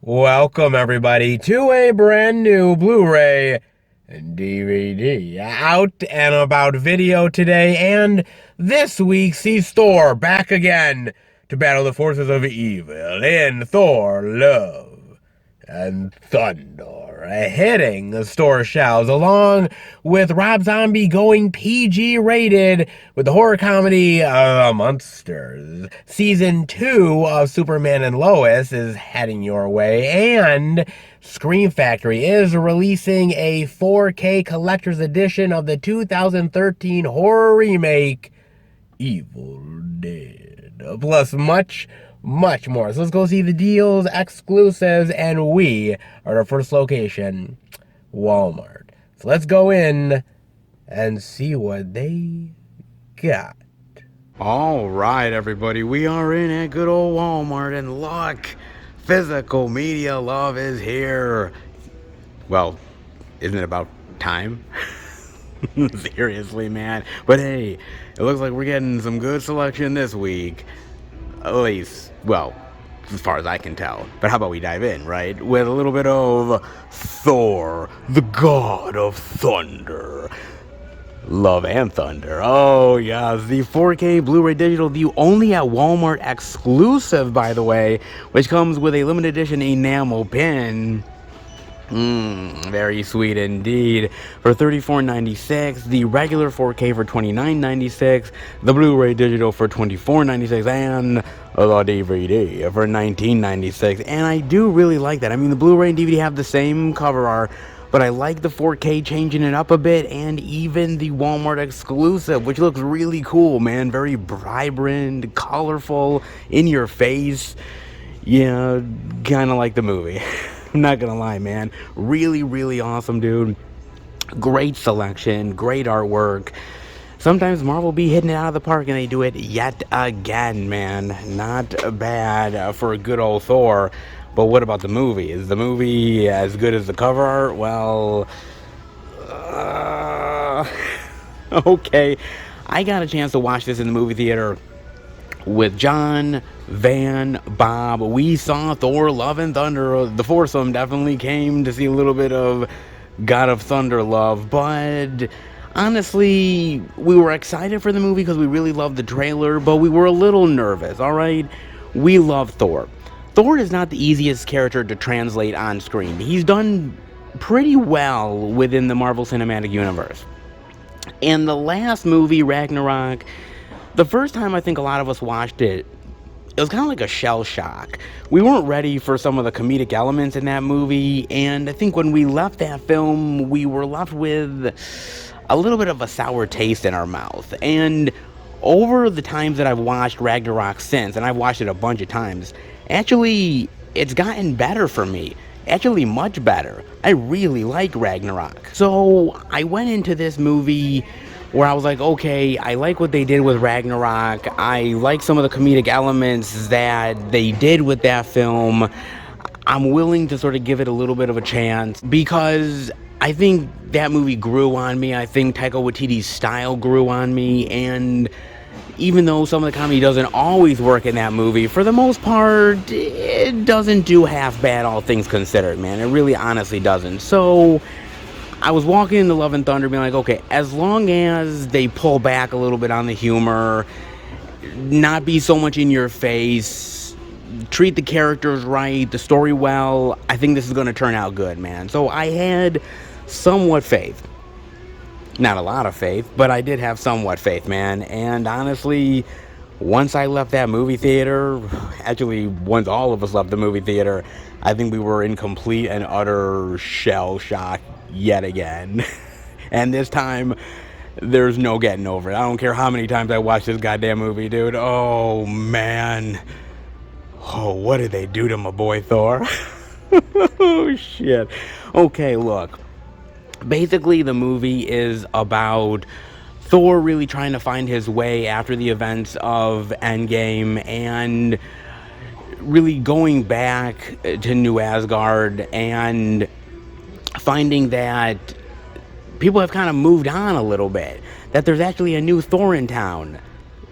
Welcome, everybody, to a brand new Blu-ray and DVD out and about video today, and this week sees Thor back again to battle the forces of evil in Thor: Love and Thunder, hitting the store shelves, along with Rob Zombie going PG rated with the horror comedy Munsters. Season 2 of Superman and Lois is heading your way, and Scream Factory is releasing a 4K collector's edition of the 2013 horror remake Evil Dead, plus much more. So let's go see the deals, exclusives, and we are our first location, Walmart. So let's go in and see what they got. All right, everybody, we are in at good old Walmart, and look, physical media love is here. Well, isn't it about time? Seriously, man. But hey, it looks like we're getting some good selection this week. At least, well, as far as I can tell. But how about we dive in, right? With a little bit of Thor, the God of Thunder. Love and Thunder. Oh, yes. The 4K Blu-ray digital, the only at Walmart exclusive, by the way, which comes with a limited edition enamel pin. Very sweet indeed. For $34.96, the regular 4K for $29.96, the Blu-ray digital for $24.96, and the DVD for $19.96. And I do really like that. I mean, the Blu-ray and DVD have the same cover art, but I like the 4K changing it up a bit, and even the Walmart exclusive, which looks really cool, man. Very vibrant, colorful, in your face. Yeah, kind of like the movie. I'm not gonna lie, man. Really awesome, dude. Great selection, great artwork. Sometimes Marvel be hitting it out of the park, and they do it yet again, man. Not bad for a good old Thor. But what about the movie? Is the movie as good as the cover art? Well, okay. I got a chance to watch this in the movie theater with John, Van, Bob. We saw Thor: Love and Thunder. The foursome definitely came to see a little bit of God of Thunder love, but honestly, we were excited for the movie because we really loved the trailer, but we were a little nervous, alright? We love Thor. Thor is not the easiest character to translate on screen. He's done pretty well within the Marvel Cinematic Universe. And the last movie, Ragnarok, the first time I think a lot of us watched it, it was kind of like a shell shock. We weren't ready for some of the comedic elements in that movie, and I think when we left that film, we were left with a little bit of a sour taste in our mouth. And over the times that I've watched Ragnarok since, and I've watched it a bunch of times, actually, it's gotten better for me. Actually, much better. I really like Ragnarok. So I went into this movie where I was like, okay, I like what they did with Ragnarok. I like some of the comedic elements that they did with that film. I'm willing to sort of give it a little bit of a chance because I think that movie grew on me. I think Taika Waititi's style grew on me, and even though some of the comedy doesn't always work in that movie, for the most part, it doesn't do half bad, all things considered, man. It really honestly doesn't. So I was walking into Love and Thunder being like, okay, as long as they pull back a little bit on the humor, not be so much in your face, treat the characters right, the story well, I think this is going to turn out good, man. So I had somewhat faith. Not a lot of faith, but I did have somewhat faith, man. And honestly, once I left that movie theater, actually, once all of us left the movie theater, I think we were in complete and utter shell shock yet again. And this time, there's no getting over it. I don't care how many times I watch this goddamn movie, dude. Oh, man. Oh, what did they do to my boy Thor? Oh, shit. Okay, look. Basically, the movie is about Thor really trying to find his way after the events of Endgame and really going back to New Asgard and finding that people have kind of moved on a little bit, that there's actually a new Thor in town.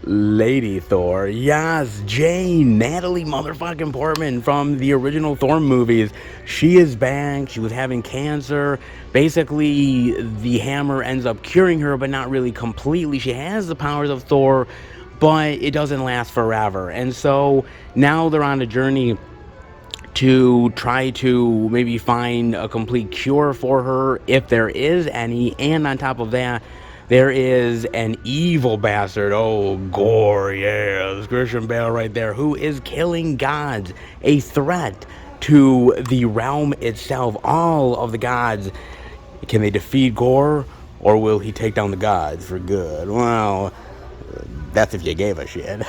Lady Thor. Yes, Jane, Natalie motherfucking Portman from the original Thor movies. She is back. She was having cancer. Basically, the hammer ends up curing her, but not really completely. She has the powers of Thor, but it doesn't last forever. And so now they're on a journey to try to maybe find a complete cure for her, if there is any. And on top of that, there is an evil bastard, oh, Gore, yeah, this Christian Bale right there, who is killing gods, a threat to the realm itself, all of the gods. Can they defeat Gore, or will he take down the gods for good? Well, that's if you gave a shit.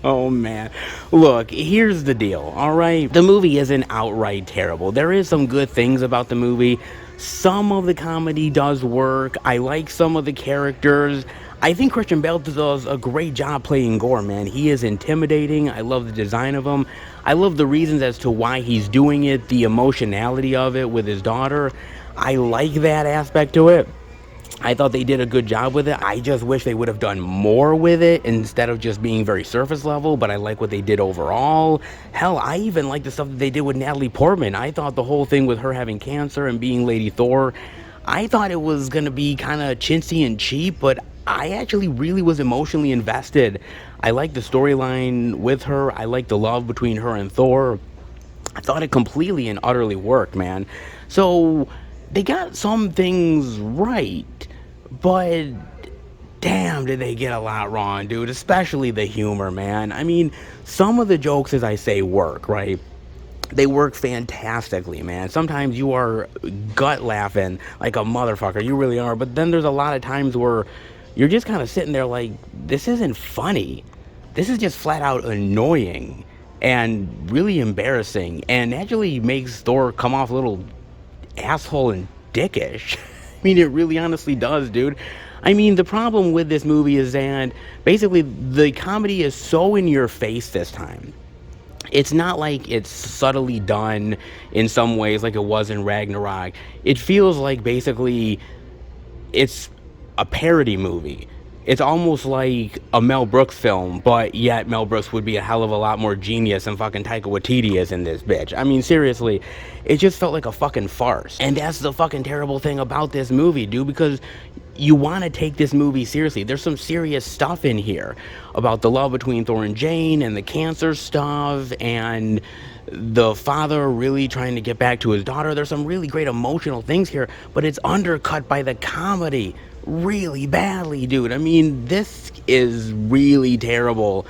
Oh man, look, here's the deal, all right? The movie isn't outright terrible. There is some good things about the movie. Some of the comedy does work. I like some of the characters. I think Christian Bale does a great job playing Gore, man. He is intimidating. I love the design of him. I love the reasons as to why he's doing it, the emotionality of it with his daughter. I like that aspect to it. I thought they did a good job with it. I just wish they would have done more with it instead of just being very surface level, but I like what they did overall. Hell, I even like the stuff that they did with Natalie Portman. I thought the whole thing with her having cancer and being Lady Thor, I thought it was going to be kind of chintzy and cheap, but I actually really was emotionally invested. I liked the storyline with her. I liked the love between her and Thor. I thought it completely and utterly worked, man. So they got some things right, but damn, did they get a lot wrong, dude, especially the humor, man. I mean, some of the jokes, as I say, work, right? They work fantastically, man. Sometimes you are gut laughing like a motherfucker, you really are, but then there's a lot of times where you're just kind of sitting there like, this isn't funny. This is just flat out annoying and really embarrassing, and actually makes Thor come off a little asshole and dickish. I mean, it really honestly does, dude. I mean, the problem with this movie is that basically the comedy is so in your face this time. It's not like it's subtly done in some ways like it was in Ragnarok. It feels like basically it's a parody movie. It's almost like a Mel Brooks film, but yet Mel Brooks would be a hell of a lot more genius than fucking Taika Waititi is in this bitch. I mean, seriously, it just felt like a fucking farce. And that's the fucking terrible thing about this movie, dude, because you want to take this movie seriously. There's some serious stuff in here about the love between Thor and Jane and the cancer stuff and the father really trying to get back to his daughter. There's some really great emotional things here, but it's undercut by the comedy really badly, dude. I mean, this is really terrible,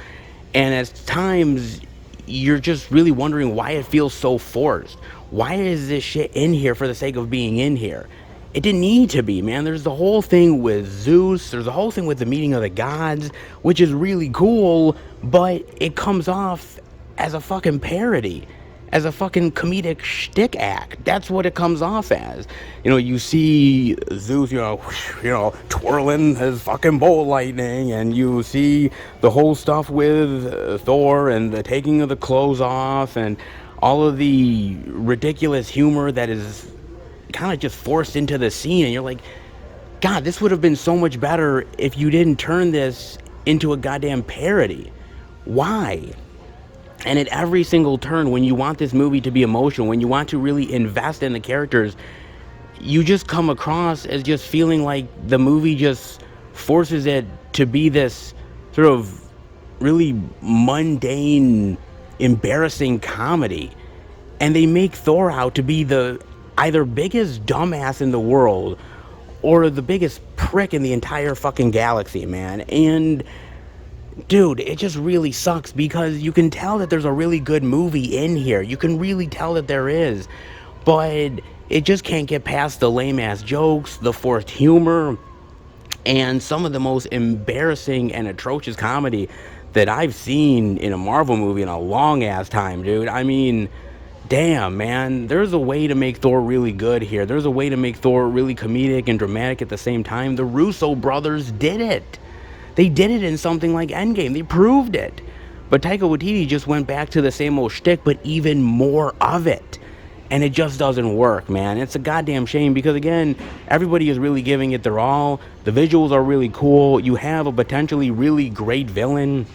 and at times you're just really wondering why it feels so forced. Why is this shit in here for the sake of being in here? It didn't need to be, man. There's the whole thing with Zeus, there's the whole thing with the meeting of the gods, which is really cool, but it comes off as a fucking parody, as a fucking comedic shtick act. That's what it comes off as. You know, you see Zeus, you know, twirling his fucking bolt lightning, and you see the whole stuff with Thor and the taking of the clothes off, and all of the ridiculous humor that is kind of just forced into the scene, and you're like, God, this would have been so much better if you didn't turn this into a goddamn parody. Why? And at every single turn, when you want this movie to be emotional, when you want to really invest in the characters, you just come across as just feeling like the movie just forces it to be this sort of really mundane, embarrassing comedy. And they make Thor out to be the either biggest dumbass in the world or the biggest prick in the entire fucking galaxy, man. And dude, it just really sucks because you can tell that there's a really good movie in here. You can really tell that there is. But it just can't get past the lame-ass jokes, the forced humor, and some of the most embarrassing and atrocious comedy that I've seen in a Marvel movie in a long-ass time, dude. I mean, damn, man. There's a way to make Thor really good here. There's a way to make Thor really comedic and dramatic at the same time. The Russo brothers did it. They did it in something like Endgame. They proved it. But Taika Waititi just went back to the same old shtick, but even more of it. and it just doesn't work, man. It's a goddamn shame because, again, everybody is really giving it their all. The visuals are really cool. You have a potentially really great villain,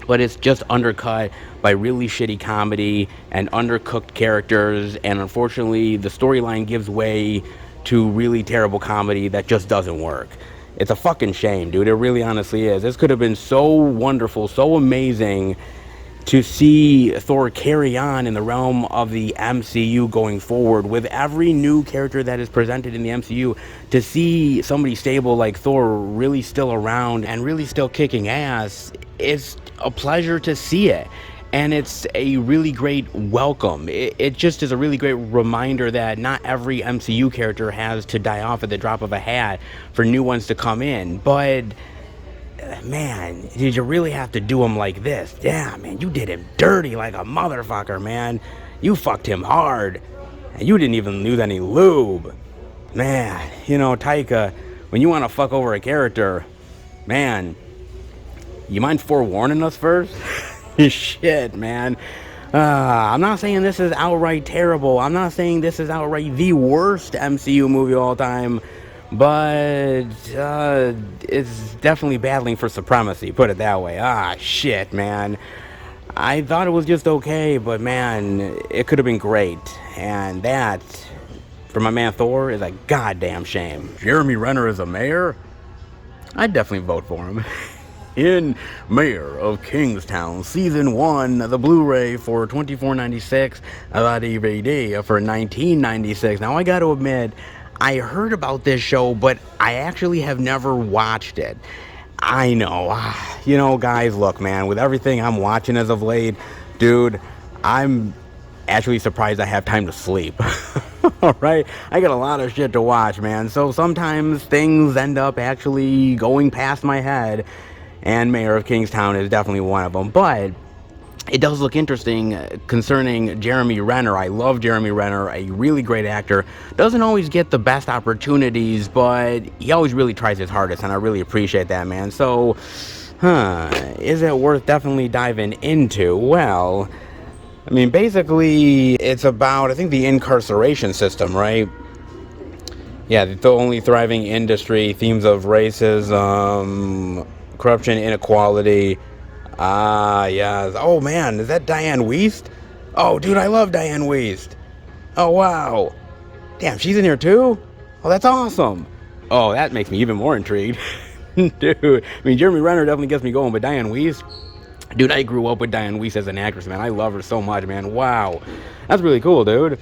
but it's just undercut by really shitty comedy and undercooked characters, and unfortunately the storyline gives way to really terrible comedy that just doesn't work. It's a fucking shame, dude. It really honestly is. This could have been so wonderful, so amazing to see Thor carry on in the realm of the MCU going forward with every new character that is presented in the MCU. To see somebody stable like Thor really still around and really still kicking ass, it's a pleasure to see it. And it's a really great welcome. It just is a really great reminder that not every MCU character has to die off at the drop of a hat for new ones to come in. But man, did you really have to do him like this? Yeah, man, you did him dirty like a motherfucker, man. You fucked him hard, and you didn't even use any lube. Man, you know, Taika, when you want to fuck over a character, man, you mind forewarning us first? Shit, man. I'm not saying this is outright terrible. I'm not saying this is outright the worst MCU movie of all time. But it's definitely battling for supremacy, put it that way. Shit, man. I thought it was just okay, but man, it could have been great. And that, for my man Thor, is a goddamn shame. Jeremy Renner is a mayor? I'd definitely vote for him. In Mayor of Kingstown, Season 1, the Blu-ray for $24.96, the DVD for $19.96. Now, I gotta admit, I heard about this show, but I actually have never watched it. I know. You know, guys, look, man, with everything I'm watching as of late, dude, I'm actually surprised I have time to sleep. Alright? I got a lot of shit to watch, man. So sometimes things end up actually going past my head, and Mayor of Kingstown is definitely one of them. But it does look interesting concerning Jeremy Renner. I love Jeremy Renner, a really great actor. Doesn't always get the best opportunities, but he always really tries his hardest, and I really appreciate that, man. So, is it worth definitely diving into? Well, I mean, basically, it's about, I think, the incarceration system, right? Yeah, the only thriving industry, themes of racism, corruption, inequality. Yeah. Oh, man, is that Diane Wiest? Oh, dude, I love Diane Wiest. Oh, wow. Damn, she's in here, too? Oh, that's awesome. Oh, that makes me even more intrigued. Dude, I mean, Jeremy Renner definitely gets me going, but Diane Wiest, dude, I grew up with Diane Wiest as an actress, man. I love her so much, man. Wow. That's really cool, dude.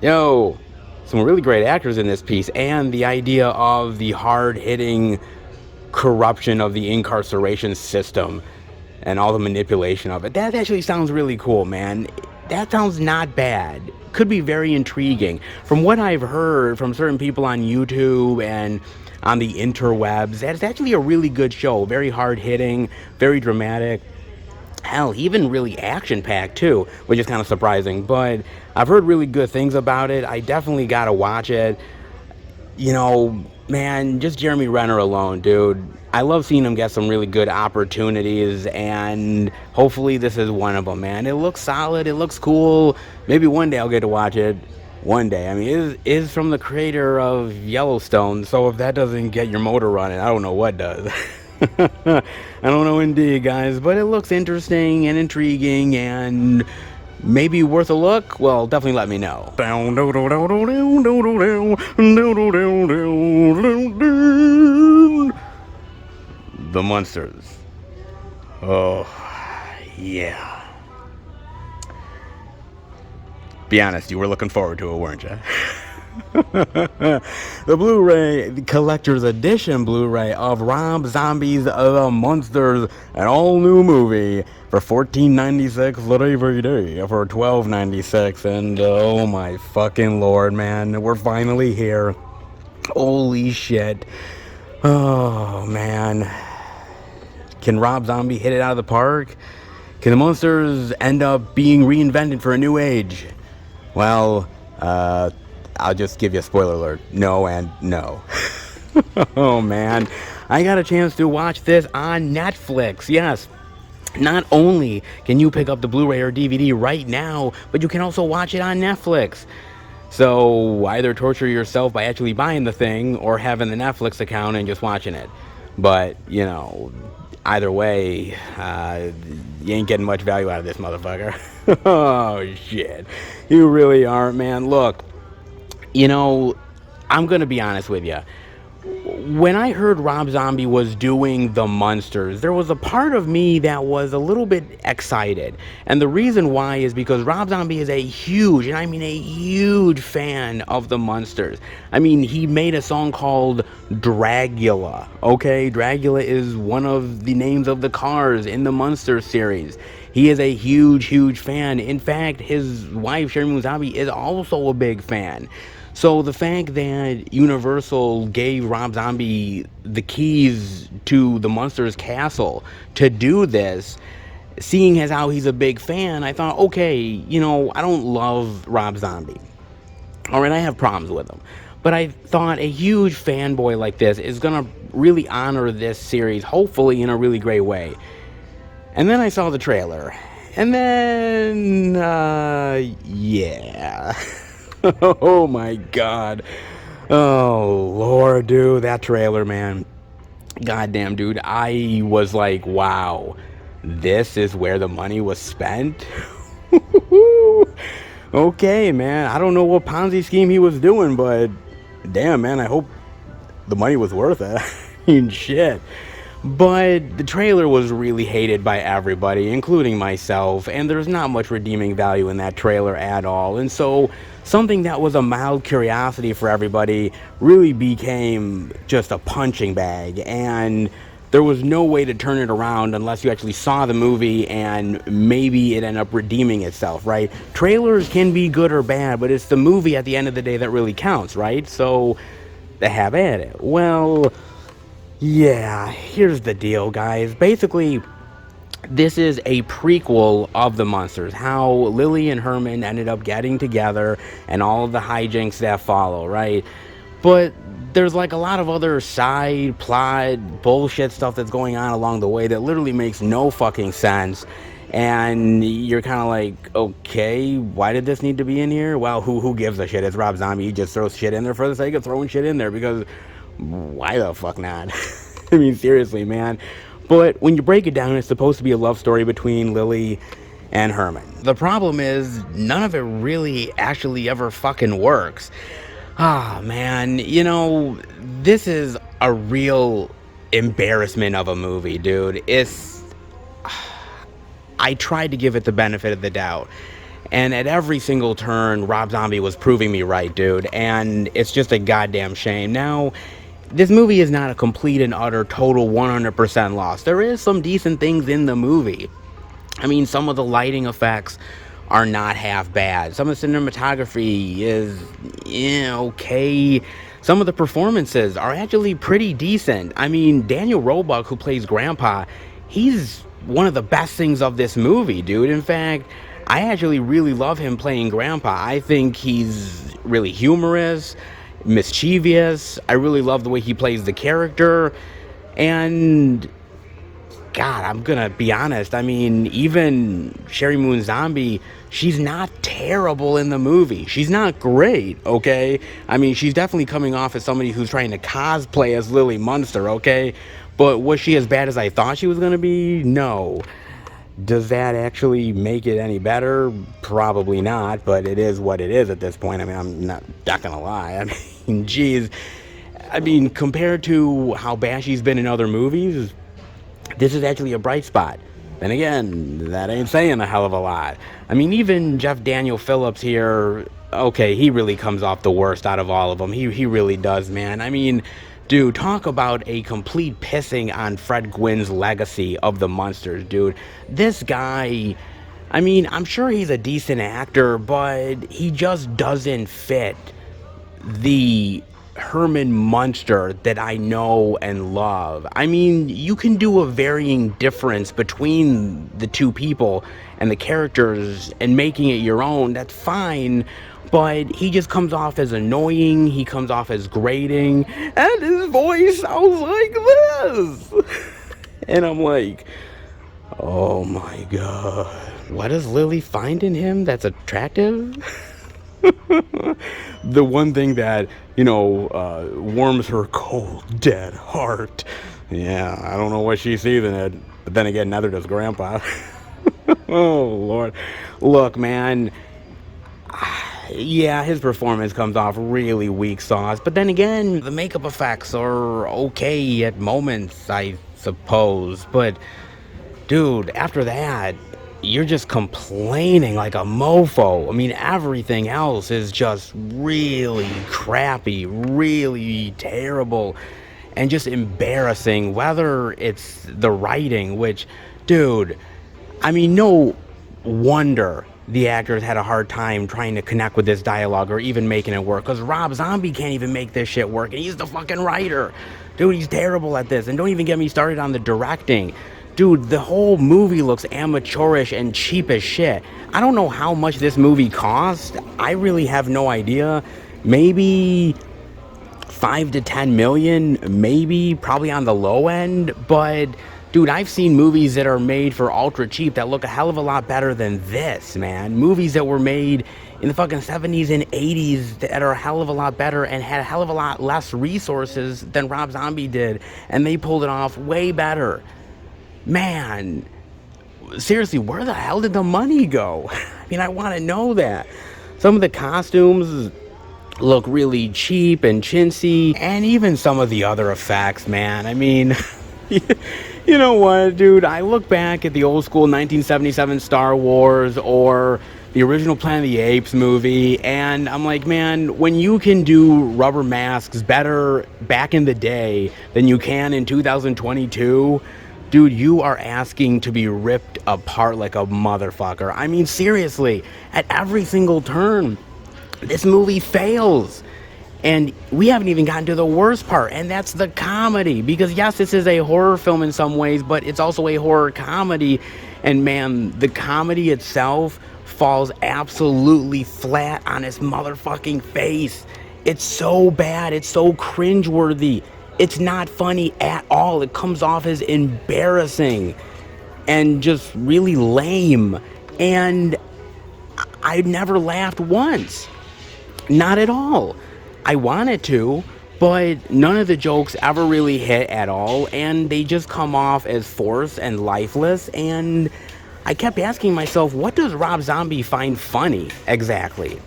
Yo, some really great actors in this piece, and the idea of the hard-hitting corruption of the incarceration system and all the manipulation of it. That actually sounds really cool, man. That sounds not bad. Could be very intriguing. From what I've heard from certain people on YouTube and on the interwebs, that's actually a really good show. Very hard-hitting, very dramatic. Hell, even really action-packed, too, which is kind of surprising. But I've heard really good things about it. I definitely gotta watch it. You know, man, just Jeremy Renner alone, dude. I love seeing him get some really good opportunities, and hopefully this is one of them, man. It looks solid. It looks cool. Maybe one day I'll get to watch it. One day. I mean, it is from the creator of Yellowstone, so if that doesn't get your motor running, I don't know what does. I don't know indeed, guys, but it looks interesting and intriguing and maybe worth a look. Well, definitely let me know. The Munsters. Oh, yeah. Be honest, you were looking forward to it, weren't you? The Blu-ray, the collector's edition Blu-ray of Rob Zombie's The Munsters, an all-new movie for $14.96 the DVD for $12.96, and oh my fucking lord, man, we're finally here. Holy shit. Oh, man. Can Rob Zombie hit it out of the park? Can the Munsters end up being reinvented for a new age? Well, I'll just give you a spoiler alert. No and no. Oh, man. I got a chance to watch this on Netflix. Yes. Not only can you pick up the Blu-ray or DVD right now, but you can also watch it on Netflix. So either torture yourself by actually buying the thing or having the Netflix account and just watching it. But, you know, either way, you ain't getting much value out of this motherfucker. Oh, shit. You really aren't, man. Look, you know, I'm going to be honest with you. When I heard Rob Zombie was doing the Munsters, there was a part of me that was a little bit excited. And the reason why is because Rob Zombie is a huge, and I mean a huge fan of the Munsters. I mean, he made a song called Dragula, okay? Dragula is one of the names of the cars in the Munsters series. He is a huge, huge fan. In fact, his wife, Sherry Moon Zombie, is also a big fan. So the fact that Universal gave Rob Zombie the keys to the Munsters castle to do this, seeing as how he's a big fan, I thought, okay, you know, I don't love Rob Zombie. All right, I have problems with him. But I thought a huge fanboy like this is going to really honor this series, hopefully in a really great way. And then I saw the trailer. And then, yeah. Oh my god. Oh Lord, dude, that trailer, man. Goddamn, dude. I was like, wow, this is where the money was spent. Okay, man. I don't know what Ponzi scheme he was doing, but damn, man, I hope the money was worth it. I mean, shit. But the trailer was really hated by everybody, including myself, and there's not much redeeming value in that trailer at all. And so something that was a mild curiosity for everybody really became just a punching bag, and there was no way to turn it around unless you actually saw the movie and maybe it ended up redeeming itself, right? Trailers can be good or bad, but it's the movie at the end of the day that really counts, right? So have at it. Well, yeah, here's the deal, guys. Basically, this is a prequel of the Munsters, how Lily and Herman ended up getting together and all of the hijinks that follow, right? But there's like a lot of other side plot bullshit stuff that's going on along the way that literally makes no fucking sense. And you're kind of like, okay, why did this need to be in here? Well, who gives a shit? It's Rob Zombie. He just throws shit in there for the sake of throwing shit in there, because why the fuck not? I mean, seriously, man. But when you break it down, it's supposed to be a love story between Lily and Herman. The problem is, none of it really actually ever fucking works. Ah, man, you know, this is a real embarrassment of a movie, dude. I tried to give it the benefit of the doubt, and at every single turn, Rob Zombie was proving me right, dude, and it's just a goddamn shame. Now, this movie is not a complete and utter total 100% loss. There is some decent things in the movie. I mean, some of the lighting effects are not half bad. Some of the cinematography is, okay. Some of the performances are actually pretty decent. I mean, Daniel Roebuck, who plays Grandpa, he's one of the best things of this movie, dude. In fact, I actually really love him playing Grandpa. I think he's really humorous, mischievous. I really love the way he plays the character. And God, I'm gonna be honest, I mean, even Sherry Moon Zombie, she's not terrible in the movie. She's not great, okay? I mean, she's definitely coming off as somebody who's trying to cosplay as Lily Munster, okay? But was she as bad as I thought she was gonna be? No. Does that actually make it any better? Probably not, but it is what it is at this point. I mean, I'm not gonna lie. I mean, geez. I mean, compared to how bad she's been in other movies, this is actually a bright spot. Then again, that ain't saying a hell of a lot. I mean, even Jeff Daniel Phillips here, okay, he really comes off the worst out of all of them. He really does, man. I mean, dude, talk about a complete pissing on Fred Gwynn's legacy of the Munsters, dude. This guy, I mean, I'm sure he's a decent actor, but he just doesn't fit the Herman Munster that I know and love. I mean, you can do a varying difference between the two people and the characters and making it your own. That's fine. But he just comes off as annoying, he comes off as grating, and his voice sounds like this. And I'm like, Oh my god. What does Lily find in him that's attractive? The one thing that, warms her cold, dead heart. Yeah, I don't know what she sees in it, but then again, neither does Grandpa. Oh, Lord. Look, man, yeah, his performance comes off really weak sauce, but then again, the makeup effects are okay at moments, I suppose, but dude, after that, you're just complaining like a mofo. I mean, everything else is just really crappy, really terrible, and just embarrassing. Whether it's the writing, which, dude, I mean, no wonder the actors had a hard time trying to connect with this dialogue or even making it work. Because Rob Zombie can't even make this shit work, and he's the fucking writer. Dude, he's terrible at this. And don't even get me started on the directing. Dude, the whole movie looks amateurish and cheap as shit. I don't know how much this movie cost. I really have no idea. Maybe 5 to 10 million, maybe, probably on the low end. But, dude, I've seen movies that are made for ultra cheap that look a hell of a lot better than this, man. Movies that were made in the fucking 70s and 80s that are a hell of a lot better and had a hell of a lot less resources than Rob Zombie did. And they pulled it off way better. Man, seriously, where the hell did the money go? I mean, I want to know that. Some of the costumes look really cheap and chintzy, and even some of the other effects, man. I mean, you know what, dude? I look back at the old school 1977 Star Wars or the original Planet of the Apes movie, and I'm like, man, when you can do rubber masks better back in the day than you can in 2022, dude, you are asking to be ripped apart like a motherfucker. I mean, seriously, at every single turn, this movie fails. And we haven't even gotten to the worst part, and that's the comedy. Because, yes, this is a horror film in some ways, but it's also a horror comedy. And, man, the comedy itself falls absolutely flat on its motherfucking face. It's so bad. It's so cringeworthy. It's not funny at all. It comes off as embarrassing and just really lame. And I never laughed once. Not at all. I wanted to, but none of the jokes ever really hit at all. And they just come off as forced and lifeless. And I kept asking myself, what does Rob Zombie find funny exactly?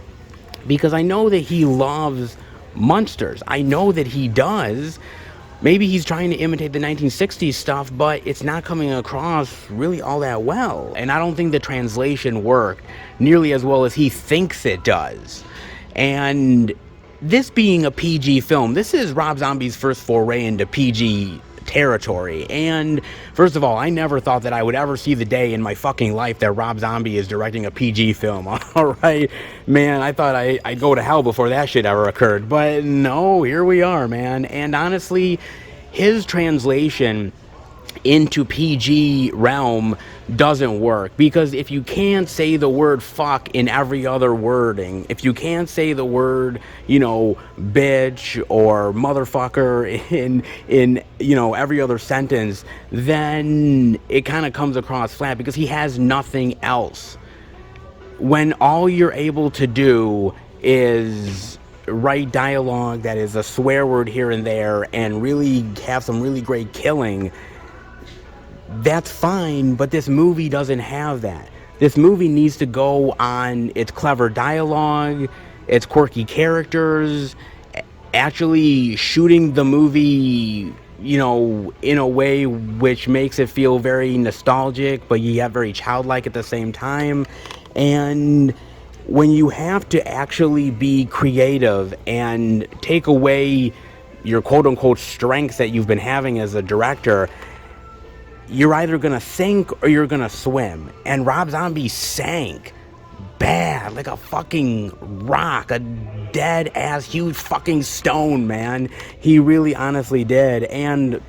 Because I know that he loves Munsters. I know that he does. Maybe he's trying to imitate the 1960s stuff, but it's not coming across really all that well. And I don't think the translation worked nearly as well as he thinks it does. And this being a PG film, this is Rob Zombie's first foray into PG territory. And first of all, I never thought that I would ever see the day in my fucking life that Rob Zombie is directing a PG film. All right, man, I thought I'd go to hell before that shit ever occurred. But no, here we are, man. And honestly, his translation into PG realm doesn't work, because if you can't say the word fuck in every other wording, if you can't say the word, bitch or motherfucker in every other sentence, then it kind of comes across flat, because he has nothing else. When all you're able to do is write dialogue that is a swear word here and there and really have some really great killing, that's fine, but this movie doesn't have that. This movie needs to go on its clever dialogue, its quirky characters, actually shooting the movie, in a way which makes it feel very nostalgic, but yet very childlike at the same time. And when you have to actually be creative and take away your quote-unquote strengths that you've been having as a director, you're either gonna sink or you're gonna swim. And Rob Zombie sank bad, like a fucking rock, a dead ass huge fucking stone, man. He really honestly did. And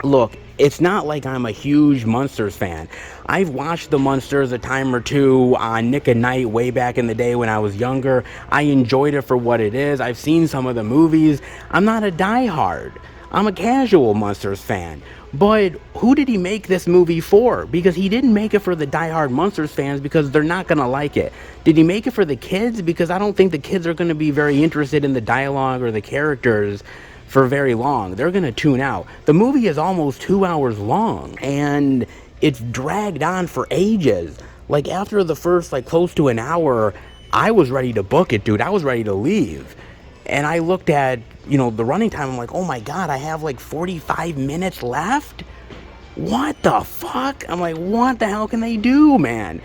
look, it's not like I'm a huge Munsters fan. I've watched the Munsters a time or two on Nick at Night way back in the day when I was younger. I enjoyed it for what it is. I've seen some of the movies. I'm not a diehard. I'm a casual Munsters fan. But who did he make this movie for? Because he didn't make it for the diehard Munsters fans, because they're not going to like it. Did he make it for the kids? Because I don't think the kids are going to be very interested in the dialogue or the characters for very long. They're going to tune out. The movie is almost 2 hours long, and it's dragged on for ages. Like, after the first, like, close to an hour, I was ready to book it, dude. I was ready to leave. And I looked at, the running time. I'm like, oh my God, I have like 45 minutes left? What the fuck? I'm like, what the hell can they do, man?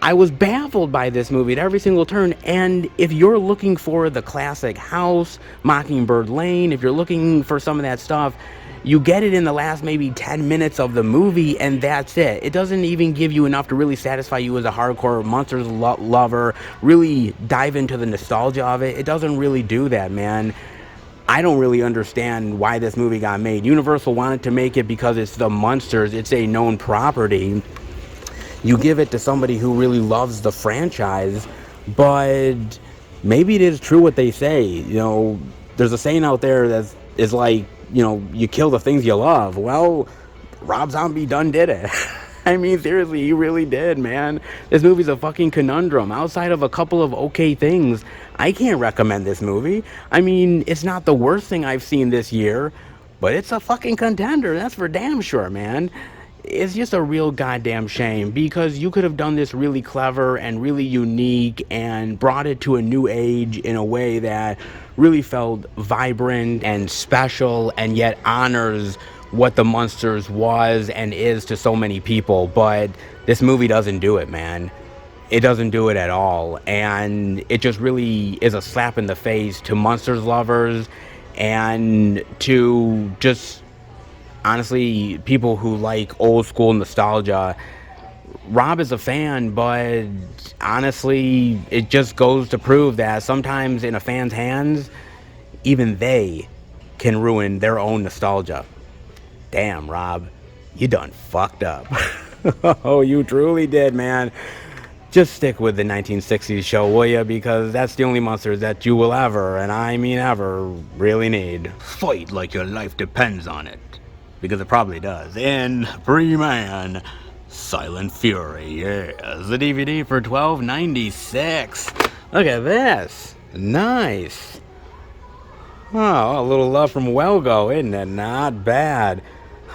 I was baffled by this movie at every single turn. And if you're looking for the classic House, Mockingbird Lane, if you're looking for some of that stuff, you get it in the last maybe 10 minutes of the movie, and that's it. It doesn't even give you enough to really satisfy you as a hardcore Munsters lover, really dive into the nostalgia of it. It doesn't really do that, man. I don't really understand why this movie got made. Universal wanted to make it because it's the Munsters. It's a known property. You give it to somebody who really loves the franchise, but maybe it is true what they say. There's a saying out there that is like, you kill the things you love. Well, Rob Zombie done did it. I mean, seriously, he really did, man. This movie's a fucking conundrum. Outside of a couple of okay things, I can't recommend this movie. I mean, it's not the worst thing I've seen this year, but it's a fucking contender. That's for damn sure, man. It's just a real goddamn shame, because you could have done this really clever and really unique and brought it to a new age in a way that really felt vibrant and special, and yet honors what the Munsters was and is to so many people. But this movie doesn't do it, man. It doesn't do it at all. And it just really is a slap in the face to Munsters lovers, and to just, honestly, people who like old school nostalgia. Rob is a fan, but honestly, it just goes to prove that sometimes in a fan's hands, even they can ruin their own nostalgia. Damn, Rob, you done fucked up. Oh, you truly did, man. Just stick with the 1960s show, will ya? Because that's the only Munsters that you will ever, and I mean ever, really need. Fight like your life depends on it. Because it probably does. In Pre-Man, Silent Fury. Yes, the DVD for $12.96. Look at this. Nice. Oh, a little love from Welgo, isn't it? Not bad.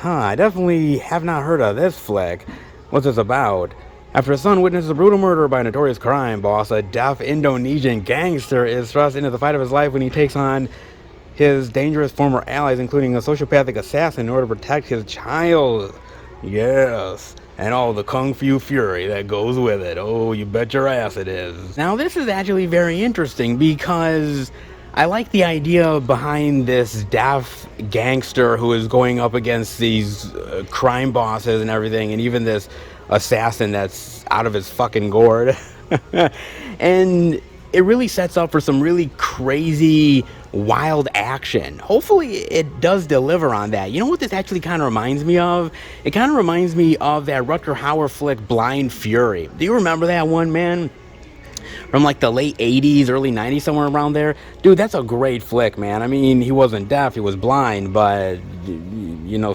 I definitely have not heard of this flick. What's this about? After a son witnesses a brutal murder by a notorious crime boss, a deaf Indonesian gangster is thrust into the fight of his life when he takes on his dangerous former allies, including a sociopathic assassin, in order to protect his child. Yes, and all the kung fu fury that goes with it. Oh, you bet your ass it is. Now, this is actually very interesting, because I like the idea behind this deaf gangster who is going up against these crime bosses and everything, and even this assassin that's out of his fucking gourd. And it really sets up for some really crazy, wild action. Hopefully it does deliver on that. You know what this actually kind of reminds me of? It kind of reminds me of that Rutger Hauer flick, Blind Fury. Do you remember that one, man? From like the late 80s, early 90s, somewhere around there. Dude, that's a great flick, man. I mean, he wasn't deaf, he was blind, but,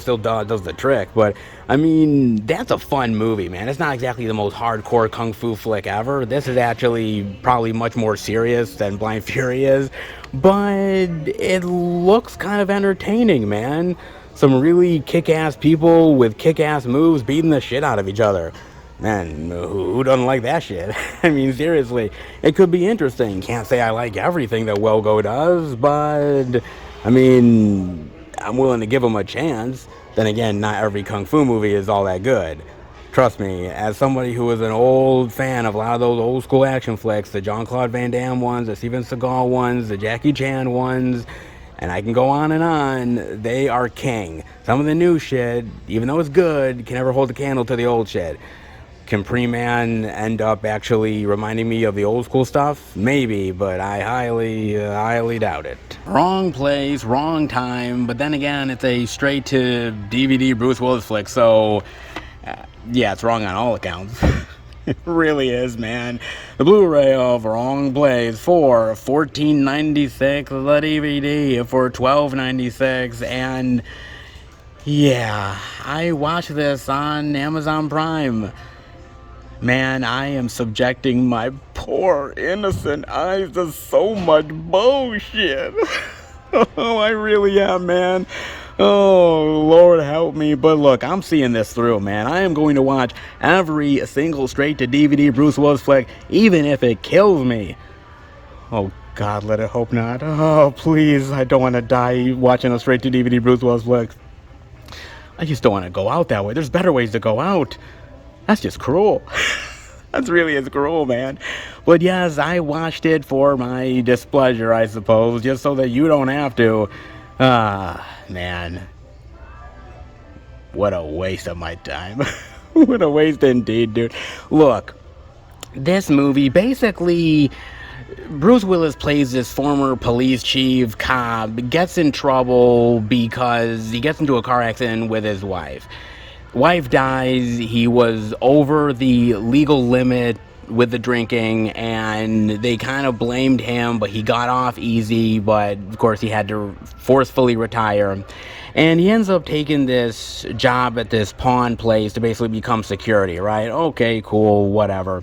still does the trick. But, I mean, that's a fun movie, man. It's not exactly the most hardcore kung fu flick ever. This is actually probably much more serious than Blind Fury is. But it looks kind of entertaining, man. Some really kick-ass people with kick-ass moves beating the shit out of each other. Man, who doesn't like that shit? I mean, seriously, it could be interesting. Can't say I like everything that Welgo does, but, I mean, I'm willing to give him a chance. Then again, not every kung fu movie is all that good. Trust me, as somebody who is an old fan of a lot of those old school action flicks, the Jean-Claude Van Damme ones, the Steven Seagal ones, the Jackie Chan ones, and I can go on and on, they are king. Some of the new shit, even though it's good, can never hold a candle to the old shit. Can Pre-Man end up actually reminding me of the old school stuff? Maybe, but I highly doubt it. Wrong place, wrong time, but then again, it's a straight to DVD Bruce Willis flick, so yeah, it's wrong on all accounts. It really is, man. The Blu-ray of Wrong Place for $14.96, the DVD for $12.96, and Yeah, I watched this on Amazon Prime. Man, I am subjecting my poor innocent eyes to so much bullshit. Oh, I really am, man. Oh, Lord help me. But look, I'm seeing this through, man. I am going to watch every single straight-to-DVD Bruce Willis flick, even if it kills me. Oh, God, let it hope not. Oh, please, I don't want to die watching a straight-to-DVD Bruce Willis flick. I just don't want to go out that way. There's better ways to go out. That's just cruel. That's really is cruel, man. But yes, I watched it for my displeasure, I suppose, just so that you don't have to. Man. What a waste of my time. What a waste indeed, dude. Look, this movie, basically, Bruce Willis plays this former police chief cop, gets in trouble because he gets into a car accident with his wife. Wife dies. He was over the legal limit with the drinking, and they kind of blamed him, but he got off easy. But of course, he had to forcefully retire, and he ends up taking this job at this pawn place to basically become security. Right? Okay, cool, whatever.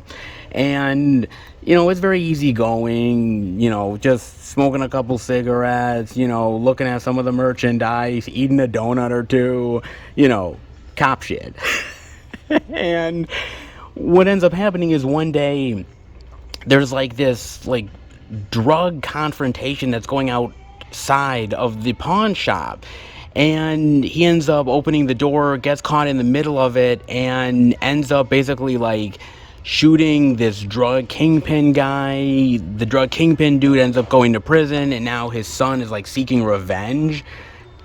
And it's very easygoing. Just smoking a couple cigarettes. Looking at some of the merchandise, eating a donut or two. Cop shit. And what ends up happening is one day there's this drug confrontation that's going outside of the pawn shop, and he ends up opening the door, gets caught in the middle of it, and ends up basically shooting this drug kingpin guy. The drug kingpin dude ends up going to prison, and now his son is seeking revenge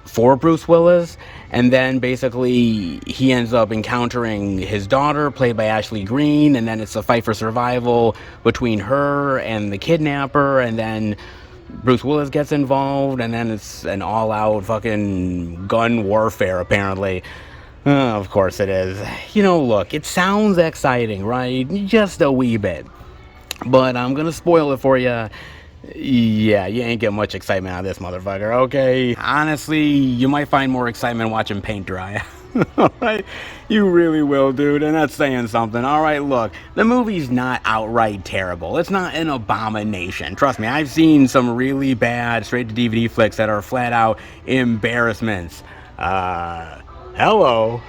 for Bruce Willis. And then basically he ends up encountering his daughter, played by Ashley Greene, and then it's a fight for survival between her and the kidnapper, and then Bruce Willis gets involved, and then it's an all-out fucking gun warfare, apparently. Of course it is. Look, it sounds exciting, right? Just a wee bit. But I'm gonna spoil it for you. Yeah, you ain't get much excitement out of this motherfucker, okay? Honestly, you might find more excitement watching paint dry. Alright? You really will, dude, and that's saying something. Alright, look, the movie's not outright terrible. It's not an abomination. Trust me, I've seen some really bad straight-to-DVD flicks that are flat-out embarrassments. Hello.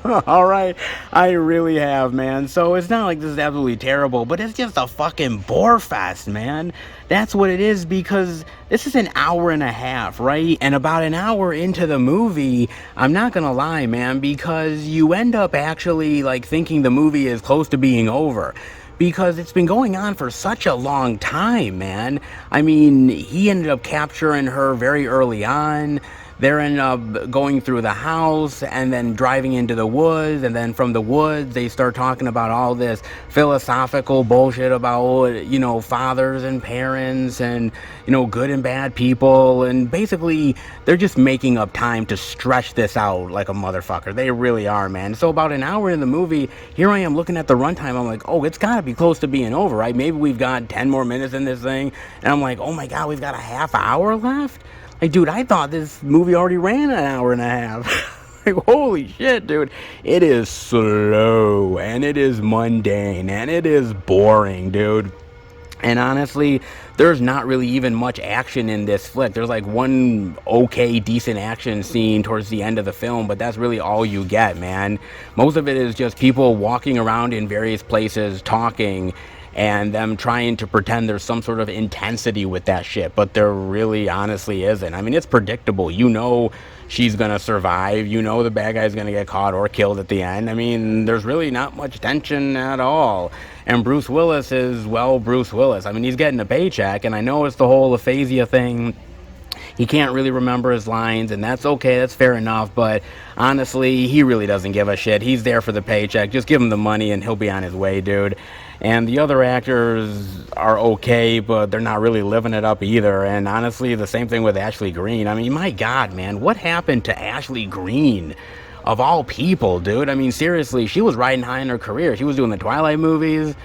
Alright, I really have, man. So it's not like this is absolutely terrible, but it's just a fucking bore fest, man. That's what it is, because this is an hour and a half, right? And about an hour into the movie, I'm not gonna lie, man, because you end up actually thinking the movie is close to being over. Because it's been going on for such a long time, man. I mean, he ended up capturing her very early on. They end up going through the house and then driving into the woods, and then from the woods they start talking about all this philosophical bullshit about, fathers and parents and, good and bad people, and basically they're just making up time to stretch this out like a motherfucker. They really are, man. So about an hour in the movie, here I am looking at the runtime. I'm like, oh, it's gotta be close to being over, right? Maybe we've got 10 more minutes in this thing, and I'm like, oh my god, we've got a half hour left? Dude, I thought this movie already ran an hour and a half. Holy shit, dude. It is slow, and it is mundane, and it is boring, dude. And honestly, there's not really even much action in this flick. There's one okay, decent action scene towards the end of the film, but that's really all you get, man. Most of it is just people walking around in various places, talking, and them trying to pretend there's some sort of intensity with that shit, but there really honestly isn't. I mean, it's predictable. She's gonna survive. The bad guy's gonna get caught or killed at the end. I mean, there's really not much tension at all. And Bruce Willis is, well, Bruce Willis. I mean, he's getting a paycheck, and I know it's the whole aphasia thing. He can't really remember his lines, and that's okay, that's fair enough, but honestly, he really doesn't give a shit. He's there for the paycheck. Just give him the money and he'll be on his way, dude. And the other actors are okay, but they're not really living it up either. And honestly, the same thing with Ashley Greene. I mean, my god, man, what happened to Ashley Greene? Of all people, dude. I mean, seriously, she was riding high in her career. She was doing the Twilight movies.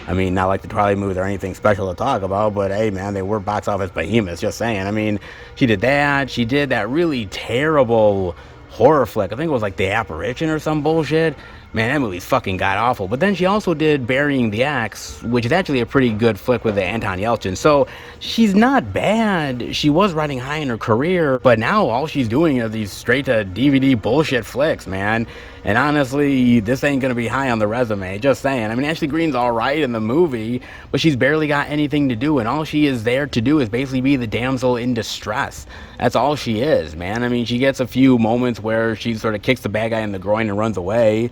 I mean, not like the Twilight movies or anything special to talk about, but hey, man, they were box office behemoths, just saying. I mean, she did that. She did that really terrible horror flick. I think it was like The Apparition or some bullshit. Man, that movie's fucking god-awful. But then she also did Burying the Axe, which is actually a pretty good flick with Anton Yelchin. So she's not bad. She was riding high in her career, but now all she's doing is these straight-to-DVD bullshit flicks, man. And honestly, this ain't gonna be high on the resume. Just saying. I mean, Ashley Greene's alright in the movie, but she's barely got anything to do, and all she is there to do is basically be the damsel in distress. That's all she is, man. I mean, she gets a few moments where she sort of kicks the bad guy in the groin and runs away.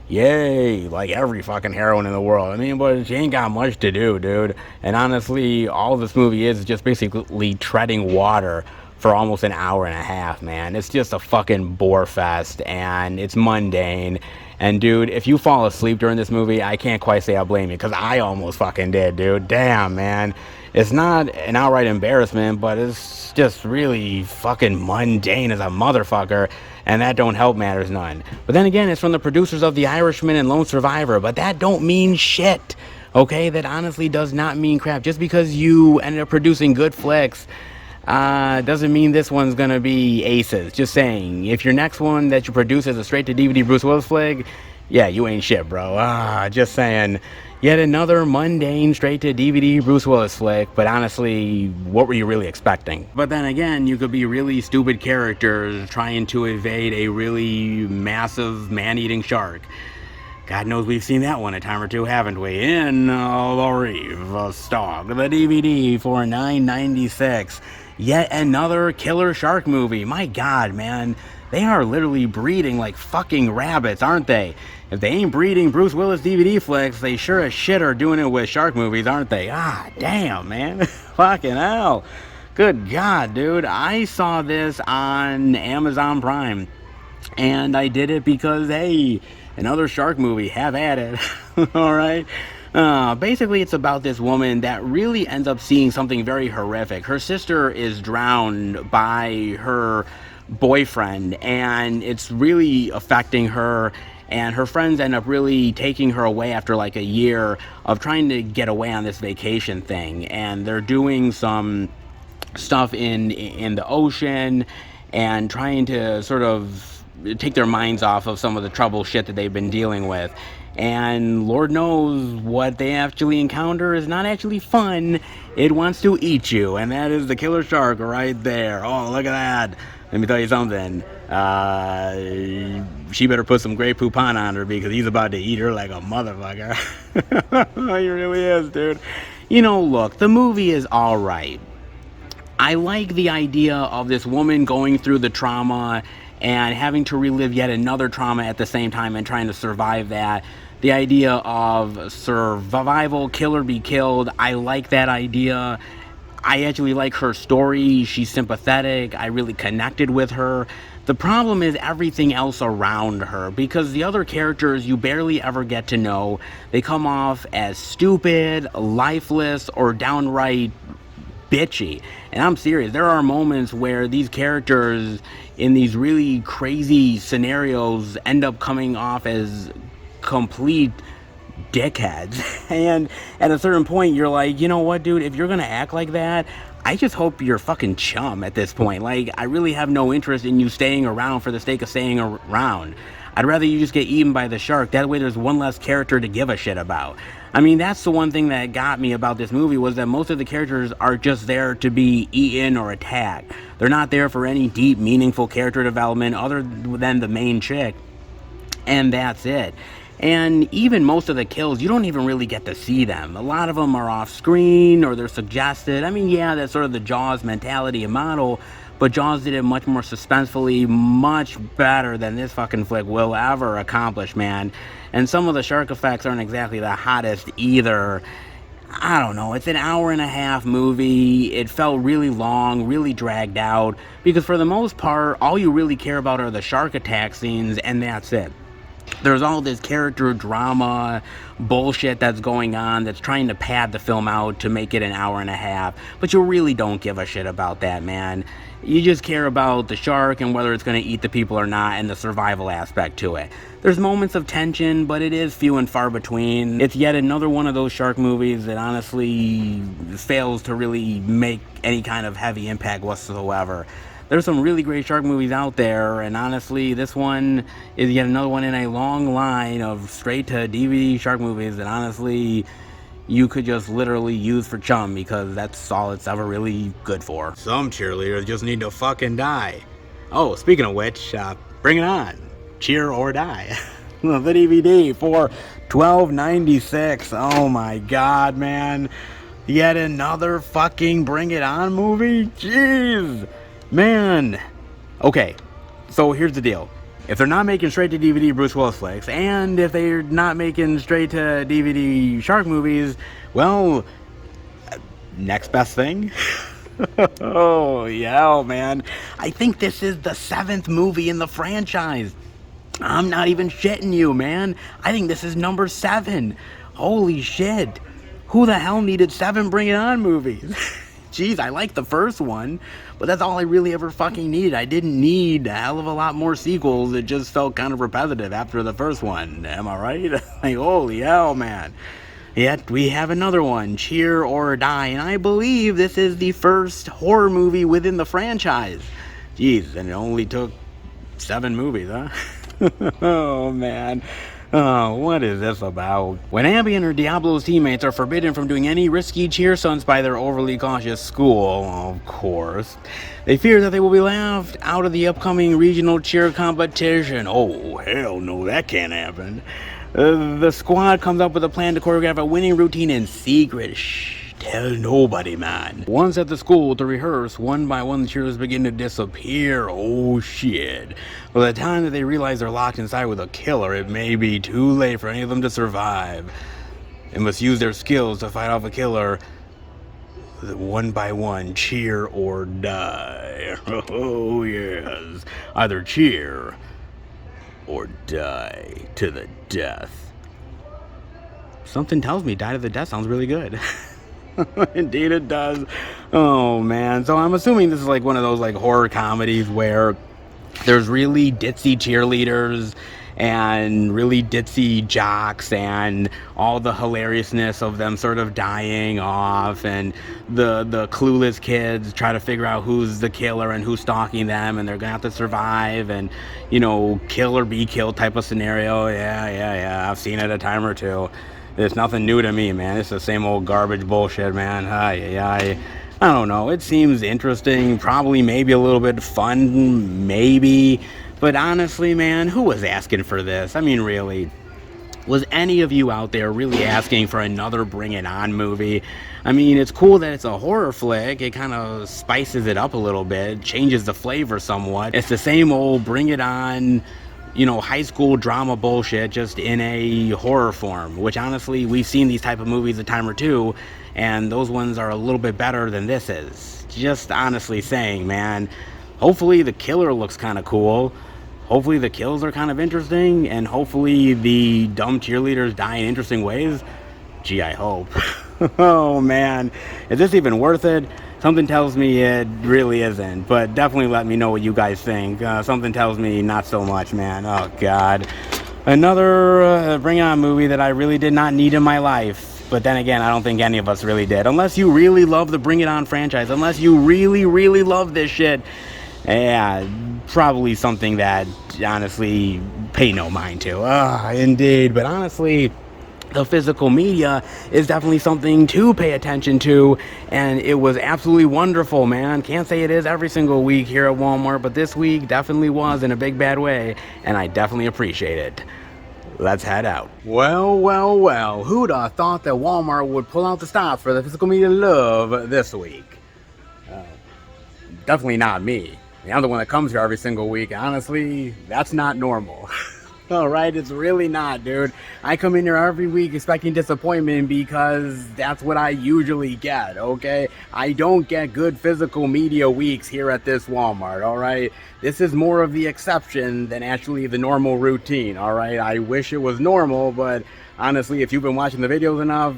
Yay, like every fucking heroine in the world. I mean, but she ain't got much to do, dude. And honestly, all this movie is just basically treading water for almost an hour and a half, man. It's just a fucking bore fest, and it's mundane. And dude, if you fall asleep during this movie, I can't quite say I blame you, because I almost fucking did, dude. Damn, man. It's not an outright embarrassment, but it's just really fucking mundane as a motherfucker, and that don't help matters none. But then again, it's from the producers of The Irishman and Lone Survivor, but that don't mean shit, okay? That honestly does not mean crap. Just because you ended up producing good flicks doesn't mean this one's gonna be aces. Just saying, if your next one that you produce is a straight-to-DVD Bruce Willis flick, yeah, you ain't shit, bro. Just saying. Yet another mundane, straight-to-DVD Bruce Willis flick, but honestly, what were you really expecting? But then again, you could be really stupid characters trying to evade a really massive man-eating shark. God knows we've seen that one a time or two, haven't we? In The Reef stock, the DVD for $9.96. Yet another killer shark movie. My God, man. They are literally breeding like fucking rabbits, aren't they? If they ain't breeding Bruce Willis DVD flicks, they sure as shit are doing it with shark movies, aren't they? Damn, man. Fucking hell. Good God, dude. I saw this on Amazon Prime. And I did it because, hey, another shark movie. Have at it. Alright? Basically, it's about this woman that really ends up seeing something very horrific. Her sister is drowned by her boyfriend, and it's really affecting her, and her friends end up really taking her away after like a year of trying to get away on this vacation thing, and they're doing some stuff in the ocean and trying to sort of take their minds off of some of the trouble shit that they've been dealing with. And Lord knows what they actually encounter is not actually fun. It wants to eat you, and that is the killer shark right there. Oh, look at that. Let me tell you something. She better put some Grey Poupon on her, because he's about to eat her like a motherfucker. He really is, dude. You know, look, the movie is alright. I like the idea of this woman going through the trauma and having to relive yet another trauma at the same time and trying to survive that. The idea of survival, kill or be killed, I like that idea. I actually like her story. She's sympathetic. I really connected with her. The problem is everything else around her, because the other characters you barely ever get to know. They come off as stupid, lifeless, or downright bitchy. And I'm serious. There are moments where these characters in these really crazy scenarios end up coming off as complete dickheads. And at a certain point you're like, you know what, dude, if you're gonna act like that, I just hope you're fucking chum at this point. Like, I really have no interest in you staying around for the sake of staying around. I'd rather you just get eaten by the shark. That way there's one less character to give a shit about. I mean, that's the one thing that got me about this movie, was that most of the characters are just there to be eaten or attacked. They're not there for any deep, meaningful character development other than the main chick. And that's it. And even most of the kills, you don't even really get to see them. A lot of them are off screen, or they're suggested. I mean, yeah, that's sort of the Jaws mentality and model, but Jaws did it much more suspensefully, much better than this fucking flick will ever accomplish, man. And some of the shark effects aren't exactly the hottest either. I don't know, it's an hour and a half movie. It felt really long, really dragged out, because for the most part, all you really care about are the shark attack scenes, and that's it. There's all this character drama bullshit that's going on that's trying to pad the film out to make it an hour and a half, but you really don't give a shit about that, man. You just care about the shark and whether it's going to eat the people or not, and the survival aspect to it. There's moments of tension, but it is few and far between. It's yet another one of those shark movies that honestly fails to really make any kind of heavy impact whatsoever. there's some really great shark movies out there, and honestly, this one is yet another one in a long line of straight to DVD shark movies that honestly you could just literally use for chum, because that's all it's ever really good for. Some cheerleaders just need to fucking die. Oh, speaking of which, bring it on. Cheer or Die. The DVD for $12.96. Oh my god, man. Yet another fucking Bring It On movie? Jeez. Man. Okay, so here's the deal. If they're not making straight to DVD Bruce Willis flicks, and if they're not making straight to DVD shark movies, well, next best thing? Oh, yeah, man. I think this is the 7th movie in the franchise. I'm not even shitting you, man. I think this is number 7. Holy shit. Who the hell needed 7 Bring It On movies? Jeez, I like the first one, but that's all I really ever fucking needed. I didn't need a hell of a lot more sequels. It just felt kind of repetitive after the first one. Am I right? Like, holy hell, man. Yet we have another one, Cheer or Die, and I believe this is the first horror movie within the franchise. Jeez, and it only took 7 movies, huh? Oh, man. Oh, what is this about? When Abby and her Diablo's teammates are forbidden from doing any risky cheer stunts by their overly cautious school, of course, they fear that they will be laughed out of the upcoming regional cheer competition. Oh, hell no, that can't happen. The squad comes up with a plan to choreograph a winning routine in secret. Shh. Tell nobody, man. Once at the school to rehearse, one by one the cheerleaders begin to disappear. Oh shit. By the time that they realize they're locked inside with a killer, it may be too late for any of them to survive. They must use their skills to fight off a killer. One by one, cheer or die. Oh yes. Either cheer or die to the death. Something tells me die to the death sounds really good. Indeed it does. Oh man. So I'm assuming this is like one of those like horror comedies where there's really ditzy cheerleaders and really ditzy jocks and all the hilariousness of them sort of dying off, and the clueless kids try to figure out who's the killer and who's stalking them, and they're gonna have to survive and, you know, kill or be killed type of scenario. Yeah. I've seen it a time or two. It's nothing new to me, man. It's the same old garbage bullshit, man. I don't know. It seems interesting. Probably maybe a little bit fun, maybe. But honestly, man, who was asking for this? I mean, really. Was any of you out there really asking for another Bring It On movie? I mean, it's cool that it's a horror flick. It kind of spices it up a little bit, changes the flavor somewhat. It's the same old Bring It On, you know, high school drama bullshit, just in a horror form, which honestly, we've seen these type of movies a time or two, and those ones are a little bit better than this is. Just honestly saying, man. Hopefully the killer looks kind of cool. Hopefully the kills are kind of interesting, and hopefully the dumb cheerleaders die in interesting ways. Gee, I hope. Oh man, is this even worth it? Something tells me it really isn't, but definitely let me know what you guys think. Something tells me not so much, man. Oh, God. Another Bring It On movie that I really did not need in my life. But then again, I don't think any of us really did. Unless you really love the Bring It On franchise. Unless you really, really love this shit. Yeah, probably something that, honestly, pay no mind to. Indeed. But honestly, the physical media is definitely something to pay attention to, and it was absolutely wonderful, man. Can't say it is every single week here at Walmart, but this week definitely was in a big bad way, and I definitely appreciate it. Let's head out. Well, who'd have thought that Walmart would pull out the stops for the physical media love this week? Definitely not me. I'm the one that comes here every single week. Honestly, that's not normal. All right, it's really not, dude. I come in here every week expecting disappointment because that's what I usually get, okay? I don't get good physical media weeks here at this Walmart, all right? This is more of the exception than actually the normal routine, all right? I wish it was normal, but honestly, if you've been watching the videos enough,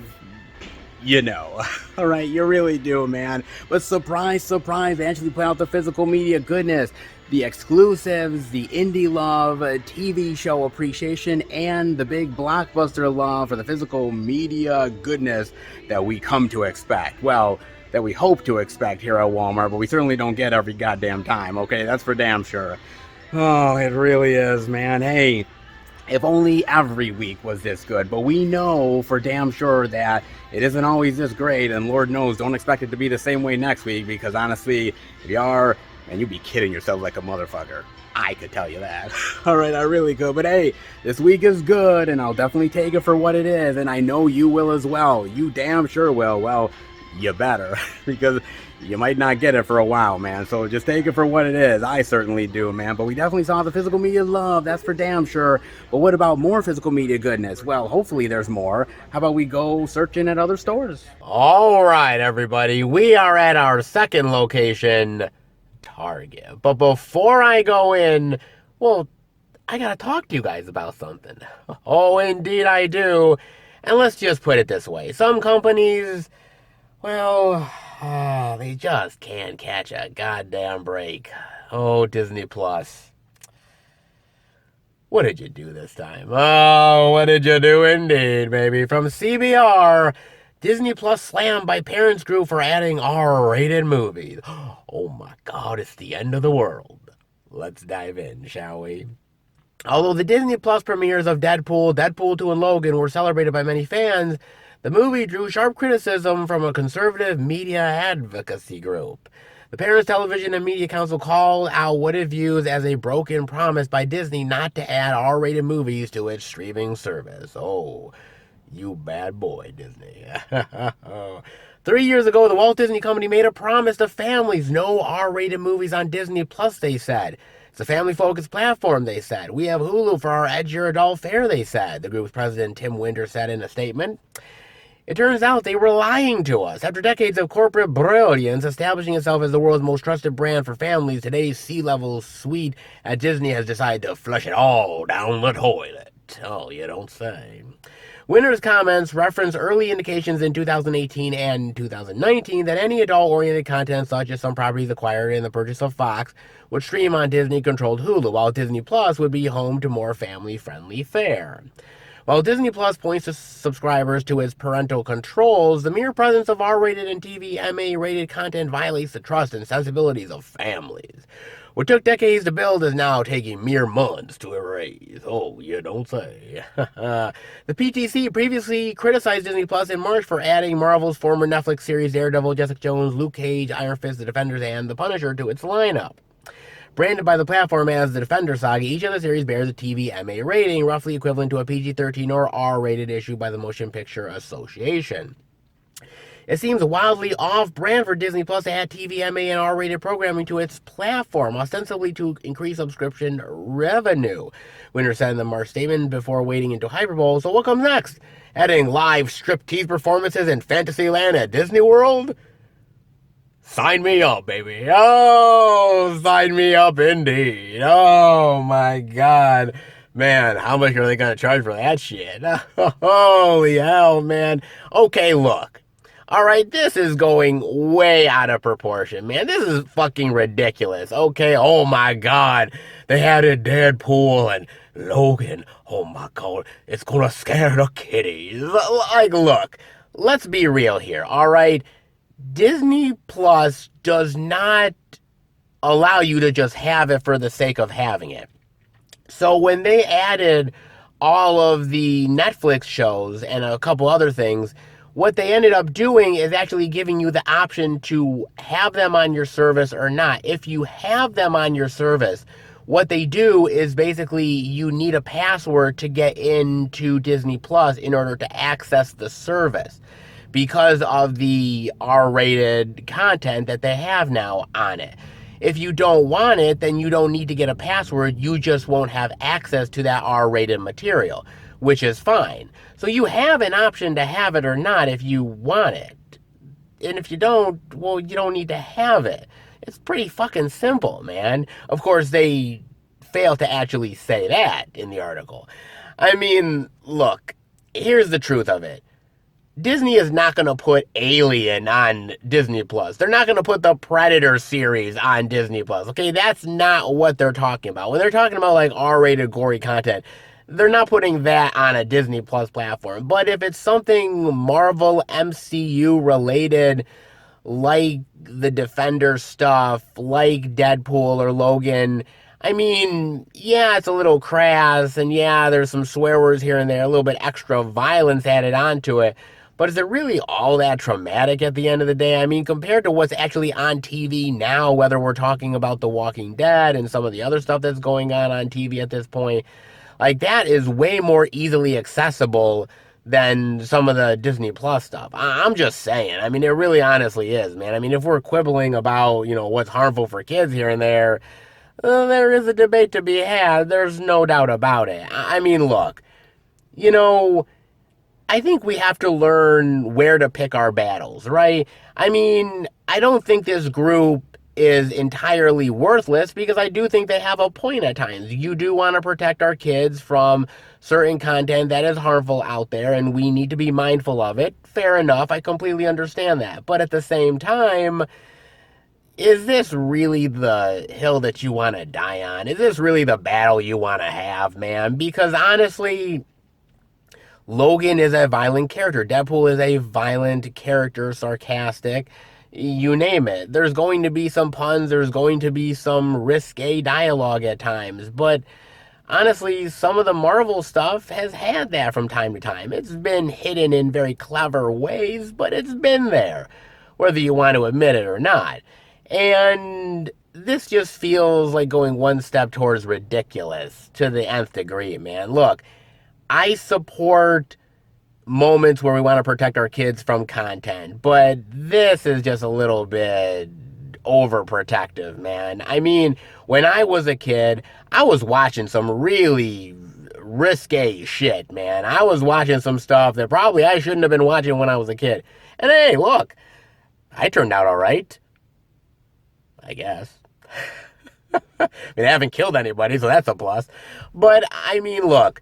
you know. All right, you really do, man. But surprise, surprise, they actually play out the physical media goodness, the exclusives, the indie love, TV show appreciation, and the big blockbuster love for the physical media goodness that we come to expect. Well, that we hope to expect here at Walmart, but we certainly don't get every goddamn time, okay? That's for damn sure. Oh, it really is, man. Hey, if only every week was this good, but we know for damn sure that it isn't always this great, and Lord knows, don't expect it to be the same way next week, because honestly, if you are, man, you'd be kidding yourself like a motherfucker. I could tell you that. All right, I really could. But hey, this week is good, and I'll definitely take it for what it is, and I know you will as well. You damn sure will. Well, you better, because you might not get it for a while, man. So just take it for what it is. I certainly do, man. But we definitely saw the physical media love. That's for damn sure. But what about more physical media goodness? Well, hopefully there's more. How about we go searching at other stores? All right, everybody. We are at our second location, Target. But before I go in, well, I gotta talk to you guys about something. Oh, indeed I do. And let's just put it this way. Some companies, well, they just can't catch a goddamn break. Oh, Disney Plus. What did you do this time? Oh, what did you do indeed, baby? From CBR, Disney Plus slammed by parents group for adding R-rated movies. Oh my God, it's the end of the world. Let's dive in, shall we? Although the Disney Plus premieres of Deadpool, Deadpool 2, and Logan were celebrated by many fans, the movie drew sharp criticism from a conservative media advocacy group. The Parents Television and Media Council called out what it views as a broken promise by Disney not to add R-rated movies to its streaming service. Oh, you bad boy, Disney. 3 years ago, the Walt Disney Company made a promise to families. No R-rated movies on Disney Plus, they said. It's a family-focused platform, they said. We have Hulu for our edgier adult fare, they said. The group's president, Tim Winter, said in a statement. It turns out they were lying to us. After decades of corporate brilliance establishing itself as the world's most trusted brand for families, today's C-level suite at Disney has decided to flush it all down the toilet. Oh, you don't say. Winter's comments reference early indications in 2018 and 2019 that any adult-oriented content, such as some properties acquired in the purchase of Fox, would stream on Disney-controlled Hulu, while Disney Plus would be home to more family-friendly fare. While Disney Plus points to subscribers to its parental controls, the mere presence of R-rated and TVMA-rated content violates the trust and sensibilities of families. What took decades to build is now taking mere months to erase. Oh, you don't say. The PTC previously criticized Disney Plus in March for adding Marvel's former Netflix series Daredevil, Jessica Jones, Luke Cage, Iron Fist, The Defenders, and The Punisher to its lineup. Branded by the platform as the Defender Saga, each of the series bears a TVMA rating, roughly equivalent to a PG-13 or R-rated issued by the Motion Picture Association. It seems wildly off-brand for Disney Plus to add TVMA and R-rated programming to its platform, ostensibly to increase subscription revenue, Winter said in the March statement before wading into hyperbole. So what comes next? Adding live striptease performances in Fantasyland at Disney World? Sign me up, baby. Oh, sign me up indeed. Oh, my God. Man, how much are they going to charge for that shit? Holy hell, man. Okay, look. All right, this is going way out of proportion, man. This is fucking ridiculous. Okay, oh, my God. They added Deadpool and Logan. Oh, my God. It's going to scare the kiddies. Like, look, let's be real here, all right? Disney Plus does not allow you to just have it for the sake of having it. So when they added all of the Netflix shows and a couple other things, what they ended up doing is actually giving you the option to have them on your service or not. If you have them on your service, what they do is basically you need a password to get into Disney Plus in order to access the service, because of the R-rated content that they have now on it. If you don't want it, then you don't need to get a password. You just won't have access to that R-rated material, which is fine. So you have an option to have it or not if you want it. And if you don't, well, you don't need to have it. It's pretty fucking simple, man. Of course, they fail to actually say that in the article. I mean, look, here's the truth of it. Disney is not going to put Alien on Disney Plus. They're not going to put the Predator series on Disney Plus. Okay, that's not what they're talking about. When they're talking about like R-rated gory content, they're not putting that on a Disney Plus platform. But if it's something Marvel MCU related, like the Defender stuff, like Deadpool or Logan. I mean, yeah, it's a little crass, and yeah, there's some swear words here and there, a little bit extra violence added onto it. But is it really all that traumatic at the end of the day? I mean, compared to what's actually on TV now, whether we're talking about The Walking Dead and some of the other stuff that's going on TV at this point, like that is way more easily accessible than some of the Disney Plus stuff. I'm just saying. I mean, it really honestly is, man. I mean, if we're quibbling about, what's harmful for kids here and there, there is a debate to be had. There's no doubt about it. I mean, look, you know, I think we have to learn where to pick our battles, right? I mean, I don't think this group is entirely worthless because I do think they have a point at times. You do want to protect our kids from certain content that is harmful out there, and we need to be mindful of it. Fair enough. I completely understand that. But at the same time, is this really the hill that you want to die on? Is this really the battle you want to have, man? Because honestly, Logan is a violent character. Deadpool is a violent character, sarcastic, you name it. There's going to be some puns, there's going to be some risque dialogue at times, but honestly, some of the Marvel stuff has had that from time to time. It's been hidden in very clever ways, but it's been there, whether you want to admit it or not. And this just feels like going one step towards ridiculous to the nth degree, man. Look, I support moments where we want to protect our kids from content, but this is just a little bit overprotective, man. I mean, when I was a kid, I was watching some really risque shit, man. I was watching some stuff that probably I shouldn't have been watching when I was a kid. And hey, look, I turned out all right, I guess. I mean, I haven't killed anybody, so that's a plus. But I mean, look,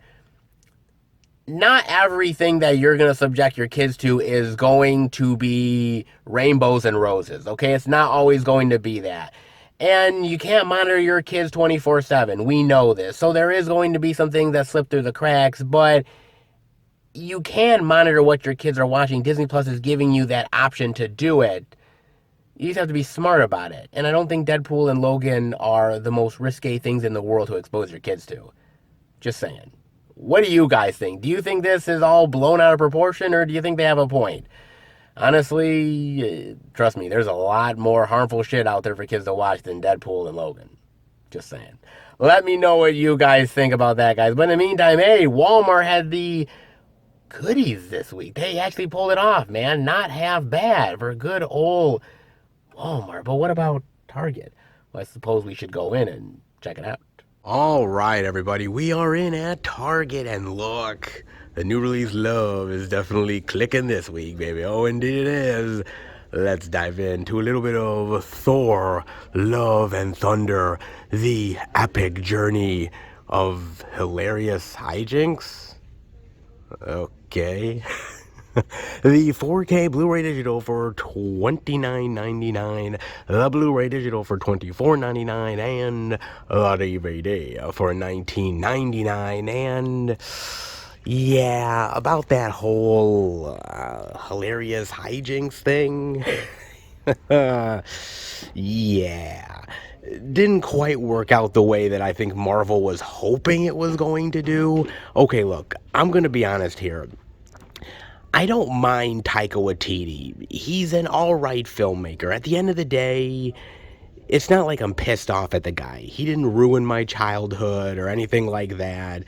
not everything that you're going to subject your kids to is going to be rainbows and roses, okay? It's not always going to be that. And you can't monitor your kids 24/7. We know this. So there is going to be some things that slip through the cracks, but you can monitor what your kids are watching. Disney Plus is giving you that option to do it. You just have to be smart about it. And I don't think Deadpool and Logan are the most risque things in the world to expose your kids to. Just saying. What do you guys think? Do you think this is all blown out of proportion, or do you think they have a point? Honestly, trust me, there's a lot more harmful shit out there for kids to watch than Deadpool and Logan. Just saying. Let me know what you guys think about that, guys. But in the meantime, hey, Walmart had the goodies this week. They actually pulled it off, man. Not half bad for good old Walmart. But what about Target? Well, I suppose we should go in and check it out. All right, everybody, we are in at Target, and look, the new release love is definitely clicking this week, baby. Oh, indeed it is. Let's dive into a little bit of Thor, Love and Thunder, the epic journey of hilarious hijinks. Okay. The 4K Blu-ray digital for $29.99, the Blu-ray digital for $24.99, and the DVD for $19.99. And yeah, about that whole hilarious hijinks thing. Yeah, didn't quite work out the way that I think Marvel was hoping it was going to do. Okay, look, I'm gonna be honest here. I don't mind Taika Waititi. He's an alright filmmaker. At the end of the day, it's not like I'm pissed off at the guy. He didn't ruin my childhood or anything like that.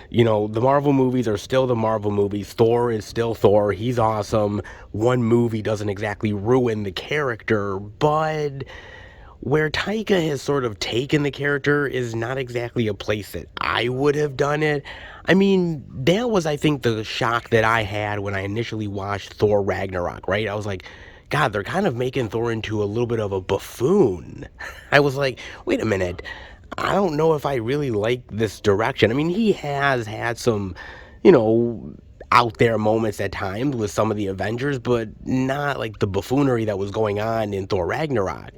You know, the Marvel movies are still the Marvel movies. Thor is still Thor. He's awesome. One movie doesn't exactly ruin the character, but where Taika has sort of taken the character is not exactly a place that I would have done it. I mean, that was, I think, the shock that I had when I initially watched Thor Ragnarok, right? I was like, God, they're kind of making Thor into a little bit of a buffoon. I was like, wait a minute, I don't know if I really like this direction. I mean, he has had some, out there moments at times with some of the Avengers, but not like the buffoonery that was going on in Thor Ragnarok.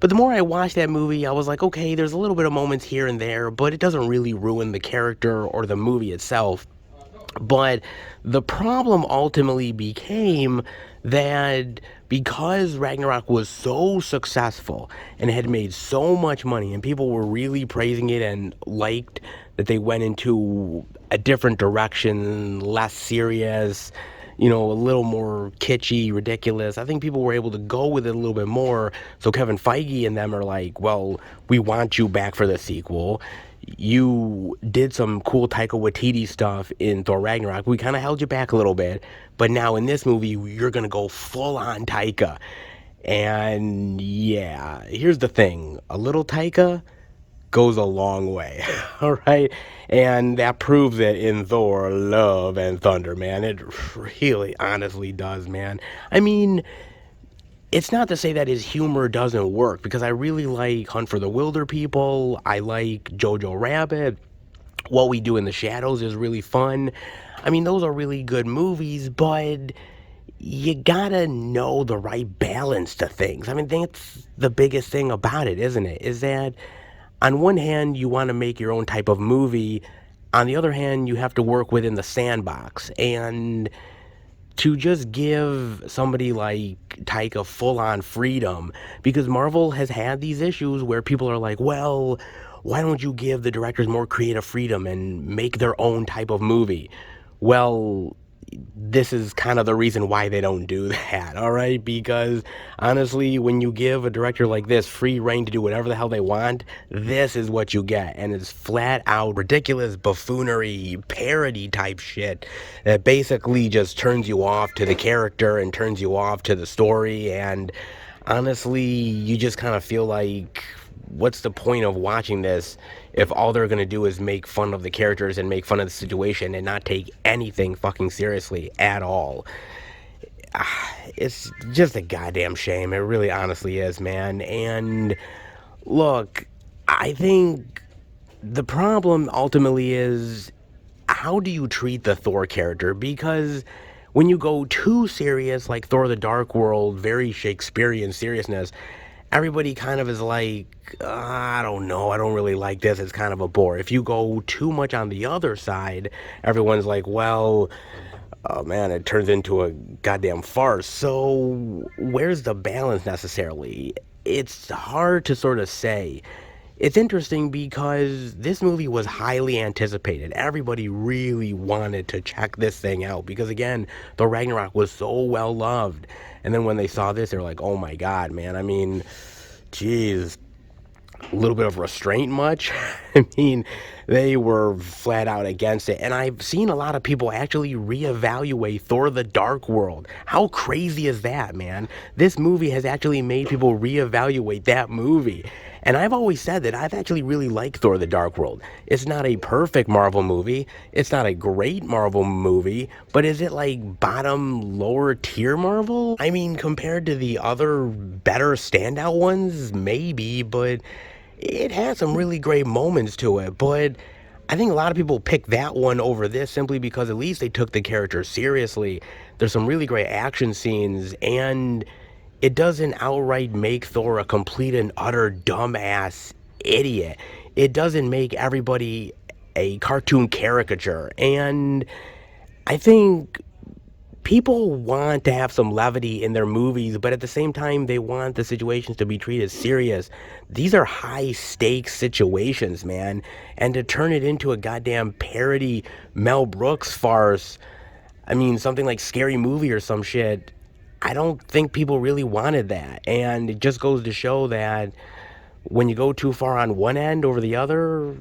But the more I watched that movie, I was like, okay, there's a little bit of moments here and there, but it doesn't really ruin the character or the movie itself. But the problem ultimately became that because Ragnarok was so successful and had made so much money, and people were really praising it and liked that they went into a different direction, less serious, a little more kitschy, ridiculous. I think people were able to go with it a little bit more. So Kevin Feige and them are like, well, we want you back for the sequel. You did some cool Taika Waititi stuff in Thor Ragnarok. We kind of held you back a little bit, but now in this movie, you're going to go full on Taika. And yeah, here's the thing. A little Taika goes a long way, all right? And that proves it in Thor, Love and Thunder, man. It really, honestly does, man. I mean, it's not to say that his humor doesn't work, because I really like Hunt for the Wilder People. I like Jojo Rabbit. What We Do in the Shadows is really fun. I mean, those are really good movies, but you gotta know the right balance to things. I mean, that's the biggest thing about it, isn't it? Is that on one hand, you want to make your own type of movie. On the other hand, you have to work within the sandbox. And to just give somebody like Taika full-on freedom, because Marvel has had these issues where people are like, well, why don't you give the directors more creative freedom and make their own type of movie? Well, this is kind of the reason why they don't do that, all right? Because honestly, when you give a director like this free reign to do whatever the hell they want, this is what you get. And it's flat out ridiculous buffoonery, parody type shit that basically just turns you off to the character and turns you off to the story. And honestly, you just kind of feel like, what's the point of watching this if all they're going to do is make fun of the characters and make fun of the situation and not take anything fucking seriously at all? It's just a goddamn shame. It really honestly is, man. And look, I think the problem ultimately is, how do you treat the Thor character? Because when you go too serious, like Thor the Dark World, very Shakespearean seriousness, everybody kind of is like, I don't know, I don't really like this, it's kind of a bore. If you go too much on the other side, everyone's like, well, oh man, it turns into a goddamn farce. So where's the balance necessarily? It's hard to sort of say. It's interesting because this movie was highly anticipated. Everybody really wanted to check this thing out because, again, the Ragnarok was so well loved. And then when they saw this, they're like, oh my God, man. I mean, geez, a little bit of restraint much? I mean, they were flat out against it. And I've seen a lot of people actually reevaluate Thor the Dark World. How crazy is that, man? This movie has actually made people reevaluate that movie. And I've always said that I've actually really liked Thor the Dark World. It's not a perfect Marvel movie. It's not a great Marvel movie. But is it like bottom, lower tier Marvel? I mean, compared to the other better standout ones, maybe. But it had some really great moments to it. But I think a lot of people pick that one over this simply because at least they took the character seriously. There's some really great action scenes, and it doesn't outright make Thor a complete and utter dumbass idiot. It doesn't make everybody a cartoon caricature. And I think people want to have some levity in their movies, but at the same time, they want the situations to be treated serious. These are high stakes situations, man. And to turn it into a goddamn parody Mel Brooks farce, I mean, something like Scary Movie or some shit, I don't think people really wanted that. And it just goes to show that when you go too far on one end over the other,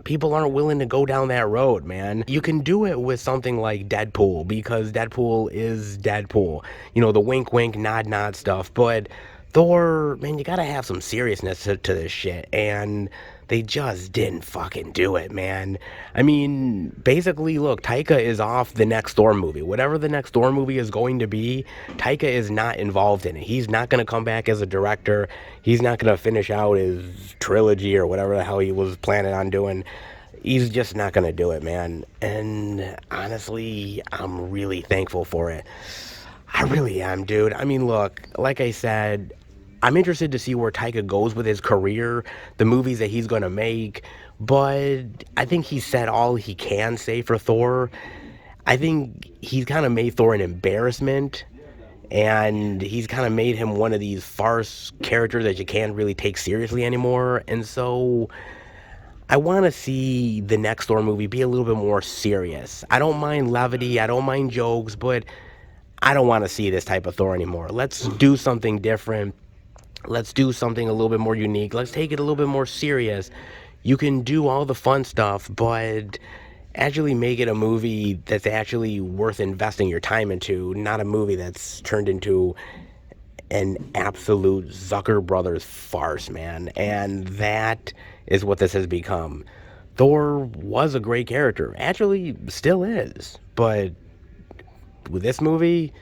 people aren't willing to go down that road, man. You can do it with something like Deadpool, because Deadpool is Deadpool. You know, the wink, wink, nod, nod stuff. But Thor, man, you gotta have some seriousness to this shit. And they just didn't fucking do it, man. I mean, basically, look, Taika is off the next Thor movie. Whatever the next Thor movie is going to be, Taika is not involved in it. He's not going to come back as a director. He's not going to finish out his trilogy or whatever the hell he was planning on doing. He's just not going to do it, man. And honestly, I'm really thankful for it. I really am, dude. I mean, look, like I said, I'm interested to see where Taika goes with his career, the movies that he's going to make, but I think he said all he can say for Thor. I think he's kind of made Thor an embarrassment, and he's kind of made him one of these farce characters that you can't really take seriously anymore. And so I want to see the next Thor movie be a little bit more serious. I don't mind levity, I don't mind jokes, but I don't want to see this type of Thor anymore. Let's do something different. Let's do something a little bit more unique. Let's take it a little bit more serious. You can do all the fun stuff, but actually make it a movie that's actually worth investing your time into, not a movie that's turned into an absolute Zucker Brothers farce, man. And that is what this has become. Thor was a great character. Actually, still is. But with this movie,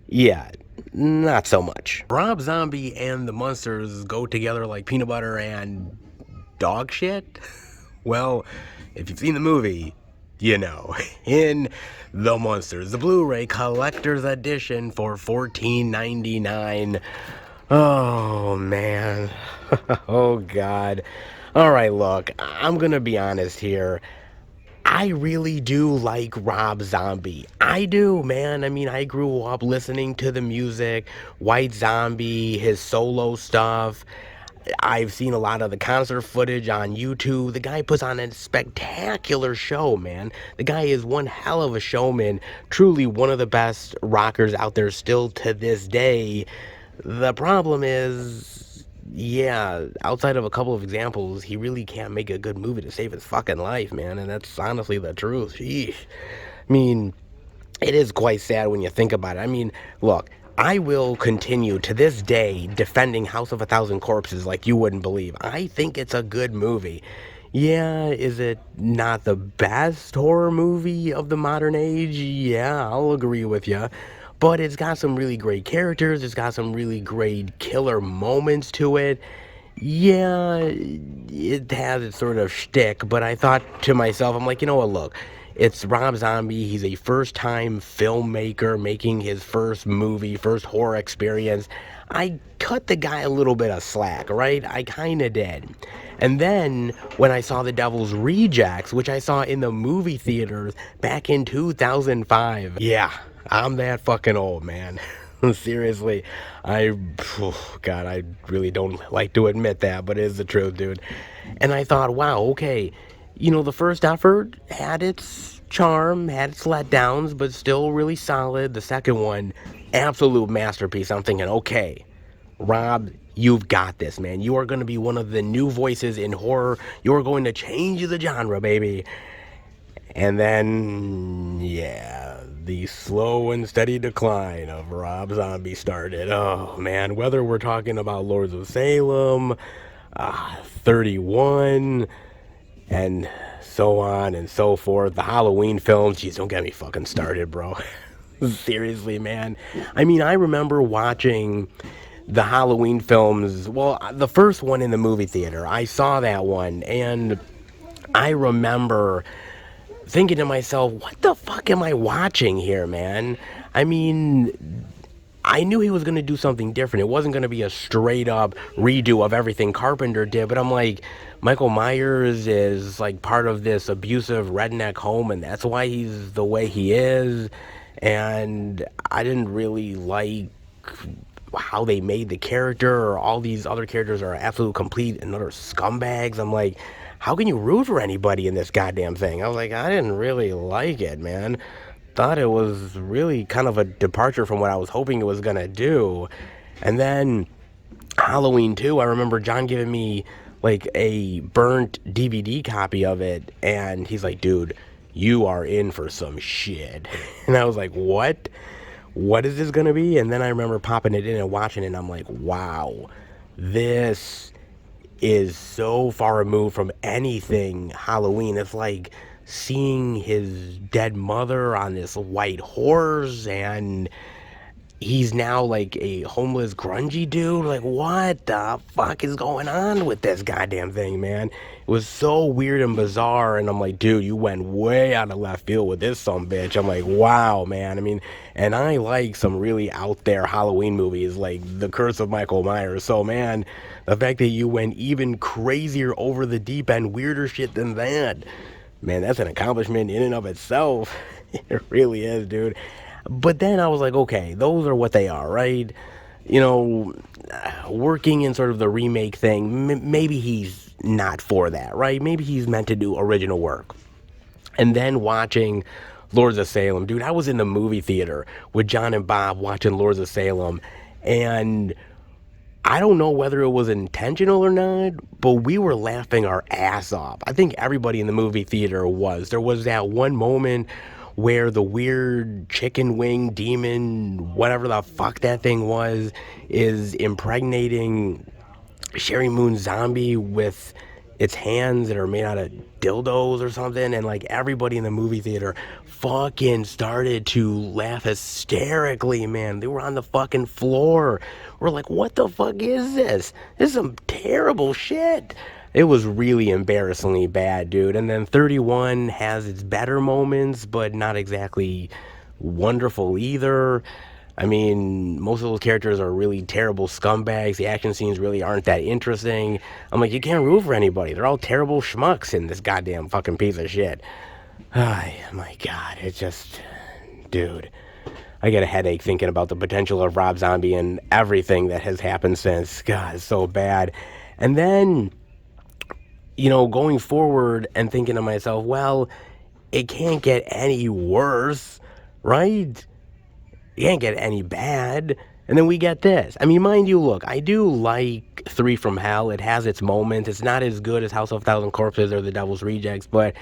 yeah, not so much. Rob Zombie and the Munsters go together like peanut butter and dog shit? Well, if you've seen the movie, you know. In The Munsters, the Blu-ray collector's edition for $14.99. Oh, man. Oh, God. All right, look, I'm going to be honest here. I really do like Rob Zombie. I do, man. I mean, I grew up listening to the music, White Zombie, his solo stuff. I've seen a lot of the concert footage on YouTube. The guy puts on a spectacular show, man. The guy is one hell of a showman. Truly one of the best rockers out there still to this day. The problem is, yeah, outside of a couple of examples, he really can't make a good movie to save his fucking life, man. And that's honestly the truth. Sheesh. I mean, it is quite sad when you think about it. I mean, look, I will continue to this day defending House of a Thousand Corpses like you wouldn't believe. I think it's a good movie. Yeah, is it not the best horror movie of the modern age? Yeah, I'll agree with you. But it's got some really great characters. It's got some really great killer moments to it. Yeah, it has its sort of shtick, but I thought to myself, I'm like, you know what, look, it's Rob Zombie. He's a first-time filmmaker making his first movie, first horror experience. I cut the guy a little bit of slack, right? I kind of did. And then when I saw The Devil's Rejects, which I saw in the movie theaters back in 2005, yeah, I'm that fucking old, man. Seriously, God, I really don't like to admit that, but it is the truth, dude. And I thought, wow, okay, you know, the first effort had its charm, had its letdowns, but still really solid. The second one, absolute masterpiece. I'm thinking, okay, Rob, you've got this, man. You are going to be one of the new voices in horror. You're going to change the genre, baby. And then, yeah, the slow and steady decline of Rob Zombie started. Oh, man, whether we're talking about Lords of Salem, 31, and so on and so forth, the Halloween films, jeez, don't get me fucking started, bro. Seriously, man. I mean, I remember watching the Halloween films, well, the first one in the movie theater. I saw that one, and I remember thinking to myself, what the fuck am I watching here, man? I mean, I knew he was going to do something different. It wasn't going to be a straight up redo of everything Carpenter did, but I'm like, Michael Myers is like part of this abusive redneck home, and that's why he's the way he is. And I didn't really like how they made the character, or all these other characters are absolute complete and utter scumbags. I'm like, how can you root for anybody in this goddamn thing? I was like, I didn't really like it, man. Thought it was really kind of a departure from what I was hoping it was gonna do. And then Halloween 2, I remember John giving me like a burnt DVD copy of it, and he's like, dude, you are in for some shit. And I was like, what? What is this gonna be? And then I remember popping it in and watching it, and I'm like, wow, this is so far removed from anything Halloween. It's like seeing his dead mother on this white horse, and he's now like a homeless grungy dude. Like, what the fuck is going on with this goddamn thing, man? It was so weird and bizarre, and I'm like, dude, you went way out of left field with this bitch. I'm like, wow, man. I mean, and I like some really out there Halloween movies like The Curse of Michael Myers. So, man, the fact that you went even crazier over the deep end, weirder shit than that, man, that's an accomplishment in and of itself. It really is, dude. But then I was like, okay, those are what they are, right? You know, working in sort of the remake thing, maybe he's not for that, right? Maybe he's meant to do original work. And then watching Lords of Salem, dude, I was in the movie theater with John and Bob watching Lords of Salem, and I don't know whether it was intentional or not, but we were laughing our ass off. I think everybody in the movie theater was. There was that one moment where the weird chicken wing demon, whatever the fuck that thing was, is impregnating Sherry Moon's zombie with its hands that are made out of dildos or something, and like everybody in the movie theater fucking started to laugh hysterically, man. They were on the fucking floor. We're like, what the fuck is this? This is some terrible shit. It was really embarrassingly bad, dude. And then 31 has its better moments, but not exactly wonderful either. I mean, most of those characters are really terrible scumbags. The action scenes really aren't that interesting. I'm like, you can't root for anybody. They're all terrible schmucks in this goddamn fucking piece of shit. Oh, my God. It's just... Dude. I get a headache thinking about the potential of Rob Zombie and everything that has happened since. God, it's so bad. And then, you know, going forward and thinking to myself, well, it can't get any worse, right? It can't get any bad. And then we get this. I mean, mind you, look, I do like 3 from Hell. It has its moments. It's not as good as House of 1,000 Corpses or The Devil's Rejects, but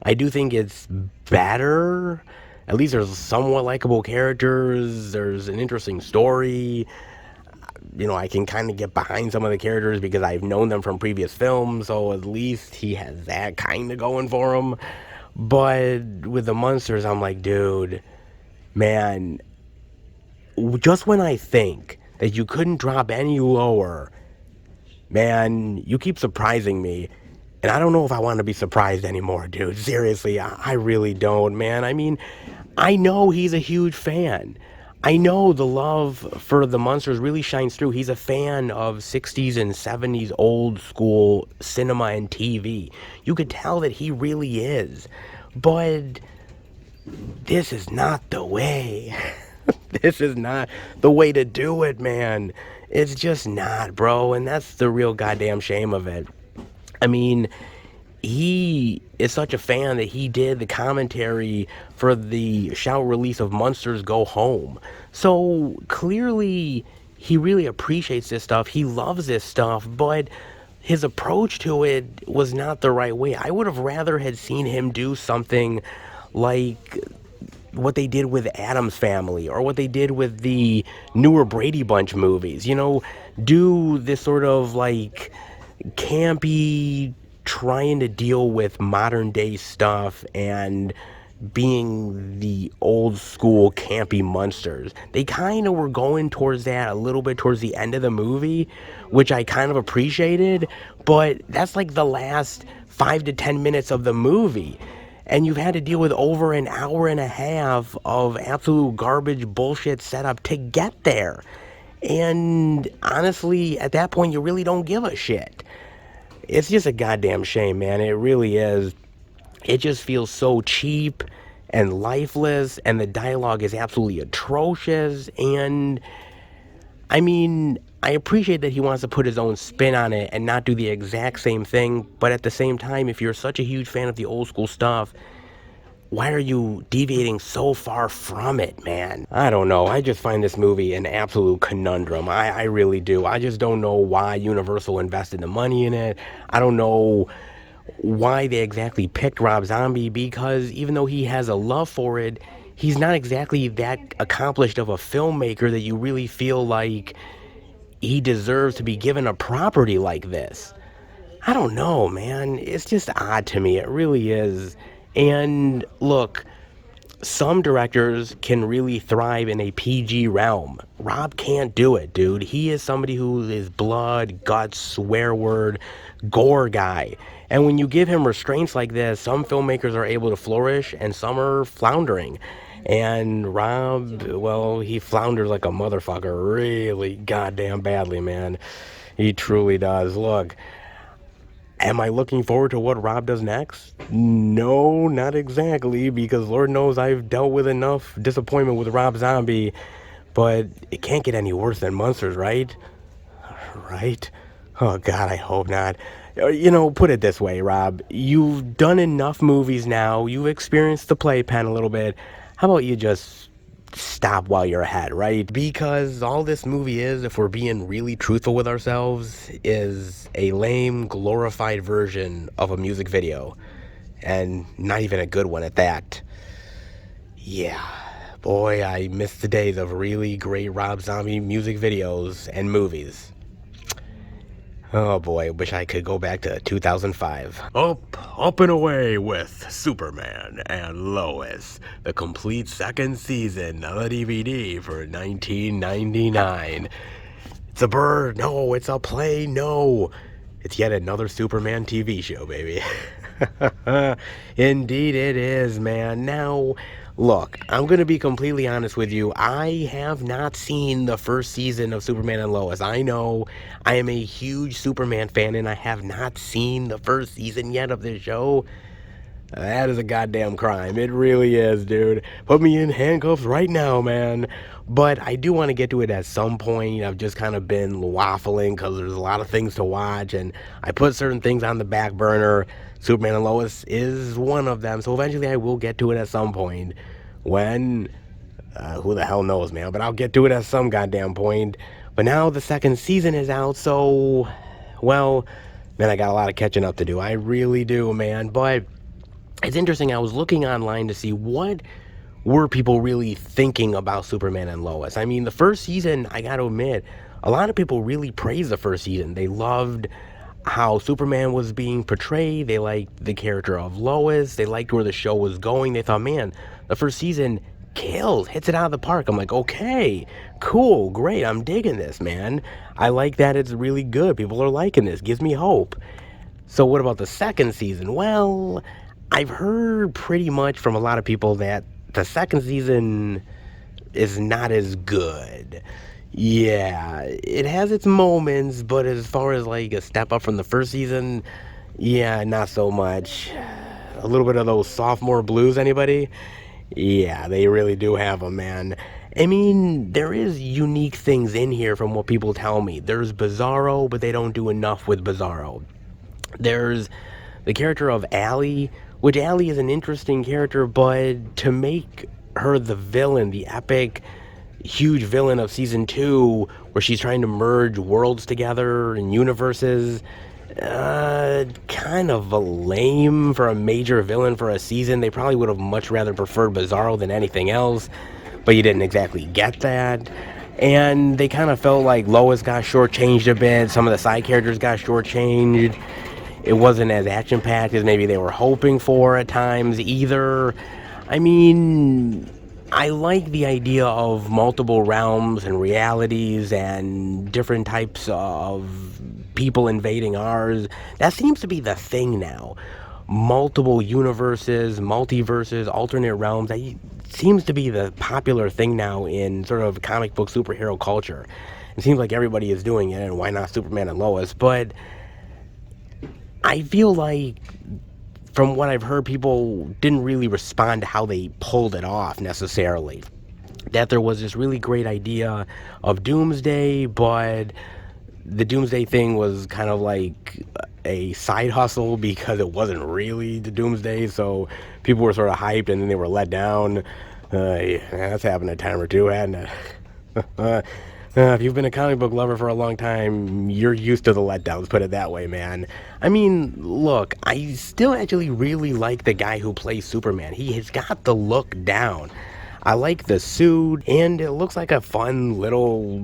I do think it's better. At least there's somewhat likable characters. There's an interesting story. You know, I can kind of get behind some of the characters because I've known them from previous films, so at least he has that kind of going for him. But with the Munsters, I'm like, dude, man, just when I think that you couldn't drop any lower, man, you keep surprising me. And I don't know if I want to be surprised anymore, dude. Seriously, I really don't, man. I mean, I know he's a huge fan. I know the love for the Munsters really shines through. He's a fan of 60s and 70s old school cinema and TV. You could tell that he really is. But this is not the way. This is not the way to do it, man. It's just not, bro. And that's the real goddamn shame of it. I mean, he is such a fan that he did the commentary for the shout release of Munsters Go Home. So clearly he really appreciates this stuff. He loves this stuff, but his approach to it was not the right way. I would have rather had seen him do something like what they did with Addams Family or what they did with the newer Brady Bunch movies. You know, do this sort of like campy, trying to deal with modern day stuff and being the old school campy Munsters. They kind of were going towards that a little bit towards the end of the movie, which I kind of appreciated, but that's like the last 5 to 10 minutes of the movie. And you've had to deal with over an hour and a half of absolute garbage bullshit setup to get there. And honestly, at that point, you really don't give a shit. It's just a goddamn shame, man. It really is. It just feels so cheap and lifeless, and the dialogue is absolutely atrocious. And I mean, I appreciate that he wants to put his own spin on it and not do the exact same thing, but at the same time, if you're such a huge fan of the old school stuff, why are you deviating so far from it, man? I don't know. I just find this movie an absolute conundrum. I really do. I just don't know why Universal invested the money in it. I don't know why they exactly picked Rob Zombie, because even though he has a love for it, he's not exactly that accomplished of a filmmaker that you really feel like he deserves to be given a property like this. I don't know, man. It's just odd to me. It really is. And look, some directors can really thrive in a PG realm. Rob can't do it, dude. He is somebody who is blood, guts, swear word, gore guy. And when you give him restraints like this, some filmmakers are able to flourish and some are floundering. And Rob, well, he flounders like a motherfucker really goddamn badly, man. He truly does. Look, Am I looking forward to what Rob does next? No, not exactly, because Lord knows I've dealt with enough disappointment with Rob Zombie, but it can't get any worse than Munsters, right? Right? Oh, God, I hope not. Put it this way, Rob. You've done enough movies now. You've experienced the playpen a little bit. How about you just stop while you're ahead, right? Because all this movie is, if we're being really truthful with ourselves, is a lame, glorified version of a music video. And not even a good one at that. Yeah. Boy, I miss the days of really great Rob Zombie music videos and movies. Oh boy, I wish I could go back to 2005. Up and away with Superman and Lois, the complete second season of the DVD for 1999. It's a bird, no, it's a plane, no. It's yet another Superman TV show, baby. Indeed it is, man. Now, look, I'm going to be completely honest with you. I have not seen the first season of Superman and Lois. I know I am a huge Superman fan, and I have not seen the first season yet of this show. That is a goddamn crime. It really is, dude. Put me in handcuffs right now, man. But I do want to get to it at some point. I've just kind of been waffling because there's a lot of things to watch, and I put certain things on the back burner. Superman and Lois is one of them, so eventually I will get to it at some point. When? Who the hell knows, man? But I'll get to it at some goddamn point. But now the second season is out, so, well, man, I got a lot of catching up to do. I really do, man. But it's interesting. I was looking online to see what were people really thinking about Superman and Lois. I mean, the first season, I got to admit, a lot of people really praised the first season. They loved how Superman was being portrayed. They liked the character of Lois. They liked where the show was going. They thought, man, the first season kills, hits it out of the park. I'm like, okay, cool, great. I'm digging this, man. I like that it's really good. People are liking this. Gives me hope. So what about the second season? Well, I've heard pretty much from a lot of people that the second season is not as good. Yeah, it has its moments, but as far as like a step up from the first season, yeah, not so much. A little bit of those sophomore blues, anybody? Yeah, they really do have them, man. I mean, there is unique things in here from what people tell me. There's Bizarro, but they don't do enough with Bizarro. There's the character of Allie, which Allie is an interesting character, but to make her the villain, the epic, huge villain of season 2, where she's trying to merge worlds together and universes, kind of a lame for a major villain for a season. They probably would have much rather preferred Bizarro than anything else, but you didn't exactly get that. And they kind of felt like Lois got shortchanged a bit. Some of the side characters got shortchanged. It wasn't as action-packed as maybe they were hoping for at times either. I mean, I like the idea of multiple realms and realities and different types of people invading ours. That seems to be the thing now. Multiple universes, multiverses, alternate realms. That seems to be the popular thing now in sort of comic book superhero culture. It seems like everybody is doing it, and why not Superman and Lois? But I feel like, from what I've heard, people didn't really respond to how they pulled it off necessarily. That there was this really great idea of Doomsday, but the Doomsday thing was kind of like a side hustle because it wasn't really the Doomsday, so people were sort of hyped and then they were let down. Yeah, that's happened a time or two, hadn't it? If you've been a comic book lover for a long time, you're used to the letdowns, put it that way, man. I mean, look, I still actually really like the guy who plays Superman. He has got the look down. I like the suit, and it looks like a fun little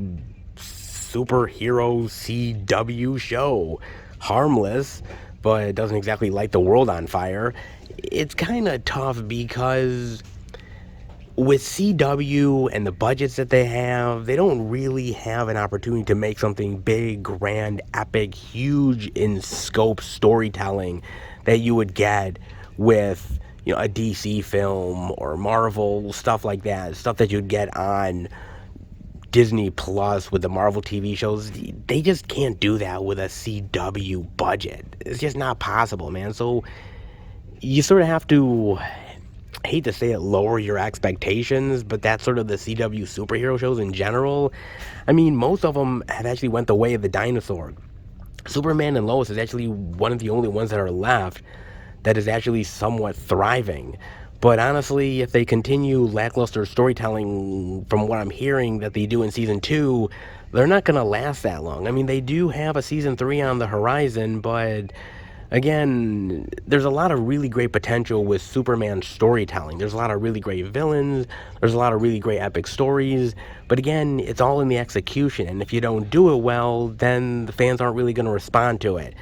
superhero CW show. Harmless, but it doesn't exactly light the world on fire. It's kind of tough because with CW and the budgets that they have, they don't really have an opportunity to make something big, grand, epic, huge in scope storytelling that you would get with, a DC film or Marvel, stuff like that, stuff that you'd get on Disney Plus with the Marvel TV shows, they just can't do that with a CW budget. It's just not possible, man. So you sort of have to, I hate to say it, lower your expectations, but that's sort of the CW superhero shows in general. I mean, most of them have actually went the way of the dinosaur. Superman and Lois is actually one of the only ones that are left that is actually somewhat thriving. But honestly, if they continue lackluster storytelling from what I'm hearing that they do in season 2, they're not going to last that long. I mean, they do have a season 3 on the horizon, but again, there's a lot of really great potential with Superman storytelling. There's a lot of really great villains. There's a lot of really great epic stories. But again, it's all in the execution. And if you don't do it well, then the fans aren't really going to respond to it.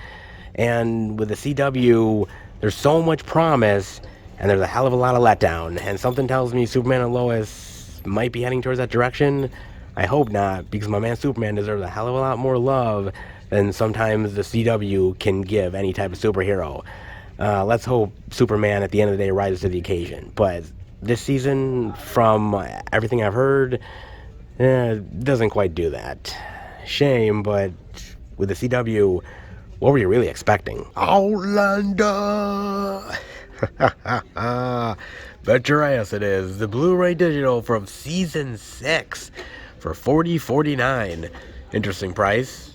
And with the CW, there's so much promise, and there's a hell of a lot of letdown. And something tells me Superman and Lois might be heading towards that direction. I hope not, because my man Superman deserves a hell of a lot more love than sometimes the CW can give any type of superhero. Let's hope Superman at the end of the day rises to the occasion. But this season, from everything I've heard, doesn't quite do that. Shame, but with the CW, what were you really expecting? Outlander! Bet your ass it is. The Blu-ray digital from season 6 for $40.49. Interesting price.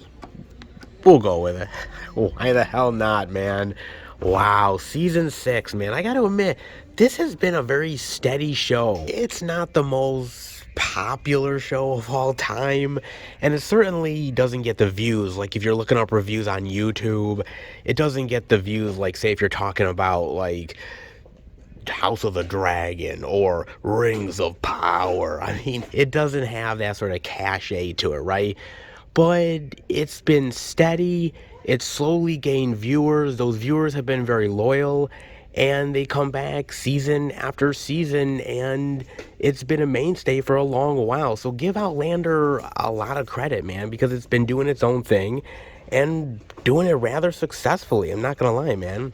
We'll go with it. Why the hell not, man? Wow, season 6, man. I gotta admit, this has been a very steady show. It's not the most popular show of all time, and it certainly doesn't get the views. Like, if you're looking up reviews on YouTube, it doesn't get the views, like, say, if you're talking about, like, House of the Dragon or Rings of Power. I mean, it doesn't have that sort of cachet to it, right? But it's been steady. It's slowly gained viewers. Those viewers have been very loyal, and they come back season after season, and it's been a mainstay for a long while. So give Outlander a lot of credit, man, because it's been doing its own thing and doing it rather successfully. I'm not gonna lie, man.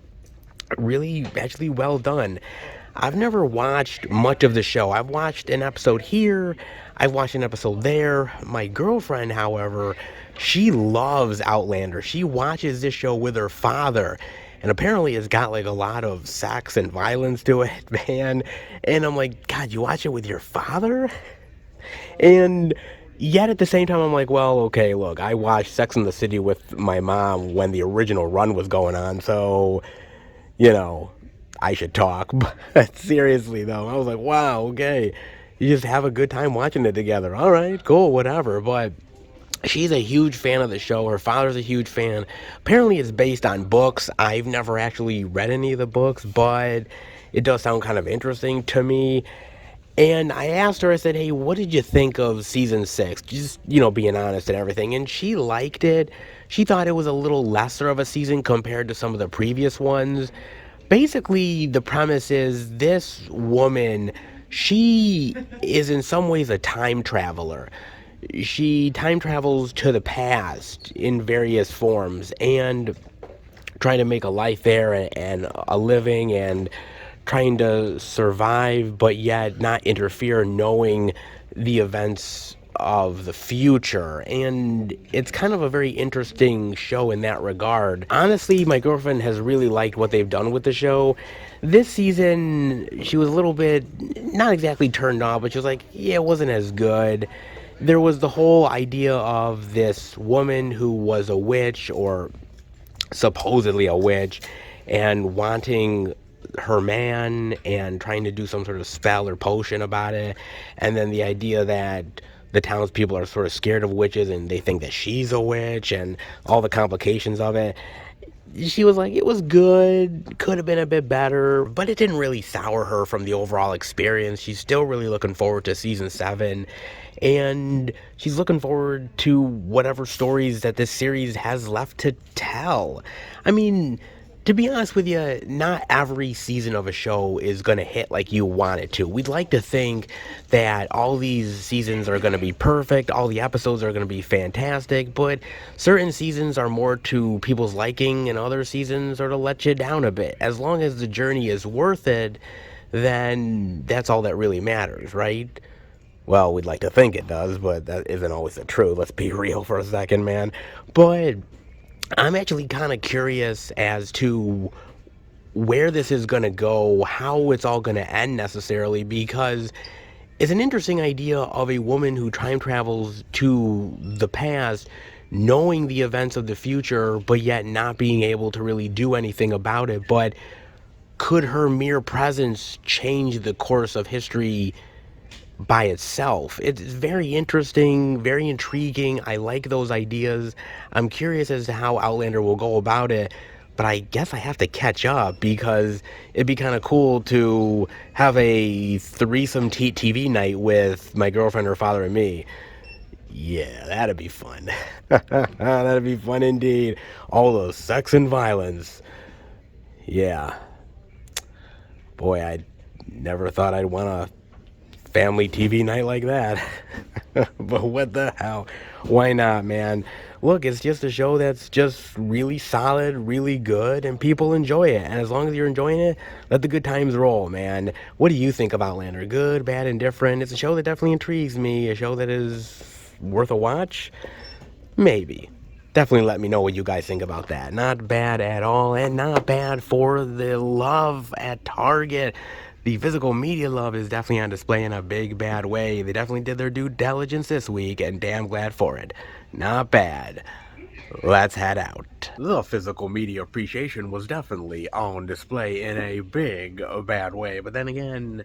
Really, actually well done. I've never watched much of the show. I've watched an episode here, I've watched an episode there. My girlfriend, however, she loves Outlander. She watches this show with her father, and apparently it's got like a lot of sex and violence to it, man. And I'm like, God, you watch it with your father? And yet at the same time, I'm like, well, okay, look, I watched Sex and the City with my mom when the original run was going on, so, you know, I should talk. But seriously, though, I was like, wow, okay, you just have a good time watching it together. All right, cool, whatever. But she's a huge fan of the show. Her father's a huge fan. Apparently, it's based on books. I've never actually read any of the books, but it does sound kind of interesting to me. And I asked her, I said, hey, what did you think of season 6? Just, you know, being honest and everything. And she liked it. She thought it was a little lesser of a season compared to some of the previous ones. Basically, the premise is this woman, she is in some ways a time traveler. She time travels to the past in various forms and trying to make a life there and a living and trying to survive, but yet not interfere, knowing the events of the future. And it's kind of a very interesting show in that regard. Honestly, my girlfriend has really liked what they've done with the show. This season, she was a little bit, not exactly turned off, but she was like, yeah, it wasn't as good. There was the whole idea of this woman who was a witch, or supposedly a witch, and wanting her man and trying to do some sort of spell or potion about it. And then the idea that the townspeople are sort of scared of witches and they think that she's a witch and all the complications of it. She was like, it was good, could have been a bit better, but it didn't really sour her from the overall experience. She's still really looking forward to season 7, and she's looking forward to whatever stories that this series has left to tell. I mean, to be honest with you, not every season of a show is going to hit like you want it to. We'd like to think that all these seasons are going to be perfect, all the episodes are going to be fantastic, but certain seasons are more to people's liking and other seasons are to let you down a bit. As long as the journey is worth it, then that's all that really matters, right? Well, we'd like to think it does, but that isn't always the truth. Let's be real for a second, man. But I'm actually kind of curious as to where this is going to go, how it's all going to end necessarily, because it's an interesting idea of a woman who time travels to the past, knowing the events of the future, but yet not being able to really do anything about it. But could her mere presence change the course of history by itself? It's very interesting, very intriguing. I like those ideas. I'm curious as to how Outlander will go about it, but I guess I have to catch up because it'd be kind of cool to have a threesome TV night with my girlfriend, her father, and me. Yeah, that'd be fun. That'd be fun indeed. All the sex and violence. Yeah. Boy, I never thought I'd want a family TV night like that. But what the hell? Why not, man? Look, it's just a show that's just really solid, really good, and people enjoy it. And as long as you're enjoying it, let the good times roll, man. What do you think of Outlander? Good, bad, indifferent? It's a show that definitely intrigues me. A show that is worth a watch? Maybe. Definitely let me know what you guys think about that. Not bad at all, and not bad for the love at Target. The physical media love is definitely on display in a big bad way. They definitely did their due diligence this week, and damn glad for it. Not bad. Let's head out. The physical media appreciation was definitely on display in a big bad way, but then again,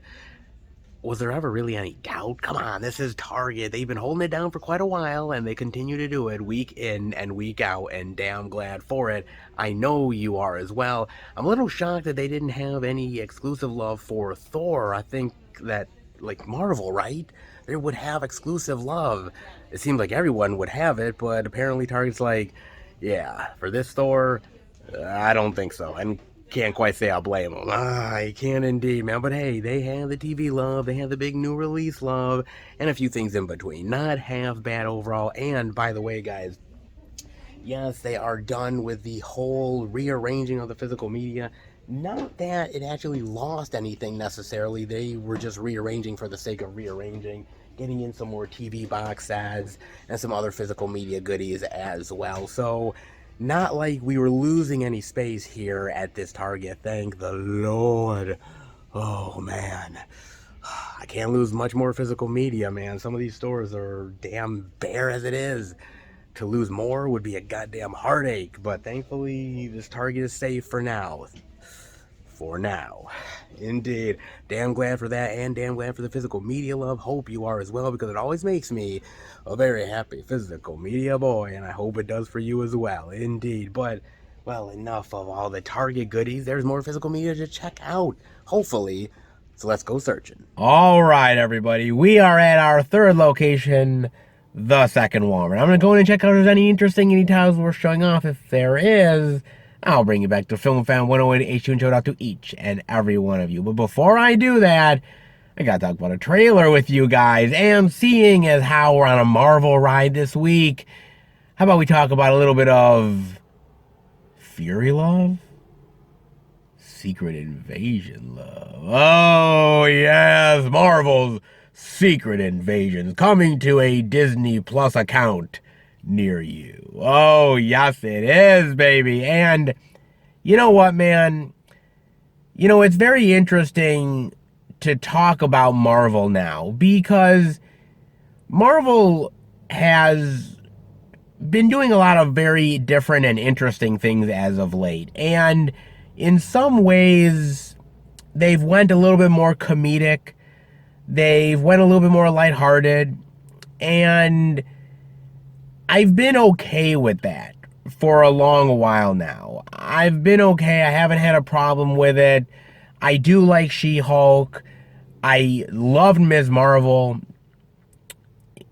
was there ever really any doubt? Come on, this is Target. They've been holding it down for quite a while, and they continue to do it week in and week out, and damn glad for it. I know you are as well. I'm a little shocked that they didn't have any exclusive love for Thor. I think that, like Marvel, right? They would have exclusive love. It seemed like everyone would have it, but apparently Target's like, yeah, for this Thor, I don't think so. And can't quite say I'll blame them. I can't indeed, man. But hey, they have the TV love, they have the big new release love, and a few things in between. Not half bad overall. And by the way, guys, yes, they are done with the whole rearranging of the physical media. Not that it actually lost anything necessarily. They were just rearranging for the sake of rearranging, getting in some more TV box sets and some other physical media goodies as well. So not like we were losing any space here at this Target, thank the Lord. Oh, man. I can't lose much more physical media, man. Some of these stores are damn bare as it is. To lose more would be a goddamn heartache, but thankfully this Target is safe for now. For now. Indeed. Damn glad for that, and damn glad for the physical media love. Hope you are as well, because it always makes me a very happy physical media boy, and I hope it does for you as well. Indeed. But, well, enough of all the Target goodies. There's more physical media to check out, hopefully. So let's go searching. All right, everybody. We are at our third location, the second Walmart. I'm going to go in and check out if there's any interesting titles worth showing off. If there is, I'll bring you back to Film Fan 108 HQ and show it out to each and every one of you. But before I do that, I gotta talk about a trailer with you guys. And seeing as how we're on a Marvel ride this week, how about we talk about a little bit of Fury Love? Secret Invasion Love. Oh, yes, Marvel's Secret Invasion coming to a Disney Plus account near you. Oh, yes, it is, baby. And you know what, man? You know, it's very interesting to talk about Marvel now, because Marvel has been doing a lot of very different and interesting things as of late. And in some ways, they've went a little bit more comedic. They've went a little bit more lighthearted. And I've been okay with that for a long while now. I've been okay. I haven't had a problem with it. I do like She-Hulk. I loved Ms. Marvel.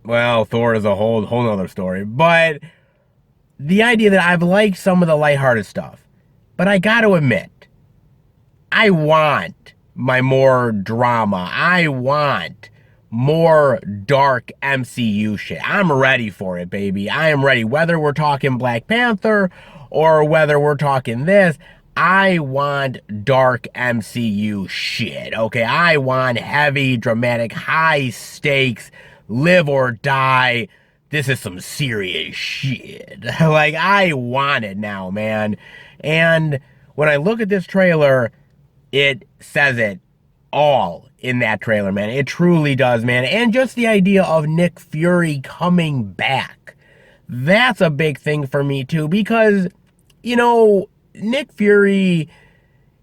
Well, Thor is a whole nother story. But the idea that I've liked some of the lighthearted stuff. But I got to admit, I want my more drama. I want more dark MCU shit. I'm ready for it, baby. I am ready. Whether we're talking Black Panther or whether we're talking this, I want dark MCU shit, okay? I want heavy, dramatic, high stakes, live or die. This is some serious shit. Like, I want it now, man. And when I look at this trailer, it says it all in that trailer, man. It truly does, man. And just the idea of Nick Fury coming back. That's a big thing for me, too, because, you know, Nick Fury,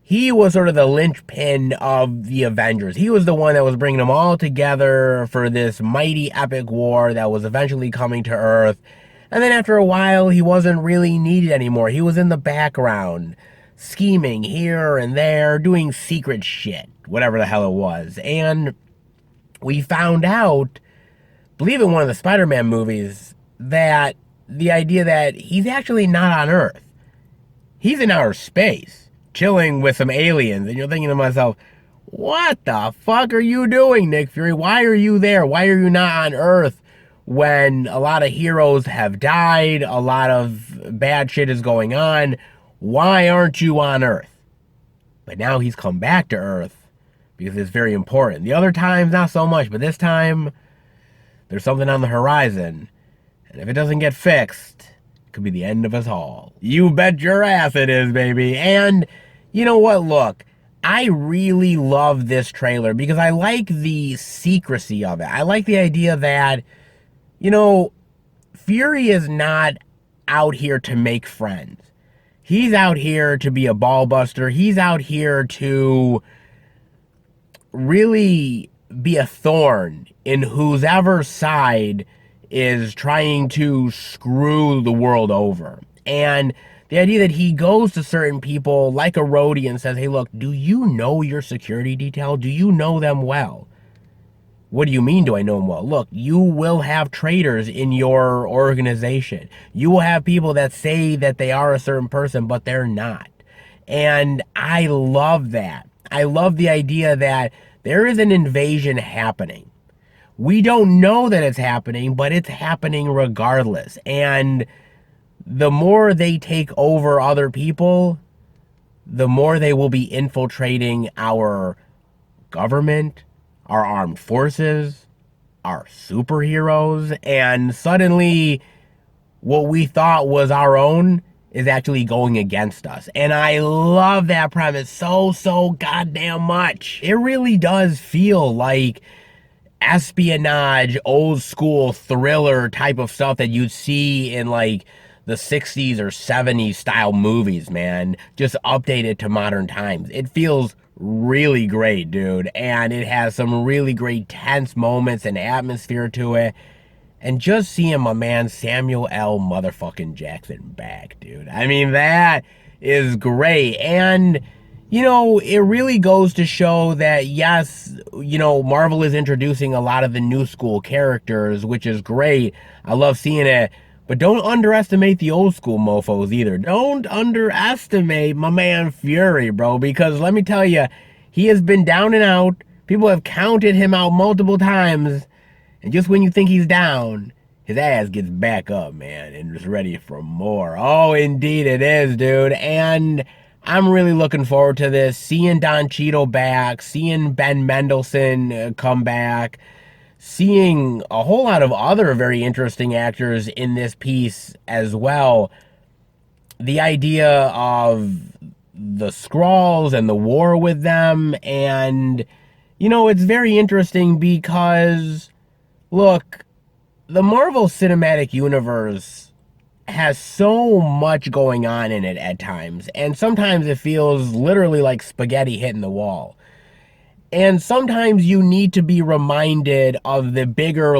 he was sort of the linchpin of the Avengers. He was the one that was bringing them all together for this mighty epic war that was eventually coming to Earth. And then after a while, he wasn't really needed anymore. He was in the background, scheming here and there, doing secret shit, whatever the hell it was. And we found out, I believe in one of the Spider-Man movies, that the idea that he's actually not on Earth. He's in outer space, chilling with some aliens, and you're thinking to myself, what the fuck are you doing, Nick Fury? Why are you there? Why are you not on Earth when a lot of heroes have died, a lot of bad shit is going on? Why aren't you on Earth? But now he's come back to Earth because it's very important. The other times, not so much, but this time, there's something on the horizon, and if it doesn't get fixed, could be the end of us all. You bet your ass it is, baby. And you know what? Look, I really love this trailer because I like the secrecy of it. I like the idea that, you know, Fury is not out here to make friends. He's out here to be a ball buster. He's out here to really be a thorn in whoever side is trying to screw the world over. And the idea that he goes to certain people like a roadie and says, hey, look, do you know your security detail? Do you know them well? What do you mean, do I know them well? Look, you will have traitors in your organization. You will have people that say that they are a certain person, but they're not. And I love that. I love the idea that there is an invasion happening. We don't know that it's happening, but it's happening regardless. And the more they take over other people, the more they will be infiltrating our government, our armed forces, our superheroes, and suddenly what we thought was our own is actually going against us. And I love that premise so goddamn much. It really does feel like espionage, old school thriller type of stuff that you'd see in like the 60s or 70s style movies, man. Just updated to modern times. It feels really great, dude. And it has some really great tense moments and atmosphere to it. And just seeing my man Samuel L. motherfucking Jackson back, dude. I mean, that is great. And you know, it really goes to show that, yes, you know, Marvel is introducing a lot of the new school characters, which is great. I love seeing it. But don't underestimate the old school mofos either. Don't underestimate my man Fury, bro. Because let me tell you, he has been down and out. People have counted him out multiple times. And just when you think he's down, his ass gets back up, man. And is ready for more. Oh, indeed it is, dude. And I'm really looking forward to this. Seeing Don Cheadle back, seeing Ben Mendelsohn come back, seeing a whole lot of other very interesting actors in this piece as well. The idea of the Skrulls and the war with them. And, you know, it's very interesting because, look, the Marvel Cinematic Universe has so much going on in it at times, and sometimes it feels literally like spaghetti hitting the wall. And sometimes you need to be reminded of the bigger,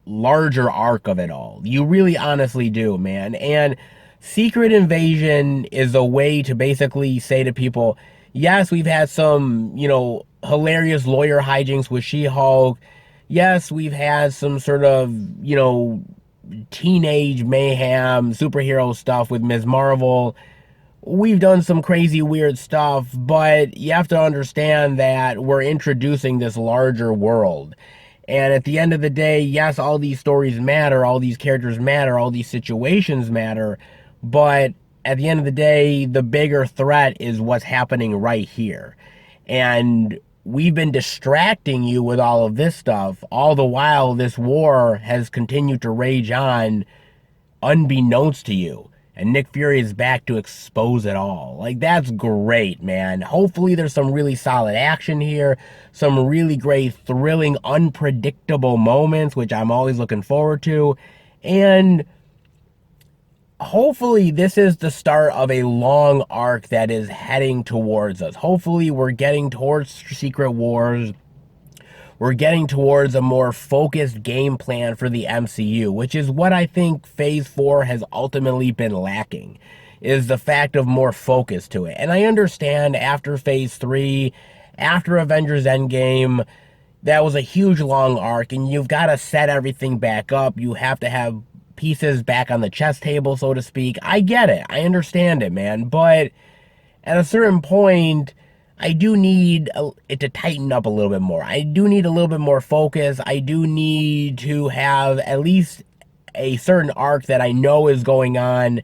larger arc of it all. You really honestly do, man. And Secret Invasion is a way to basically say to people, yes, we've had some, you know, hilarious lawyer hijinks with She-Hulk. Yes, we've had some sort of, you know, teenage mayhem superhero stuff with Ms. Marvel. We've done some crazy weird stuff, but you have to understand that we're introducing this larger world. And at the end of the day, yes, all these stories matter, all these characters matter, all these situations matter, but at the end of the day, the bigger threat is what's happening right here. And we've been distracting you with all of this stuff. All the while, this war has continued to rage on unbeknownst to you. And Nick Fury is back to expose it all. Like, that's great, man. Hopefully there's some really solid action here. Some really great, thrilling, unpredictable moments, which I'm always looking forward to. And hopefully this is the start of a long arc that is heading towards us. Hopefully we're getting towards Secret Wars. We're getting towards a more focused game plan for the MCU, which is what I think Phase 4 has ultimately been lacking, is the fact of more focus to it. And I understand after Phase 3, after Avengers Endgame, that was a huge long arc, and you've got to set everything back up. You have to have pieces back on the chess table, so to speak. I get it. I understand it, man. But at a certain point, I do need it to tighten up a little bit more. I do need a little bit more focus. I do need to have at least a certain arc that I know is going on,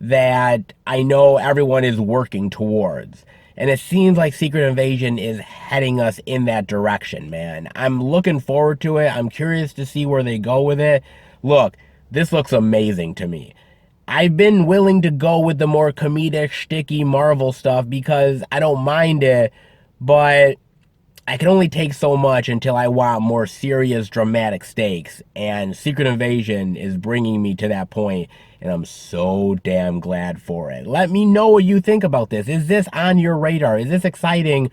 that I know everyone is working towards. And it seems like Secret Invasion is heading us in that direction, man. I'm looking forward to it. I'm curious to see where they go with it. Look, this looks amazing to me. I've been willing to go with the more comedic, shticky Marvel stuff because I don't mind it, but I can only take so much until I want more serious, dramatic stakes, and Secret Invasion is bringing me to that point, and I'm so damn glad for it. Let me know what you think about this. Is this on your radar? Is this exciting?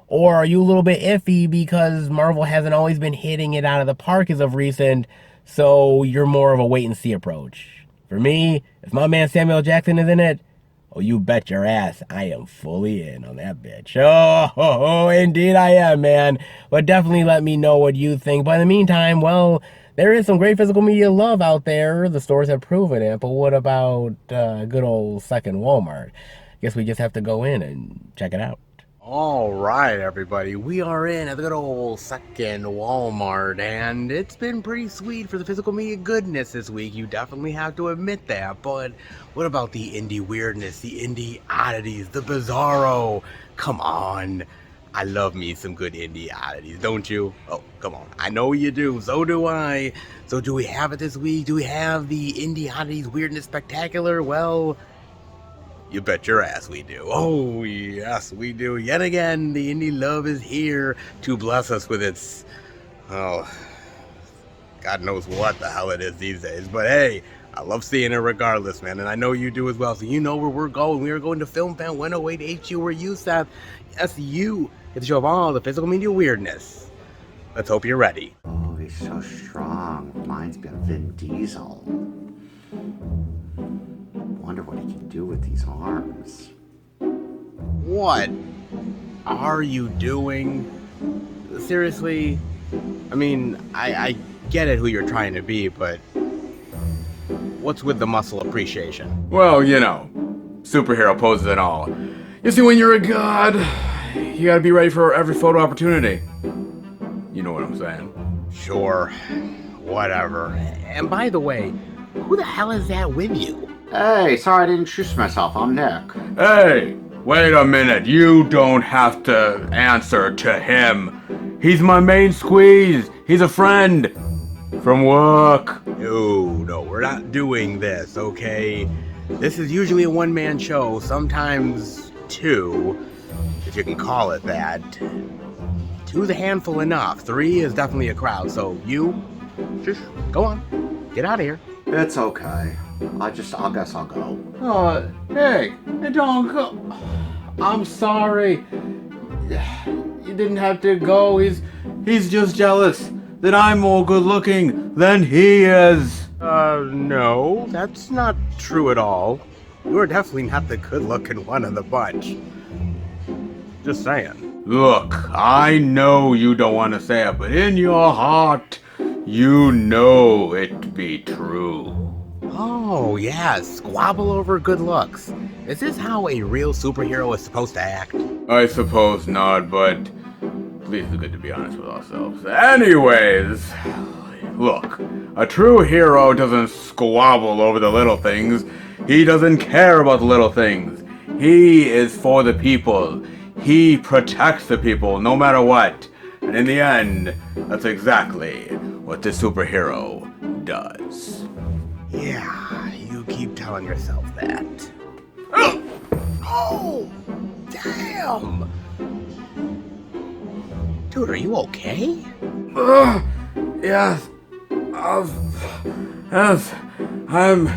Or are you a little bit iffy because Marvel hasn't always been hitting it out of the park as of recent, so you're more of a wait-and-see approach? For me, if my man Samuel Jackson is in it, oh, you bet your ass I am fully in on that bitch. Oh, indeed I am, man. But definitely let me know what you think. But in the meantime, well, there is some great physical media love out there. The stores have proven it. But what about good old second Walmart? Guess we just have to go in and check it out. All right, everybody, we are in at the good old second Walmart, and it's been pretty sweet for the physical media goodness this week. You definitely have to admit that. But what about the indie weirdness, the indie oddities, the bizarro? Come on. I love me some good indie oddities, don't you? Oh, come on. I know you do. So do I. So do we have it this week? Do we have the indie oddities weirdness spectacular? Well, you bet your ass we do. Oh, yes, we do. Yet again, the indie love is here to bless us with its, oh, God knows what the hell it is these days. But hey, I love seeing it regardless, man. And I know you do as well. So you know where we're going. We are going to Film Fan 108 HU, where you, Seth, yes, you get to show off all the physical media weirdness. Let's hope you're ready. Oh, he's so strong. Reminds me of Vin Diesel. Wonder what he can do with these arms. What are you doing? Seriously? I mean, I get it who you're trying to be, but what's with the muscle appreciation? Well, you know, superhero poses and all. You see, when you're a god, you gotta be ready for every photo opportunity. You know what I'm saying? Sure. Whatever. And by the way, who the hell is that with you? Hey, sorry I didn't introduce myself. I'm Nick. Hey, wait a minute. You don't have to answer to him. He's my main squeeze. He's a friend from work. No, we're not doing this, okay? This is usually a one-man show, sometimes two, if you can call it that. Two's a handful enough. Three is definitely a crowd, so you, just go on. Get out of here. It's okay. I guess I'll go. Hey, don't go. I'm sorry. You didn't have to go. He's just jealous that I'm more good looking than he is. No, that's not true at all. You're definitely not the good-looking one of the bunch. Just saying. Look, I know you don't want to say it, but in your heart, you know it be true. Oh, yeah, squabble over good looks. Is this how a real superhero is supposed to act? I suppose not, but at least it's good to be honest with ourselves. Anyways, look, a true hero doesn't squabble over the little things. He doesn't care about the little things. He is for the people. He protects the people no matter what. And in the end, that's exactly what this superhero does. Yeah, you keep telling yourself that. Oh, damn! Dude, are you okay? Yes. Yes. I'm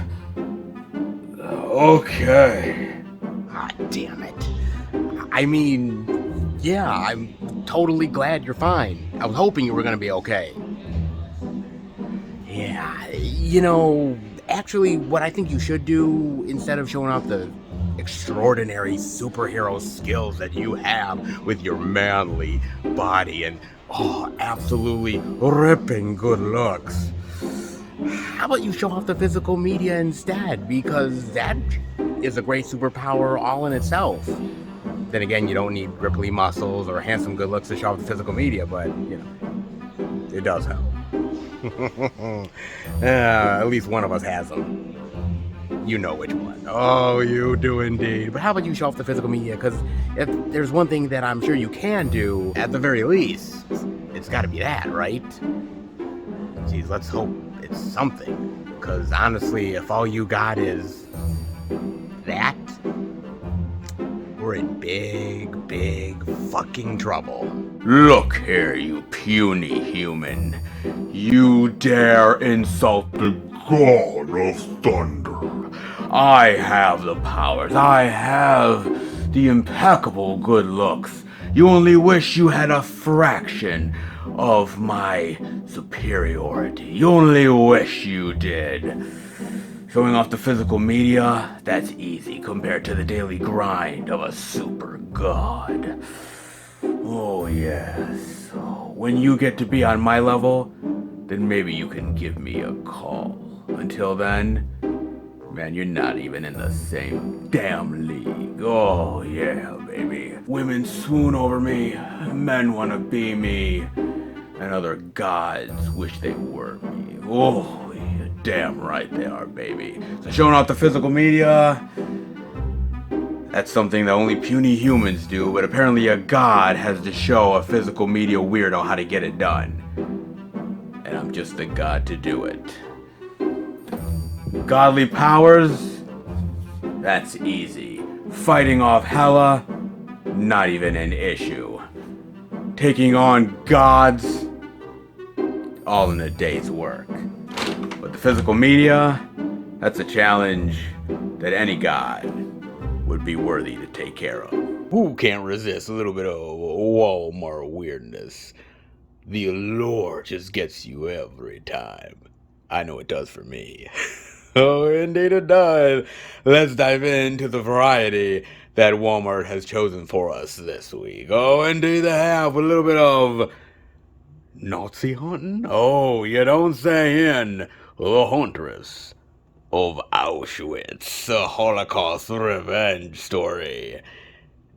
okay. Ah, damn it. I mean, yeah, I'm totally glad you're fine. I was hoping you were gonna be okay. Yeah, you know, actually, what I think you should do, instead of showing off the extraordinary superhero skills that you have with your manly body and, absolutely ripping good looks, how about you show off the physical media instead? Because that is a great superpower all in itself. Then again, you don't need ripply muscles or handsome good looks to show off the physical media, but, you know, it does help. At least one of us has them. You know which one. Oh, you do indeed. But how about you show off the physical media? Because if there's one thing that I'm sure you can do, at the very least, it's got to be that, right? Geez, let's hope it's something. Because honestly, if all you got is that, we're in big, big fucking trouble. Look here, you puny human. You dare insult the God of Thunder. I have the powers. I have the impeccable good looks. You only wish you had a fraction of my superiority. You only wish you did. Showing off the physical media, that's easy compared to the daily grind of a super god. Oh yes. When you get to be on my level, then maybe you can give me a call. Until then, man, you're not even in the same damn league. Oh yeah, baby. Women swoon over me, men want to be me, and other gods wish they were me. Oh, you're damn right they are, baby. So showing off the physical media, that's something that only puny humans do, but apparently a god has to show a physical media weirdo how to get it done. And I'm just the god to do it. Godly powers? That's easy. Fighting off Hela? Not even an issue. Taking on gods? All in a day's work. But the physical media? That's a challenge that any god would be worthy to take care of. Who can't resist a little bit of Walmart weirdness? The allure just gets you every time. I know it does for me. Oh, indeed it does. Let's dive into the variety that Walmart has chosen for us this week. Oh, indeed they have a little bit of Nazi hunting. Oh, you don't say in The Huntress of Auschwitz, a Holocaust revenge story.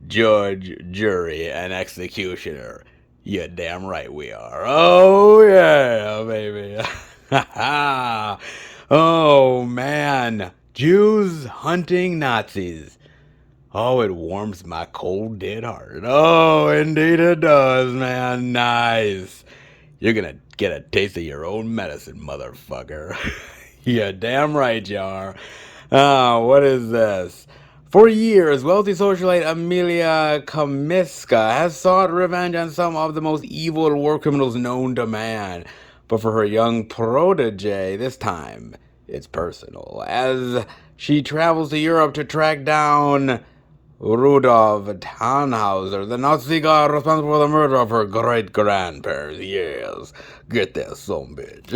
Judge, jury, and executioner. You're damn right we are. Oh, yeah, baby. Oh, man. Jews hunting Nazis. Oh, it warms my cold, dead heart. Oh, indeed it does, man. Nice. You're gonna get a taste of your own medicine, motherfucker. Yeah, damn right you are. Oh, what is this? For years, wealthy socialite Amelia Comiska has sought revenge on some of the most evil war criminals known to man. But for her young protege, this time, it's personal, as she travels to Europe to track down Rudolf Tannhauser, the Nazi guy responsible for the murder of her great-grandparents. Yes, get that son bitch.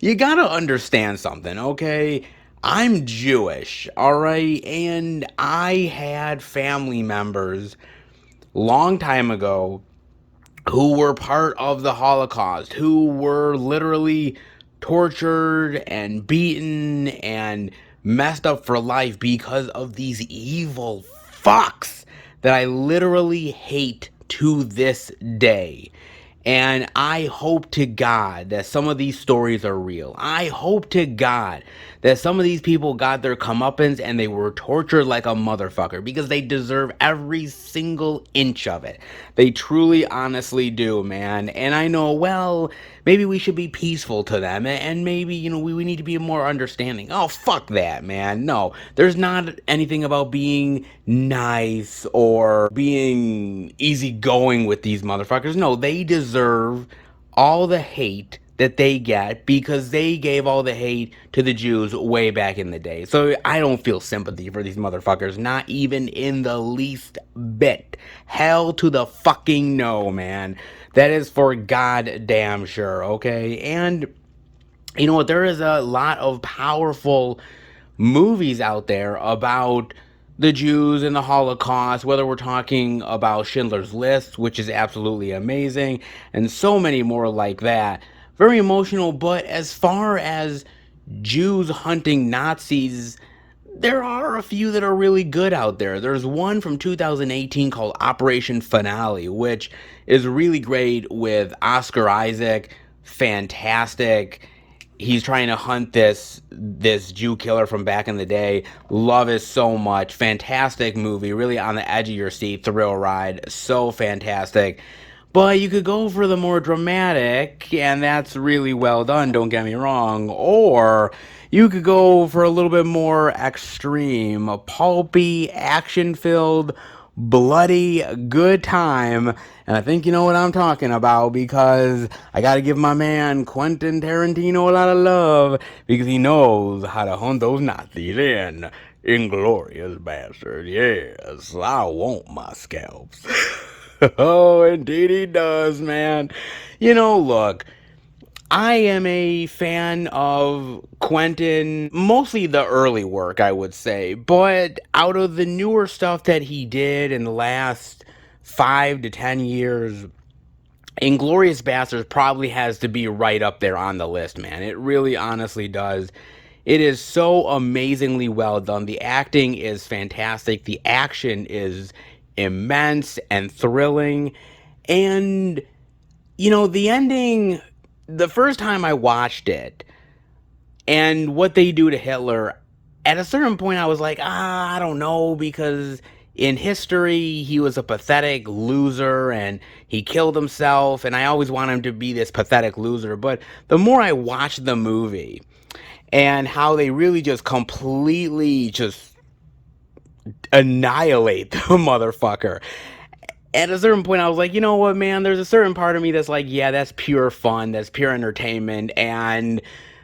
You gotta understand something, okay? I'm Jewish, alright? And I had family members long time ago who were part of the Holocaust, who were literally tortured and beaten and messed up for life because of these evil fucks that I literally hate to this day. And I hope to God that some of these stories are real. I hope to God that some of these people got their comeuppance and they were tortured like a motherfucker, because they deserve every single inch of it. They truly, honestly do, man. And I know, well, maybe we should be peaceful to them, and maybe, you know, we need to be more understanding. Oh, fuck that, man. No, there's not anything about being nice or being easygoing with these motherfuckers. No, they deserve all the hate that they get because they gave all the hate to the Jews way back in the day. So I don't feel sympathy for these motherfuckers, not even in the least bit. Hell to the fucking no, man. That is for goddamn sure, okay? And you know what? There is a lot of powerful movies out there about the Jews and the Holocaust, whether we're talking about Schindler's List, which is absolutely amazing, and so many more like that. Very emotional, but as far as Jews hunting Nazis, there are a few that are really good out there. There's one from 2018 called Operation Finale, which is really great with Oscar Isaac. Fantastic. He's trying to hunt this Jew killer from back in the day. Love it so much. Fantastic movie. Really on the edge of your seat. Thrill ride. So fantastic. But you could go for the more dramatic, and that's really well done, don't get me wrong. Or you could go for a little bit more extreme, a pulpy, action-filled, bloody, good time. And I think you know what I'm talking about, because I gotta give my man Quentin Tarantino a lot of love, because he knows how to hunt those Nazis in Inglourious Bastard. Yes, I want my scalps. Oh, indeed he does, man. You know, look, I am a fan of Quentin, mostly the early work, I would say, but out of the newer stuff that he did in the last 5 to 10 years, Inglourious Basterds probably has to be right up there on the list, man. It really honestly does. It is so amazingly well done. The acting is fantastic. The action is immense and thrilling. And, you know, the ending, the first time I watched it, and what they do to Hitler, at a certain point I was like, I don't know, because in history he was a pathetic loser and he killed himself, and I always want him to be this pathetic loser. But the more I watched the movie and how they really just completely just annihilate the motherfucker, at a certain point I was like, you know what, man, there's a certain part of me that's like, yeah, that's pure fun, that's pure entertainment. And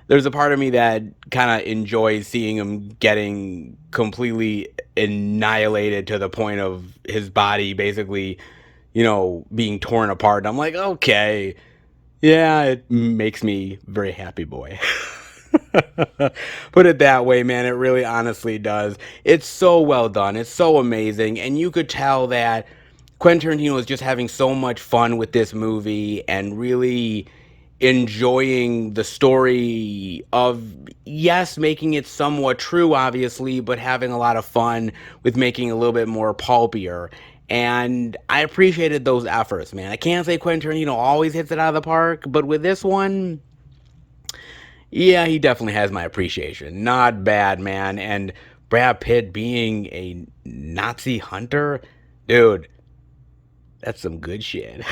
there's a part of me that kind of enjoys seeing him getting completely annihilated to the point of his body basically, you know, being torn apart. And I'm like, okay, yeah, it makes me very happy, boy. Put it that way, man. It really honestly does. It's so well done. It's so amazing. And you could tell that Quentin Tarantino is just having so much fun with this movie and really enjoying the story of, yes, making it somewhat true, obviously, but having a lot of fun with making it a little bit more pulpier. And I appreciated those efforts, man. I can't say Quentin Tarantino always hits it out of the park, but with this one, yeah, he definitely has my appreciation. Not bad, man. And Brad Pitt being a Nazi hunter, dude, that's some good shit.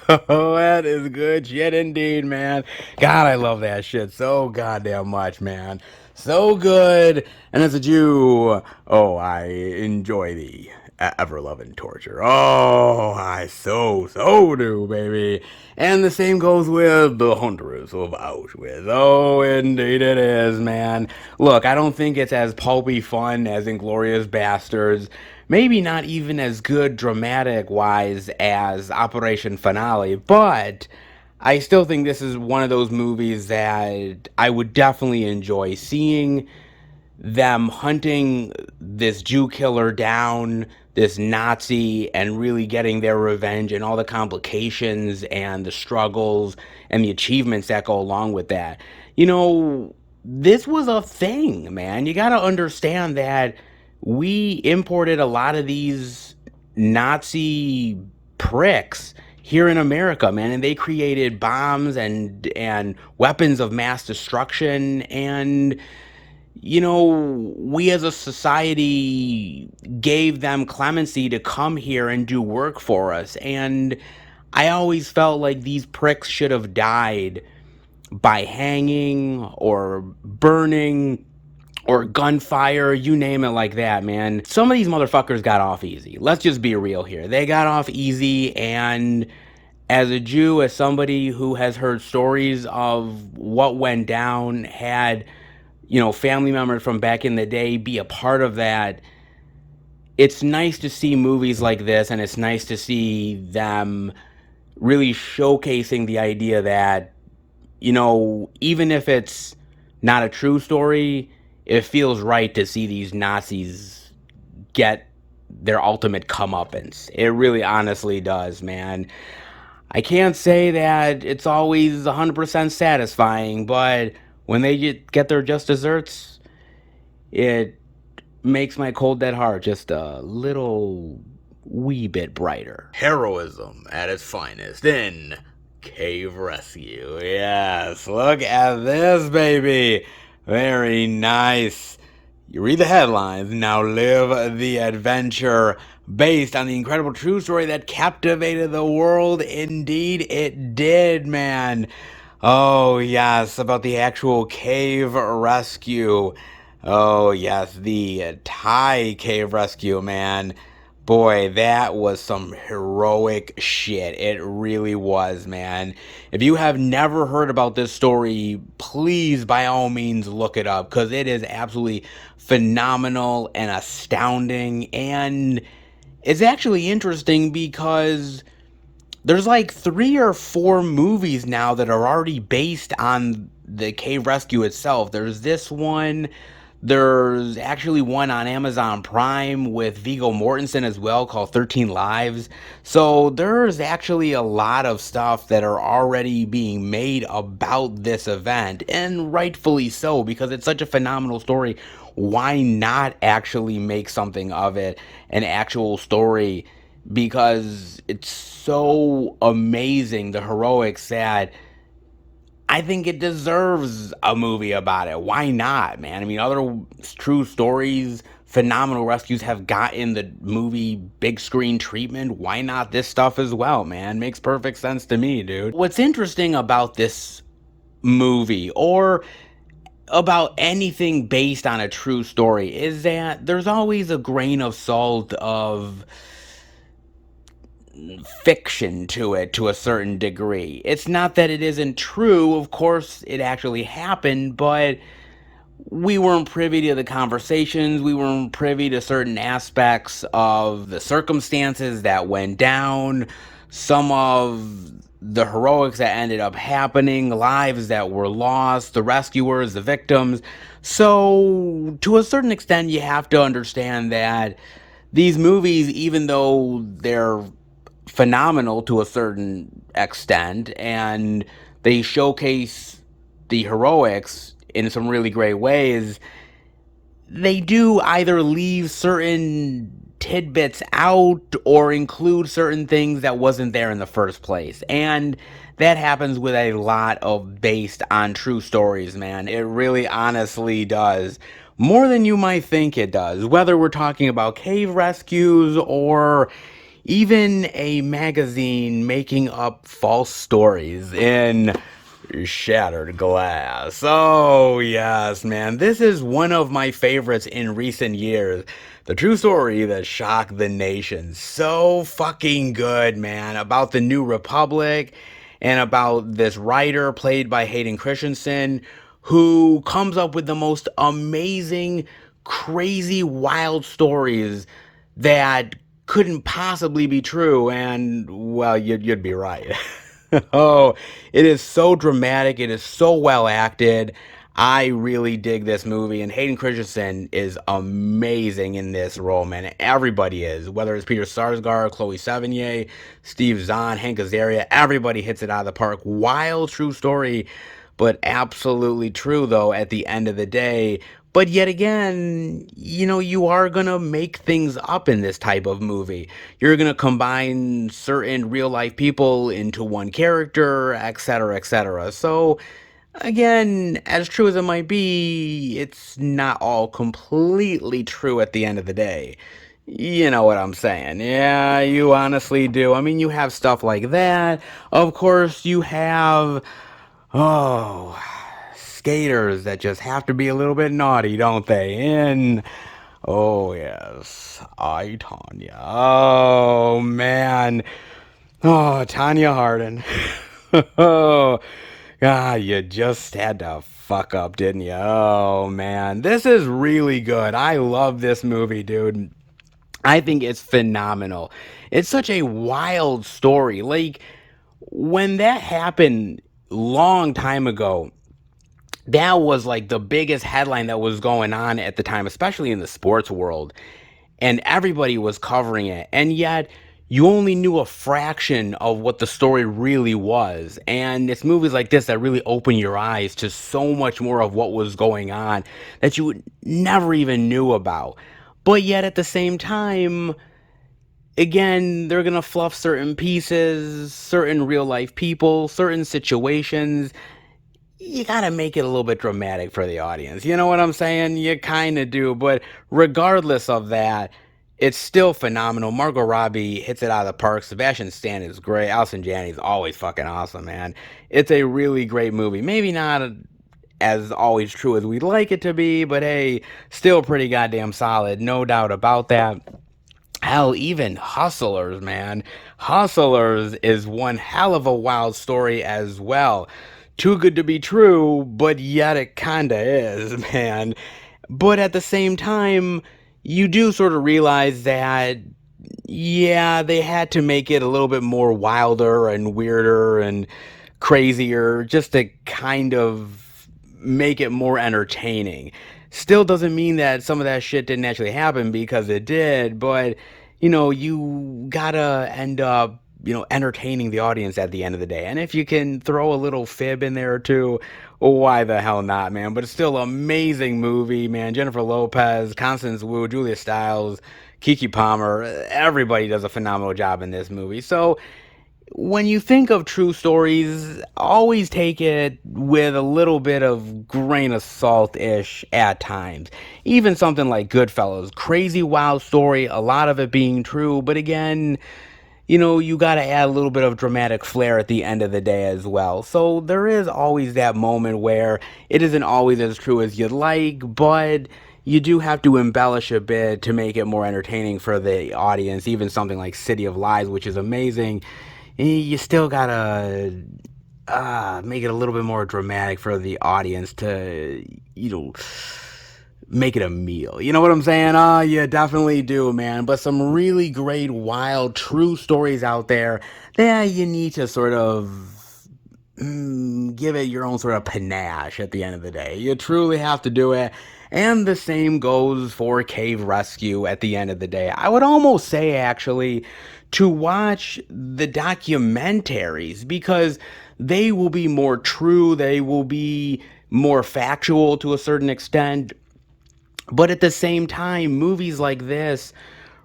Oh, that is good shit indeed, man. God, I love that shit so goddamn much, man. So good. And as a Jew, oh, I enjoy the ever-loving torture. Oh, I so do, baby. And the same goes with the Hunters of Auschwitz. Oh, indeed it is, man. Look, I don't think it's as pulpy fun as Inglourious Basterds. Maybe not even as good dramatic-wise as Operation Finale, but I still think this is one of those movies that I would definitely enjoy seeing. Them hunting this Jew killer down, this Nazi, and really getting their revenge, and all the complications and the struggles and the achievements that go along with that. You know, this was a thing, man. You gotta understand that we imported a lot of these Nazi pricks here in America, man, and they created bombs and weapons of mass destruction. And you know, we as a society gave them clemency to come here and do work for us. And I always felt like these pricks should have died by hanging or burning or gunfire, you name it, like that, man. Some of these motherfuckers got off easy. Let's just be real here. They got off easy, and as a Jew, as somebody who has heard stories of what went down, had, you know, family members from back in the day be a part of that, it's nice to see movies like this, and it's nice to see them really showcasing the idea that, you know, even if it's not a true story, it feels right to see these Nazis get their ultimate comeuppance. It really honestly does, man. I can't say that it's always 100% satisfying, but when they get their just desserts, it makes my cold dead heart just a little wee bit brighter. Heroism at its finest in Cave Rescue. Yes, look at this, baby. Very nice. You read the headlines, now live the adventure. Based on the incredible true story that captivated the world. Indeed, it did, man. Oh, yes, about the actual cave rescue. Oh, yes, the Thai cave rescue, man. Boy, that was some heroic shit. It really was, man. If you have never heard about this story, please, by all means, look it up, because it is absolutely phenomenal and astounding. And it's actually interesting because there's like 3 or 4 movies now that are already based on the cave rescue itself. There's this one. There's actually one on Amazon Prime with Viggo Mortensen as well, called 13 Lives. So there's actually a lot of stuff that are already being made about this event, and rightfully so, because it's such a phenomenal story. Why not actually make something of it, an actual story? Because it's so amazing, the heroics, that I think it deserves a movie about it. Why not, man? I mean, other true stories, phenomenal rescues have gotten the movie big screen treatment. Why not this stuff as well, man? Makes perfect sense to me, dude. What's interesting about this movie, or about anything based on a true story, is that there's always a grain of salt of fiction to it, to a certain degree. It's not that it isn't true. Of course it actually happened, but we weren't privy to the conversations. We weren't privy to certain aspects of the circumstances that went down, some of the heroics that ended up happening, lives that were lost, the rescuers, the victims. So to a certain extent, you have to understand that these movies, even though they're phenomenal to a certain extent, and they showcase the heroics in some really great ways, they do either leave certain tidbits out or include certain things that wasn't there in the first place. And that happens with a lot of based on true stories, man. It really honestly does. More than you might think it does. Whether we're talking about cave rescues or even a magazine making up false stories in Shattered Glass. Oh, yes, man. This is one of my favorites in recent years. The true story that shocked the nation. So fucking good, man. About the New Republic, and about this writer played by Hayden Christensen, who comes up with the most amazing, crazy, wild stories that couldn't possibly be true. And, well, you'd be right. Oh, it is so dramatic. It is so well acted. I really dig this movie, and Hayden Christensen is amazing in this role, man. Everybody is, whether it's Peter Sarsgaard, Chloe Sevigny, Steve Zahn, Hank Azaria, everybody hits it out of the park. Wild, true story, but absolutely true, though, at the end of the day. But yet again, you are going to make things up in this type of movie. You're going to combine certain real life people into one character, etc., etc. So, again, as true as it might be, it's not all completely true at the end of the day. You know what I'm saying? Yeah, you honestly do. I mean, you have stuff like that. Of course, you have, oh, skaters that just have to be a little bit naughty, don't they? And, oh, yes, Tanya. Oh, man. Oh, Tanya Hardin. Oh, God, you just had to fuck up, didn't you? Oh, man. This is really good. I love this movie, dude. I think it's phenomenal. It's such a wild story. Like, when that happened long time ago, that was like the biggest headline that was going on at the time, especially in the sports world. And everybody was covering it. And yet, you only knew a fraction of what the story really was. And it's movies like this that really open your eyes to so much more of what was going on that you never even knew about. But yet, at the same time, again, they're going to fluff certain pieces, certain real life people, certain situations. You gotta make it a little bit dramatic for the audience. You know what I'm saying? You kind of do. But regardless of that, it's still phenomenal. Margot Robbie hits it out of the park. Sebastian Stan is great. Allison Janney is always fucking awesome, man. It's a really great movie. Maybe not as always true as we'd like it to be, but hey, still pretty goddamn solid. No doubt about that. Hell, even Hustlers, man. Hustlers is one hell of a wild story as well. Too good to be true, but yet it kinda is, man. But at the same time, you do sort of realize that, yeah, they had to make it a little bit more wilder and weirder and crazier just to kind of make it more entertaining. Still doesn't mean that some of that shit didn't actually happen, because it did, but you gotta end up entertaining the audience at the end of the day. And if you can throw a little fib in there too, why the hell not, man? But it's still an amazing movie, man. Jennifer Lopez, Constance Wu, Julia Stiles, Keke Palmer, everybody does a phenomenal job in this movie. So when you think of true stories, always take it with a little bit of grain of salt-ish at times. Even something like Goodfellas, crazy wild story, a lot of it being true, but again, you gotta add a little bit of dramatic flair at the end of the day as well. So there is always that moment where it isn't always as true as you'd like, but you do have to embellish a bit to make it more entertaining for the audience. Even something like City of Lies, which is amazing, you still gotta make it a little bit more dramatic for the audience to, make it a meal. You know what I'm saying? You definitely do, man. But some really great, wild, true stories out there that you need to sort of give it your own sort of panache at the end of the day. You truly have to do it. And the same goes for Cave Rescue at the end of the day. I would almost say, actually, to watch the documentaries, because they will be more true, they will be more factual to a certain extent. But at the same time, movies like this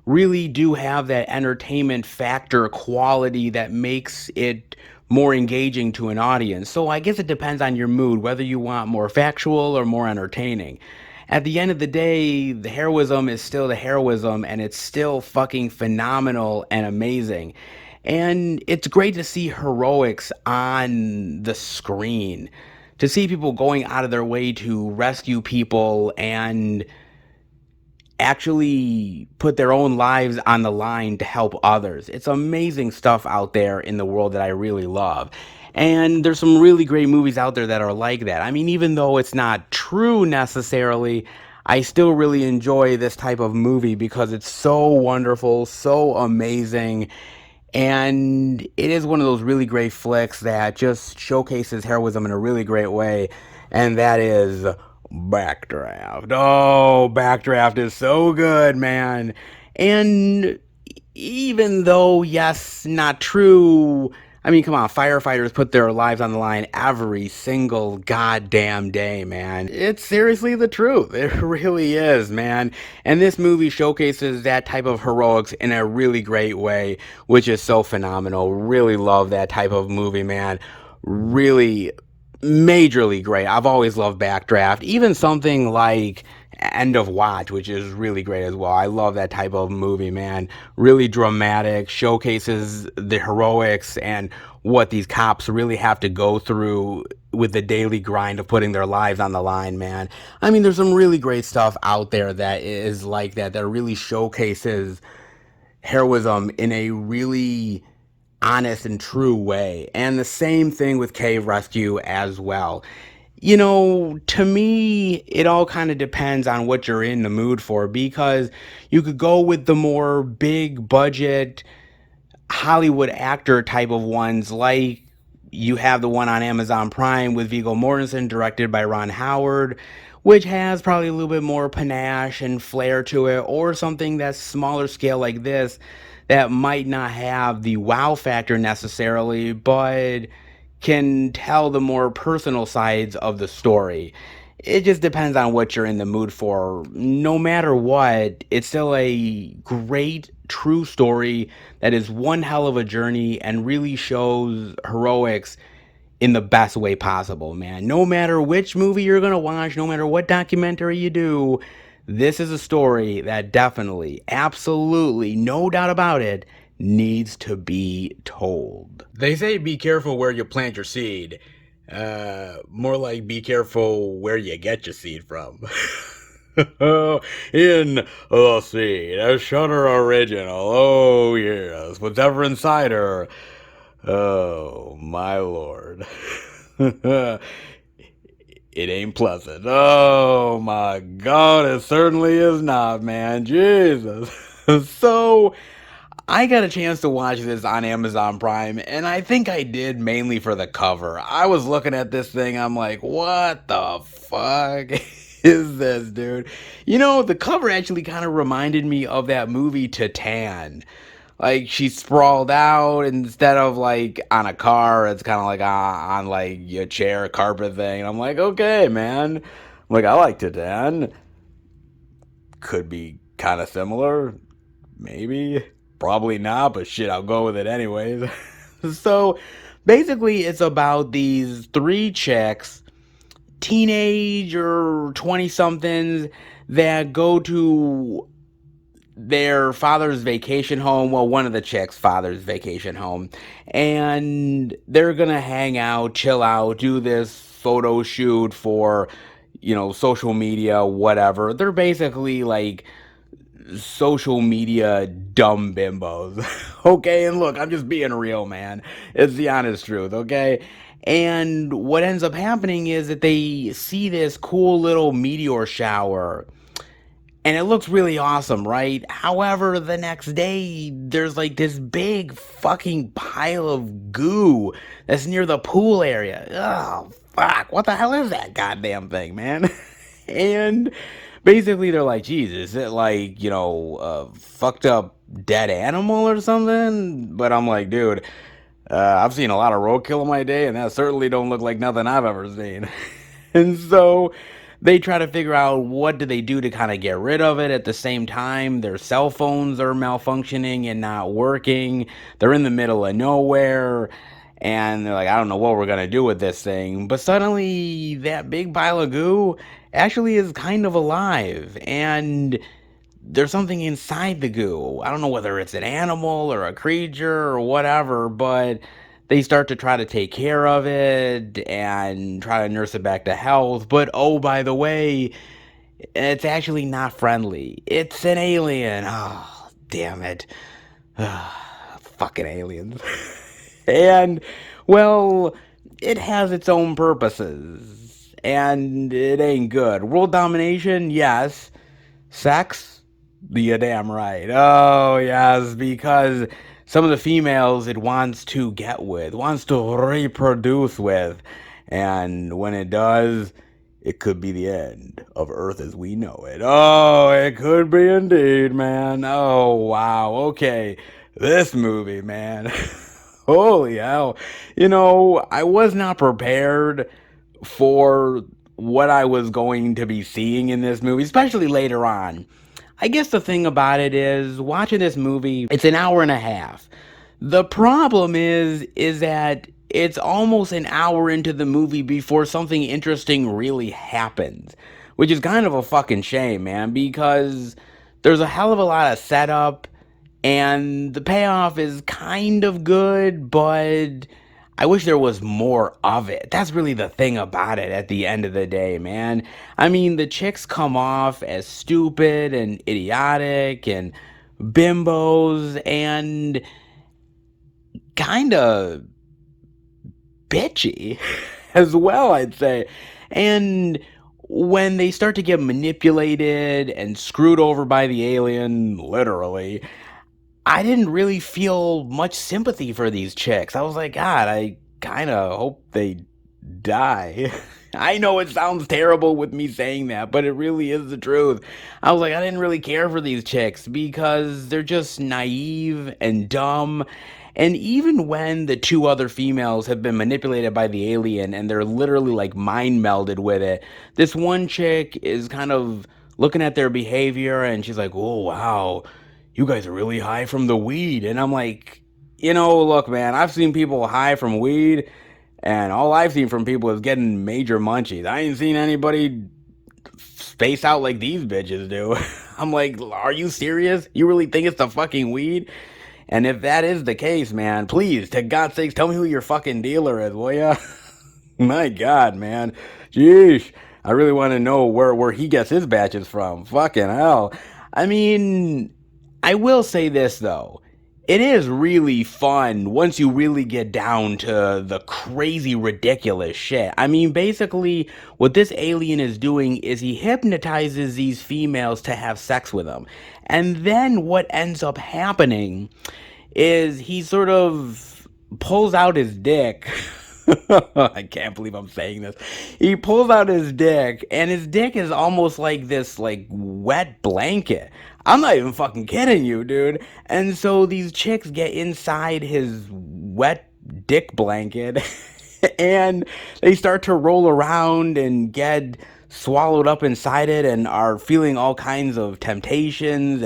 really do have that entertainment factor quality that makes it more engaging to an audience. So I guess it depends on your mood, whether you want more factual or more entertaining. At the end of the day, the heroism is still the heroism, and it's still fucking phenomenal and amazing. And it's great to see heroics on the screen, to see people going out of their way to rescue people and actually put their own lives on the line to help others. It's amazing stuff out there in the world that I really love. And there's some really great movies out there that are like that. I mean, even though it's not true necessarily, I still really enjoy this type of movie because it's so wonderful, so amazing. And it is one of those really great flicks that just showcases heroism in a really great way. And that is Backdraft. Oh, Backdraft is so good, man. And even though, yes, not true, I mean, come on, firefighters put their lives on the line every single goddamn day, man. It's seriously the truth. It really is, man. And this movie showcases that type of heroics in a really great way, which is so phenomenal. Really love that type of movie, man. Really majorly great. I've always loved Backdraft. Even something like End of Watch, which is really great as well. I love that type of movie, man. Really dramatic, showcases the heroics and what these cops really have to go through with the daily grind of putting their lives on the line, man. I mean, there's some really great stuff out there that is like that really showcases heroism in a really honest and true way. And the same thing with Cave Rescue as well. You know, to me, it all kind of depends on what you're in the mood for, because you could go with the more big budget Hollywood actor type of ones, like you have the one on Amazon Prime with Viggo Mortensen, directed by Ron Howard, which has probably a little bit more panache and flair to it, or something that's smaller scale like this that might not have the wow factor necessarily, but can tell the more personal sides of the story. It just depends on what you're in the mood for. No matter what, it's still a great, true story that is one hell of a journey and really shows heroics in the best way possible, man. No matter which movie you're gonna watch, no matter what documentary you do, this is a story that definitely, absolutely, no doubt about it, needs to be told. They say be careful where you plant your seed. More like be careful where you get your seed from. In the seed, a Shutter original. Oh yes, whatever inside her. Oh my lord. It ain't pleasant. Oh my god, it certainly is not, man. Jesus. So, I got a chance to watch this on Amazon Prime, and I think I did mainly for the cover. I was looking at this thing, I'm like, what the fuck is this, dude? You know, the cover actually kind of reminded me of that movie Titan. Like, she's sprawled out instead of like on a car, it's kind of like on like a chair, carpet thing. And I'm like, okay, man. Like, I like Titan. Could be kind of similar, maybe. Probably not, but shit, I'll go with it anyways. So, basically, it's about these three chicks, teenage or 20-somethings, that go to their father's vacation home. Well, one of the chicks' father's vacation home. And they're gonna hang out, chill out, do this photo shoot for, you know, social media, whatever. They're basically like social media dumb bimbos. Okay, and look, I'm just being real, man. It's the honest truth, okay? And what ends up happening is that they see this cool little meteor shower, and it looks really awesome, right? However, the next day, there's like this big fucking pile of goo that's near the pool area. Oh, fuck. What the hell is that goddamn thing, man? And basically, they're like, Jesus, is it like, you know, a fucked up dead animal or something? But I'm like, dude, I've seen a lot of roadkill in my day, and that certainly don't look like nothing I've ever seen. And so they try to figure out what do they do to kind of get rid of it. At the same time, their cell phones are malfunctioning and not working. They're in the middle of nowhere. And they're like, I don't know what we're going to do with this thing. But suddenly, that big pile of goo actually is kind of alive. And there's something inside the goo. I don't know whether it's an animal or a creature or whatever, but they start to try to take care of it and try to nurse it back to health. But oh, by the way, it's actually not friendly. It's an alien. Oh, damn it. Fucking aliens. And, well, it has its own purposes. And it ain't good. World domination, yes. Sex? You're damn right. Oh, yes, because some of the females it wants to get with, wants to reproduce with. And when it does, it could be the end of Earth as we know it. Oh, it could be indeed, man. Oh, wow. Okay. This movie, man. Holy hell. You know, I was not prepared for what I was going to be seeing in this movie, especially later on. I guess the thing about it is, watching this movie, it's an hour and a half. The problem is that it's almost an hour into the movie before something interesting really happens, which is kind of a fucking shame, man, because there's a hell of a lot of setup and the payoff is kind of good, but I wish there was more of it. That's really the thing about it at the end of the day, man. I mean, the chicks come off as stupid and idiotic and bimbos and kind of bitchy as well, I'd say. And when they start to get manipulated and screwed over by the alien, literally, I didn't really feel much sympathy for these chicks. I was like, God, I kind of hope they die. I know it sounds terrible with me saying that, but it really is the truth. I was like, I didn't really care for these chicks because they're just naive and dumb. And even when the two other females have been manipulated by the alien and they're literally like mind melded with it, this one chick is kind of looking at their behavior and she's like, oh, wow, you guys are really high from the weed. And I'm like, look, man, I've seen people high from weed, and all I've seen from people is getting major munchies. I ain't seen anybody space out like these bitches do. I'm like, are you serious? You really think it's the fucking weed? And if that is the case, man, please, to God's sakes, tell me who your fucking dealer is, will ya? My God, man. Jeez. I really want to know where he gets his batches from. Fucking hell. I mean, I will say this, though. It is really fun once you really get down to the crazy, ridiculous shit. I mean, basically, what this alien is doing is he hypnotizes these females to have sex with him. And then what ends up happening is he sort of pulls out his dick. I can't believe I'm saying this. He pulls out his dick, and his dick is almost like this, like, wet blanket. I'm not even fucking kidding you, dude. And so these chicks get inside his wet dick blanket, and they start to roll around and get swallowed up inside it and are feeling all kinds of temptations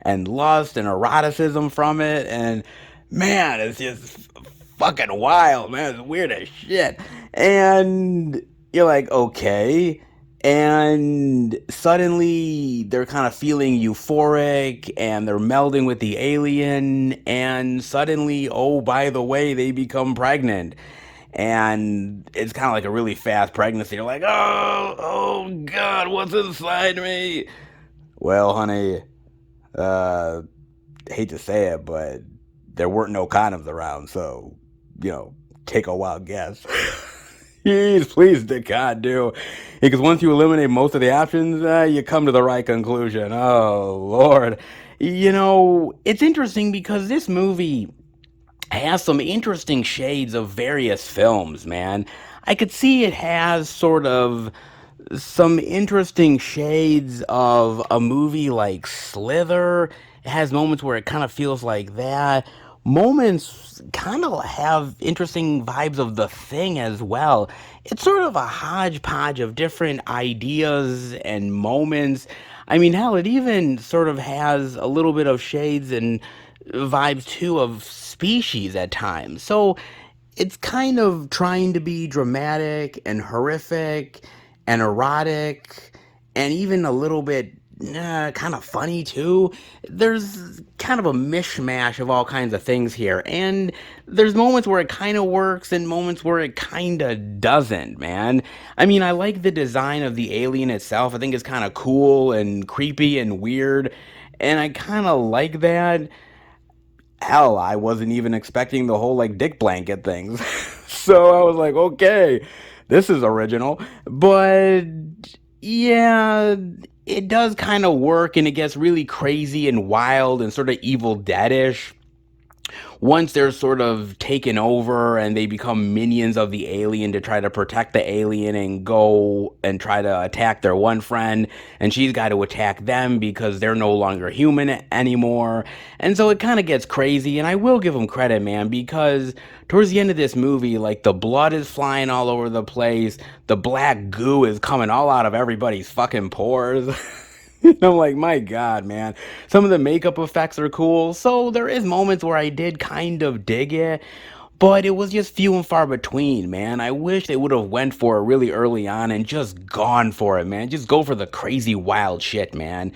and lust and eroticism from it. And man, it's just fucking wild, man. It's weird as shit. And you're like, okay. And suddenly they're kind of feeling euphoric and they're melding with the alien. And suddenly, oh, by the way, they become pregnant. And it's kind of like a really fast pregnancy. You're like, oh God, what's inside me? Well, honey, hate to say it, but there weren't no condoms around, so, take a wild guess. Please to God, do. Because once you eliminate most of the options, you come to the right conclusion. Oh, Lord. It's interesting because this movie has some interesting shades of various films, man. I could see it has sort of some interesting shades of a movie like Slither. It has moments where it kind of feels like that. Moments kind of have interesting vibes of The Thing as well. It's sort of a hodgepodge of different ideas and moments. I mean, hell, it even sort of has a little bit of shades and vibes too of Species at times. So it's kind of trying to be dramatic and horrific and erotic and even a little bit kind of funny too. There's kind of a mishmash of all kinds of things here, and there's moments where it kind of works and moments where it kind of doesn't, man. I mean, I like the design of the alien itself. I think it's kind of cool and creepy and weird, and I kind of like that. Hell, I wasn't even expecting the whole like dick blanket things. So I was like, okay, this is original. But yeah, it does kind of work and it gets really crazy and wild and sort of Evil Dead-ish once they're sort of taken over and they become minions of the alien to try to protect the alien and go and try to attack their one friend, and she's got to attack them because they're no longer human anymore. And so it kind of gets crazy, and I will give them credit, man, because towards the end of this movie, like, the blood is flying all over the place, the black goo is coming all out of everybody's fucking pores. I'm like, my God, man. Some of the makeup effects are cool. So there is moments where I did kind of dig it, but it was just few and far between, man. I wish they would have went for it really early on and just gone for it, man. Just go for the crazy wild shit, man.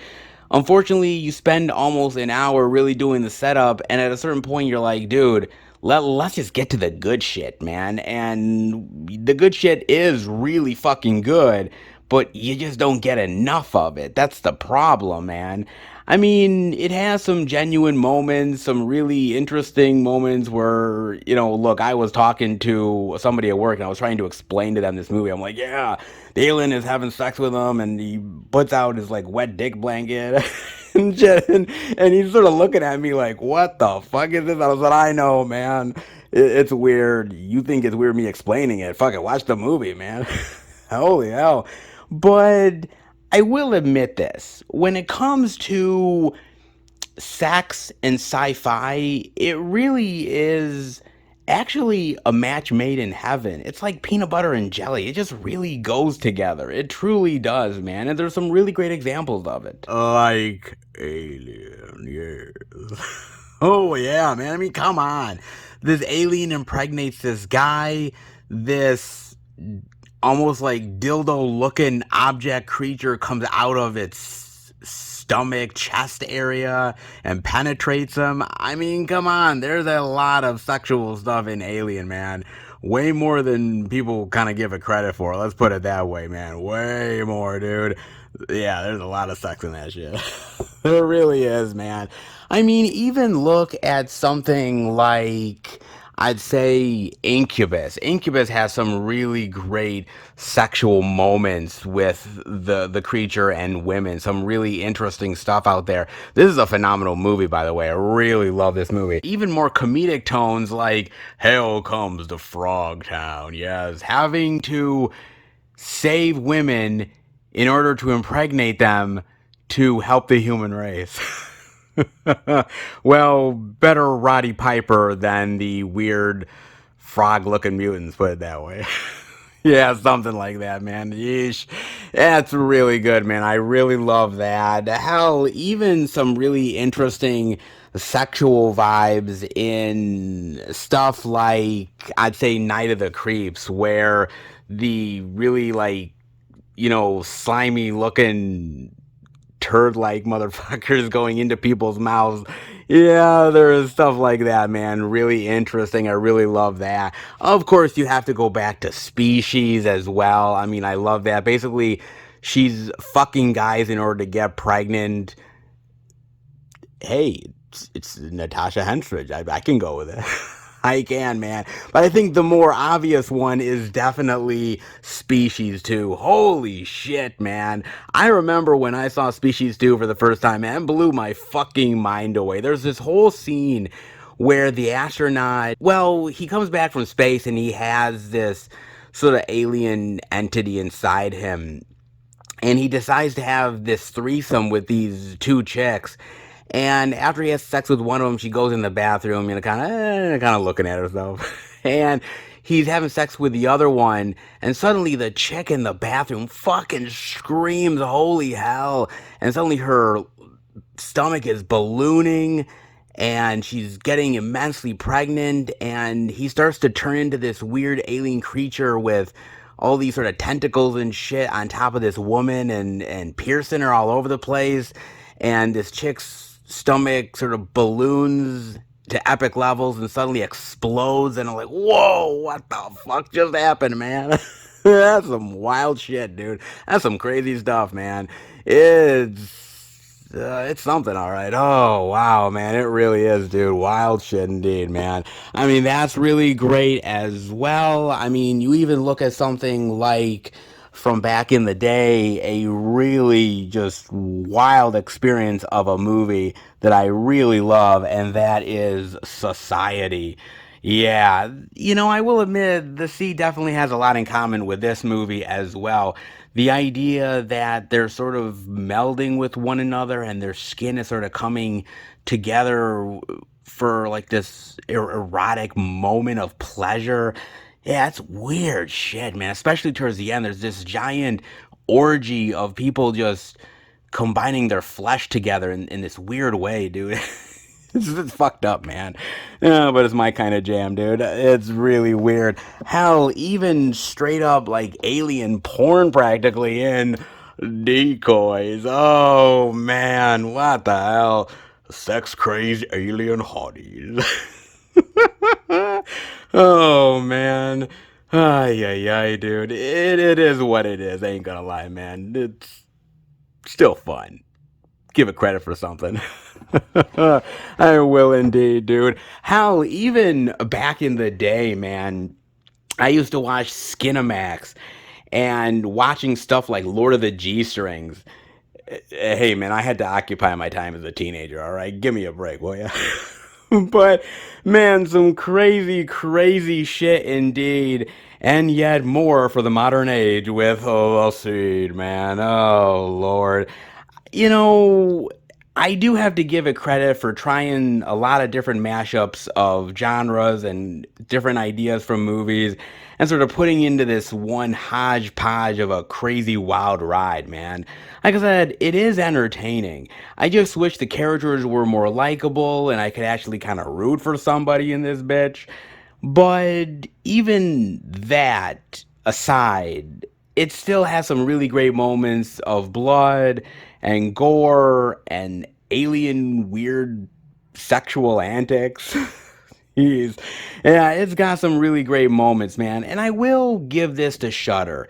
Unfortunately, you spend almost an hour really doing the setup, and at a certain point, you're like, dude, let's just get to the good shit, man. And the good shit is really fucking good, but you just don't get enough of it. That's the problem, man. I mean, it has some genuine moments, some really interesting moments where, look, I was talking to somebody at work and I was trying to explain to them this movie. I'm like, yeah, the alien is having sex with him and he puts out his, like, wet dick blanket. And he's sort of looking at me like, what the fuck is this? I said, I know, man. It's weird. You think it's weird me explaining it. Fuck it, watch the movie, man. Holy hell. But I will admit this. When it comes to sex and sci-fi, it really is actually a match made in heaven. It's like peanut butter and jelly. It just really goes together. It truly does, man. And there's some really great examples of it. Like Alien, yes. Oh, yeah, man. I mean, come on. This alien impregnates this guy, this almost like dildo-looking object creature comes out of its stomach, chest area, and penetrates him. I mean, come on. There's a lot of sexual stuff in Alien, man. Way more than people kind of give it credit for. Let's put it that way, man. Way more, dude. Yeah, there's a lot of sex in that shit. There really is, man. I mean, even look at something like, I'd say, Incubus. Incubus has some really great sexual moments with the creature and women. Some really interesting stuff out there. This is a phenomenal movie, by the way. I really love this movie. Even more comedic tones like, hell comes to Frog Town. Yes, having to save women in order to impregnate them to help the human race. Well, better Roddy Piper than the weird frog-looking mutants, put it that way. Yeah, something like that, man. Yeesh. That's really good, man. I really love that. Hell, even some really interesting sexual vibes in stuff like, I'd say, Night of the Creeps, where the really, like, slimy looking turd-like motherfuckers going into people's mouths. Yeah, there is stuff like that, man. Really interesting. I really love that. Of course, you have to go back to Species as well. I mean, I love that. Basically, she's fucking guys in order to get pregnant. Hey, it's Natasha Henstridge. I can go with it. I can, man. But I think the more obvious one is definitely Species 2. Holy shit, man. I remember when I saw Species 2 for the first time, man, it blew my fucking mind away. There's this whole scene where the astronaut, well, he comes back from space and he has this sort of alien entity inside him. And he decides to have this threesome with these two chicks. And after he has sex with one of them, she goes in the bathroom, kind of looking at herself. And he's having sex with the other one, and suddenly the chick in the bathroom fucking screams, holy hell. And suddenly her stomach is ballooning, and she's getting immensely pregnant, and he starts to turn into this weird alien creature with all these sort of tentacles and shit on top of this woman, and piercing her all over the place. And this chick's stomach sort of balloons to epic levels and suddenly explodes, and I'm like, whoa, what the fuck just happened, man? That's some wild shit, dude. That's some crazy stuff, man. It's something, all right. Oh, wow, man. It really is, dude. Wild shit indeed, man. I mean, that's really great as well. I mean, you even look at something like from back in the day, a really just wild experience of a movie that I really love, and that is Society. Yeah, I will admit the sea definitely has a lot in common with this movie as well. The idea that they're sort of melding with one another and their skin is sort of coming together for like this erotic moment of pleasure. Yeah, it's weird shit, man. Especially towards the end, there's this giant orgy of people just combining their flesh together in this weird way, dude. It's fucked up, man. Yeah, but it's my kind of jam, dude. It's really weird. Hell, even straight up like alien porn practically in Decoys. Oh, man. What the hell? Sex crazed alien hotties. Oh, man. Ay, ay, ay, dude. It is what it is. I ain't gonna lie, man. It's still fun. Give it credit for something. I will indeed, dude. Hell, even back in the day, man, I used to watch Skinamax, and watching stuff like Lord of the G-Strings. Hey, man, I had to occupy my time as a teenager, all right? Give me a break, will ya? But, man, some crazy, crazy shit indeed. And yet more for the modern age with the Seed, man. Oh, Lord. You know, I do have to give it credit for trying a lot of different mashups of genres and different ideas from movies and sort of putting into this one hodgepodge of a crazy wild ride, man. Like I said, it is entertaining. I just wish the characters were more likable and I could actually kind of root for somebody in this bitch. But even that aside, it still has some really great moments of blood and gore and alien weird sexual antics. Jeez. Yeah, it's got some really great moments, man. And I will give this to Shudder.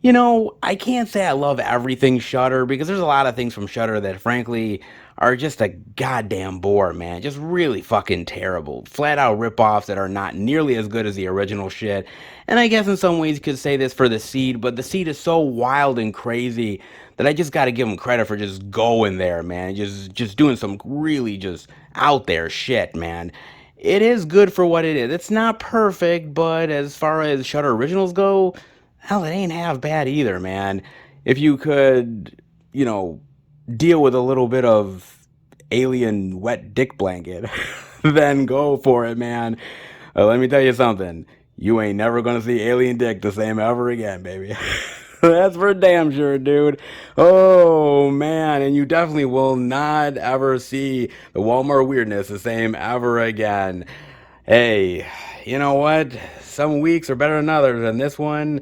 I can't say I love everything Shudder because there's a lot of things from Shudder that frankly are just a goddamn bore, man. Just really fucking terrible. Flat out ripoffs that are not nearly as good as the original shit. And I guess in some ways you could say this for The Seed, but The Seed is so wild and crazy that I just gotta give them credit for just going there, man. Just doing some really just out there shit, man. It is good for what it is. It's not perfect, but as far as Shudder originals go, hell, it ain't half bad either, man. If you could, deal with a little bit of alien wet dick blanket, then go for it, man. Let me tell you something. You ain't never gonna see alien dick the same ever again, baby. That's for damn sure, dude. Oh, man. And you definitely will not ever see the Walmart weirdness the same ever again. Hey, you know what? Some weeks are better than others, and this one,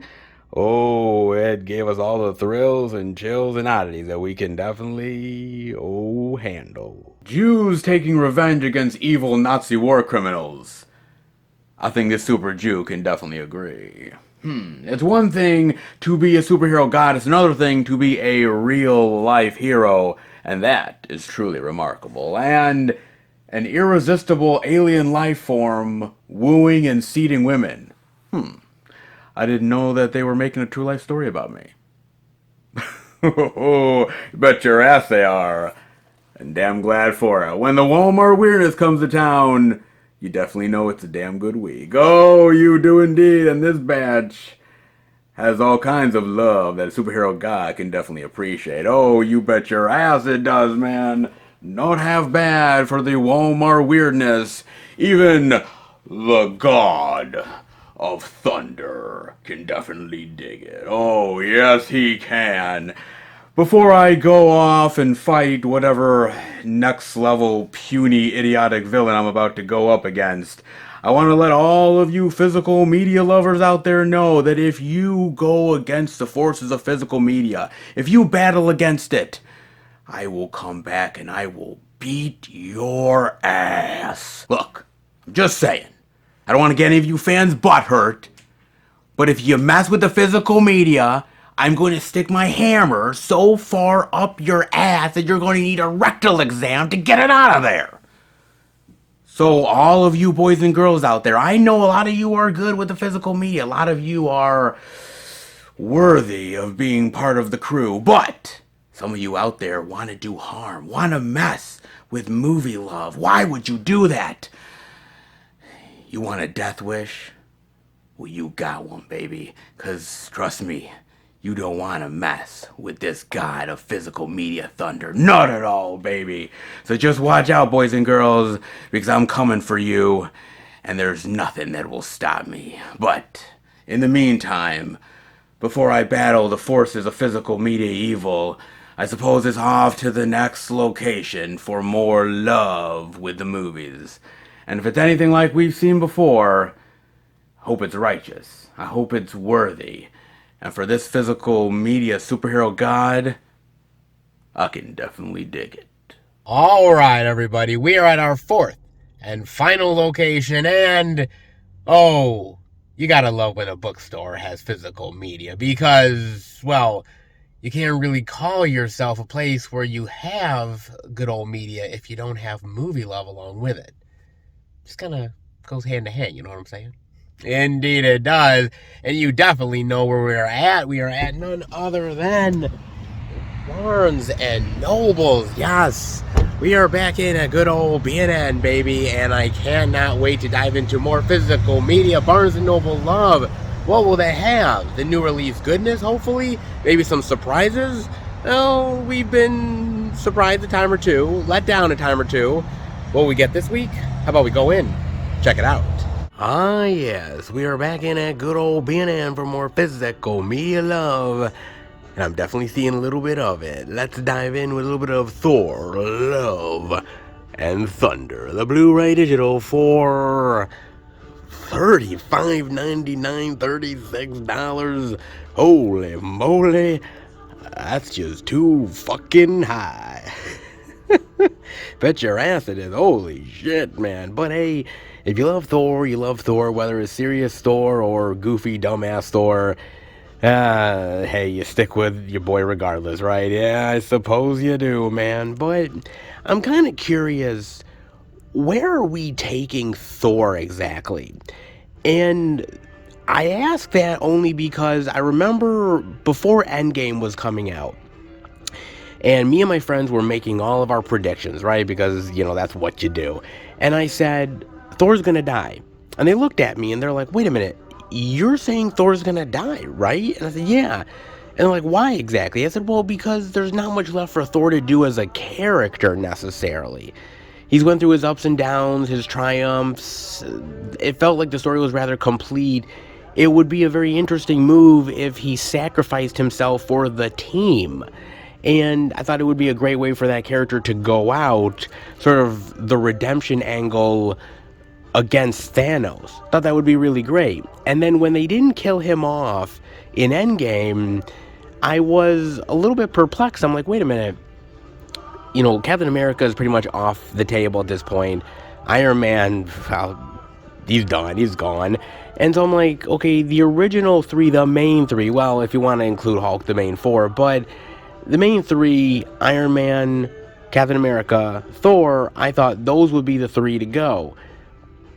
oh, it gave us all the thrills and chills and oddities that we can definitely, handle. Jews taking revenge against evil Nazi war criminals. I think this super Jew can definitely agree. It's one thing to be a superhero god, it's another thing to be a real-life hero, and that is truly remarkable. And an irresistible alien life form wooing and seeding women. I didn't know that they were making a true life story about me. Bet your ass they are. And damn glad for it. When the Walmart weirdness comes to town, you definitely know it's a damn good week. Oh, you do indeed. And this batch has all kinds of love that a superhero god can definitely appreciate. Oh, you bet your ass it does, man. Not half bad for the Walmart weirdness. Even the god of thunder can definitely dig it. Oh, yes, he can. Before I go off and fight whatever next level puny idiotic villain I'm about to go up against, I want to let all of you physical media lovers out there know that if you go against the forces of physical media, if you battle against it, I will come back and I will beat your ass. Look, I'm just saying. I don't want to get any of you fans butthurt, but if you mess with the physical media, I'm going to stick my hammer so far up your ass that you're going to need a rectal exam to get it out of there. So all of you boys and girls out there, I know a lot of you are good with the physical media. A lot of you are, worthy of being part of the crew. But some of you out there want to do harm, want to mess with movie love. Why would you do that? You want a death wish? Well, you got one, baby. 'Cause trust me, you don't want to mess with this god of physical media thunder. Not at all, baby. So just watch out, boys and girls, because I'm coming for you, and there's nothing that will stop me. But in the meantime, before I battle the forces of physical media evil, I suppose it's off to the next location for more love with the movies. And if it's anything like we've seen before, I hope it's righteous. I hope it's worthy. And for this physical media superhero god, I can definitely dig it. All right, everybody, we are at our fourth and final location, and oh, you gotta love when a bookstore has physical media because, well, you can't really call yourself a place where you have good old media if you don't have movie love along with it. Just kind of goes hand to hand, you know what I'm saying? Indeed it does. And you definitely know where we are at. We are at none other than Barnes and Nobles. Yes, we are back in a good old B&N, baby, and I cannot wait to dive into more physical media. Barnes and Noble love. What will they have? The new release goodness, hopefully? Maybe some surprises? Oh, we've been surprised a time or two, let down a time or two. What will we get this week? How about we go in, check it out. Ah, yes, we are back in at good old B&N for more physical media love. And I'm definitely seeing a little bit of it. Let's dive in with a little bit of Thor, Love, and Thunder. The Blu-ray digital for $35.99, $36. Holy moly, that's just too fucking high. Bet your ass it is. Holy shit, man. But hey, if you love Thor, you love Thor, whether it's serious Thor or goofy dumbass Thor. Hey, you stick with your boy regardless, right? Yeah, I suppose you do, man. But I'm kind of curious, where are we taking Thor exactly? And I ask that only because I remember before Endgame was coming out, and me and my friends were making all of our predictions, right? Because, you know, that's what you do. And I said, Thor's gonna die. And they looked at me and they're like, wait a minute, you're saying Thor's gonna die, right? And I said, yeah. And they're like, why exactly? I said, well, because there's not much left for Thor to do as a character necessarily. He's went through his ups and downs, his triumphs. It felt like the story was rather complete. It would be a very interesting move if he sacrificed himself for the team. And I thought it would be a great way for that character to go out, sort of the redemption angle against Thanos. Thought that would be really great. And then when they didn't kill him off in Endgame, I was a little bit perplexed. I'm like, wait a minute. You know, Captain America is pretty much off the table at this point. Iron Man, well, he's done. He's gone. And so I'm like, okay, the original three, the main three, well, if you want to include Hulk, the main four, but the main three, Iron Man, Captain America, Thor, I thought those would be the three to go.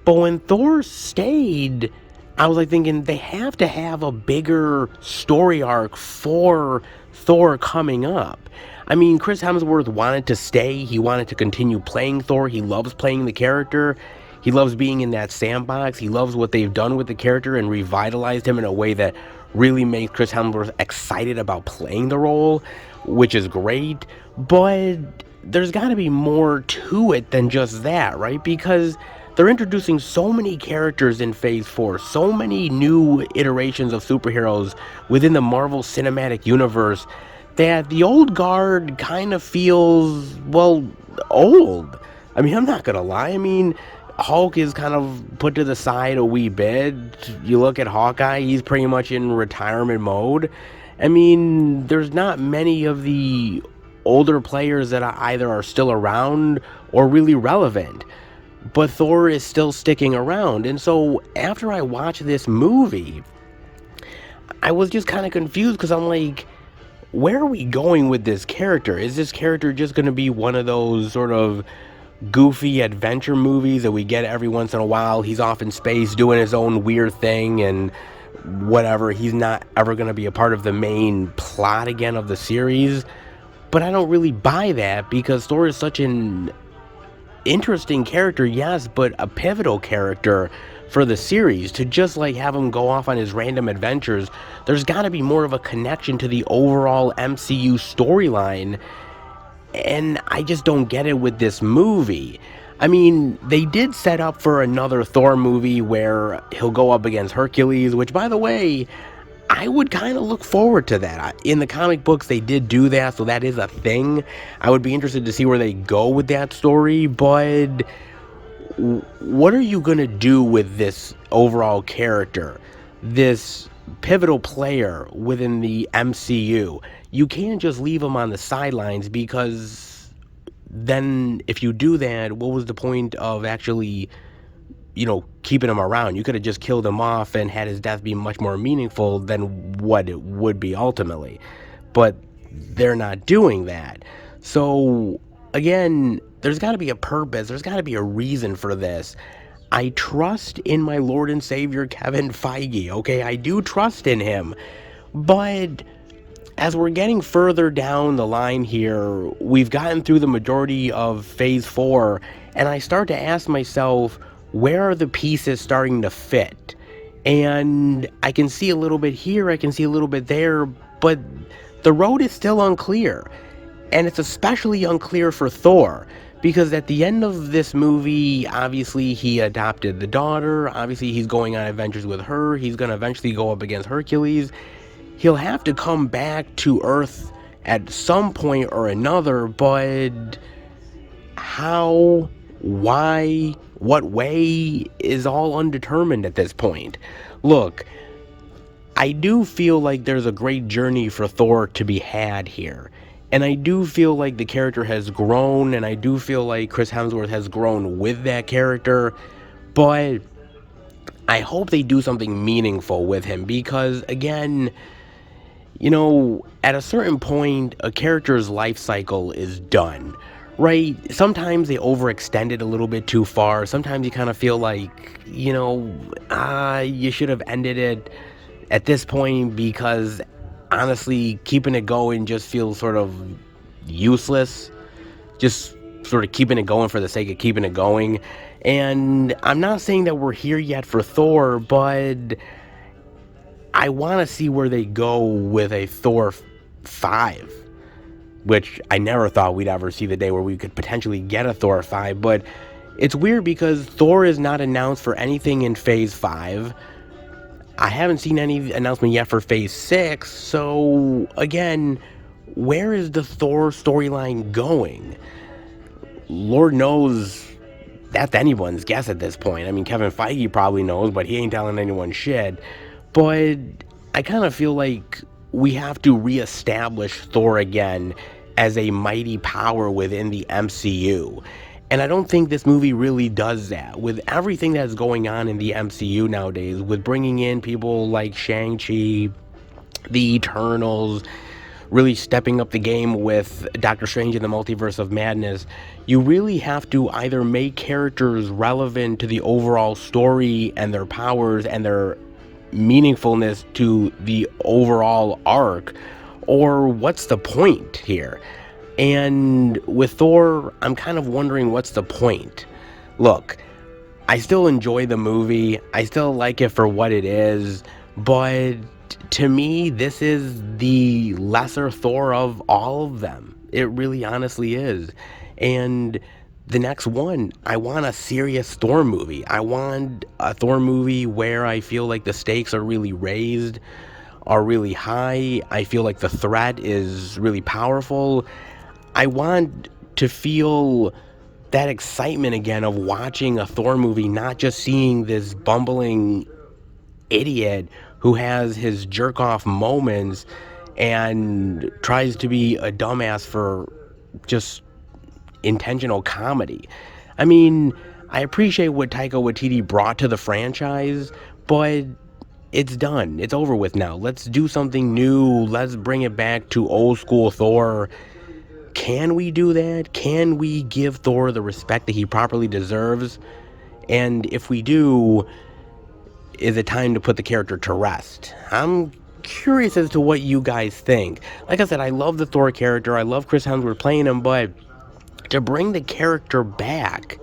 But when Thor stayed, I was like thinking they have to have a bigger story arc for Thor coming up. I mean, Chris Hemsworth wanted to stay. He wanted to continue playing Thor. He loves playing the character. He loves being in that sandbox. He loves what they've done with the character and revitalized him in a way that really makes Chris Hemsworth excited about playing the role, which is great. But there's got to be more to it than just that, right? Because they're introducing so many characters in Phase 4, so many new iterations of superheroes within the Marvel Cinematic Universe that the old guard kind of feels, well, old. I mean, I'm not gonna lie. I mean, Hulk is kind of put to the side a wee bit. You look at Hawkeye, he's pretty much in retirement mode. I mean, there's not many of the older players that either are still around or really relevant. But Thor is still sticking around. And so after I watched this movie, I was just kind of confused because I'm like, where are we going with this character? Is this character just going to be one of those sort of goofy adventure movies that we get every once in a while? He's off in space doing his own weird thing, and whatever, he's not ever going to be a part of the main plot again of the series. But I don't really buy that, because Thor is such an interesting character, yes, but a pivotal character for the series. To just like have him go off on his random adventures, there's got to be more of a connection to the overall MCU storyline, and I just don't get it with this movie. I mean, they did set up for another Thor movie where he'll go up against Hercules, which, by the way, I would kind of look forward to that. In the comic books, they did do that, so that is a thing. I would be interested to see where they go with that story, but what are you going to do with this overall character, this pivotal player within the MCU? You can't just leave him on the sidelines, because then if you do that, what was the point of actually, keeping him around? You could have just killed him off and had his death be much more meaningful than what it would be ultimately. But they're not doing that. So, again, there's got to be a purpose. There's got to be a reason for this. I trust in my Lord and Savior, Kevin Feige, okay? I do trust in him. But as we're getting further down the line here, we've gotten through the majority of Phase 4, and I start to ask myself, where are the pieces starting to fit? And I can see a little bit here, I can see a little bit there, but the road is still unclear. And it's especially unclear for Thor, because at the end of this movie, obviously he adopted the daughter, obviously he's going on adventures with her, he's going to eventually go up against Hercules. He'll have to come back to Earth at some point or another, but how, why, what way is all undetermined at this point. Look, I do feel like there's a great journey for Thor to be had here. And I do feel like the character has grown, and I do feel like Chris Hemsworth has grown with that character. But I hope they do something meaningful with him, because, again, at a certain point, a character's life cycle is done. Right? Sometimes they overextend it a little bit too far. Sometimes you kind of feel like, you should have ended it at this point, because honestly, keeping it going just feels sort of useless. Just sort of keeping it going for the sake of keeping it going. And I'm not saying that we're here yet for Thor, but I want to see where they go with a Thor 5. Which I never thought we'd ever see the day where we could potentially get a Thor 5, but it's weird because Thor is not announced for anything in Phase 5. I haven't seen any announcement yet for Phase 6, so again, where is the Thor storyline going? Lord knows that's anyone's guess at this point. I mean, Kevin Feige probably knows, but he ain't telling anyone shit. But I kind of feel like we have to reestablish Thor again as a mighty power within the MCU. And I don't think this movie really does that. With everything that's going on in the MCU nowadays, with bringing in people like Shang-Chi, the Eternals, really stepping up the game with Doctor Strange in the Multiverse of Madness, you really have to either make characters relevant to the overall story and their powers and their meaningfulness to the overall arc, or what's the point here? And with Thor, I'm kind of wondering what's the point. Look, I still enjoy the movie, I still like it for what it is, but to me, this is the lesser Thor of all of them. It really honestly is. And the next one, I want a serious Thor movie. I want a Thor movie where I feel like the stakes are really raised, are really high. I feel like the threat is really powerful. I want to feel that excitement again of watching a Thor movie, not just seeing this bumbling idiot who has his jerk-off moments and tries to be a dumbass for just intentional comedy. I mean, I appreciate what Taika Waititi brought to the franchise, but it's done. It's over with now. Let's do something new. Let's bring it back to old school Thor. Can we do that? Can we give Thor the respect that he properly deserves? And if we do, is it time to put the character to rest? I'm curious as to what you guys think. Like I said, I love the Thor character. I love Chris Hemsworth playing him, but to bring the character back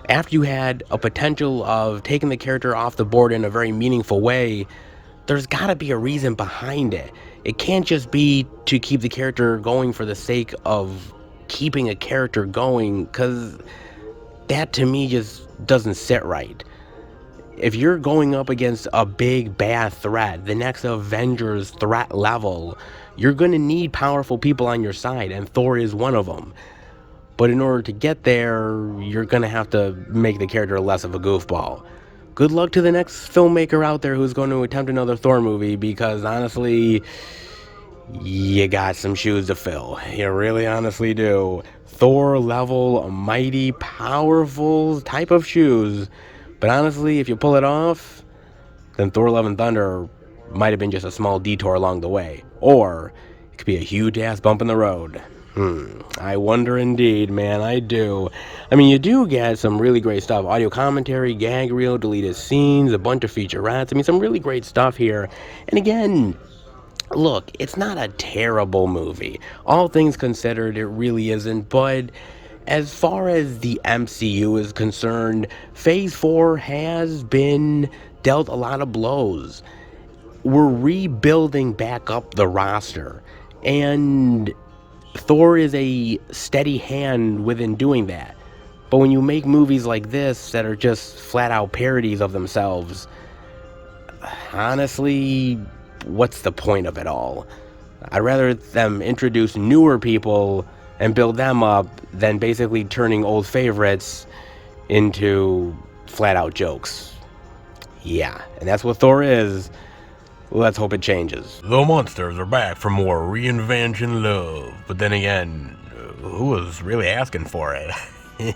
after you had a potential of taking the character off the board in a very meaningful way, there's got to be a reason behind it. It can't just be to keep the character going for the sake of keeping a character going, because that to me just doesn't sit right. If you're going up against a big bad threat, the next Avengers threat level, you're going to need powerful people on your side, and Thor is one of them. But in order to get there, you're going to have to make the character less of a goofball. Good luck to the next filmmaker out there who's going to attempt another Thor movie, because honestly, you got some shoes to fill. You really honestly do. Thor level, mighty, powerful type of shoes. But honestly, if you pull it off, then Thor Love and Thunder might have been just a small detour along the way. Or it could be a huge-ass bump in the road. I wonder indeed, man, I do. I mean, you do get some really great stuff. Audio commentary, gag reel, deleted scenes, a bunch of featurettes. I mean, some really great stuff here. And again, look, it's not a terrible movie. All things considered, it really isn't, but as far as the MCU is concerned, Phase 4 has been dealt a lot of blows. We're rebuilding back up the roster, and Thor is a steady hand within doing that. But when you make movies like this that are just flat-out parodies of themselves, honestly, what's the point of it all? I'd rather them introduce newer people and build them up than basically turning old favorites into flat-out jokes. Yeah, and that's what Thor is. Let's hope it changes. The Munsters are back for more reinvention love. But then again, who was really asking for it?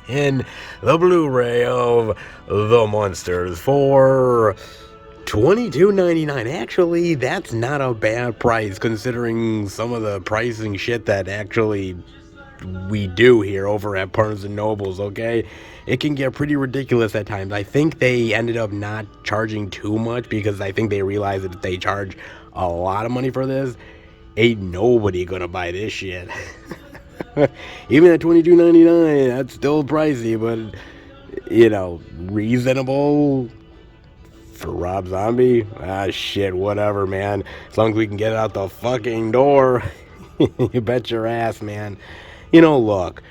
In the Blu-ray of The Munsters for $22.99. Actually, that's not a bad price considering some of the pricing shit that actually we do here over at Barnes & Nobles, okay? It can get pretty ridiculous at times. I think they ended up not charging too much because I think they realized that if they charge a lot of money for this, ain't nobody gonna buy this shit. Even at $22.99, that's still pricey, but, you know, reasonable for Rob Zombie? Ah, shit, whatever, man. As long as we can get out the fucking door, you bet your ass, man. You know, look,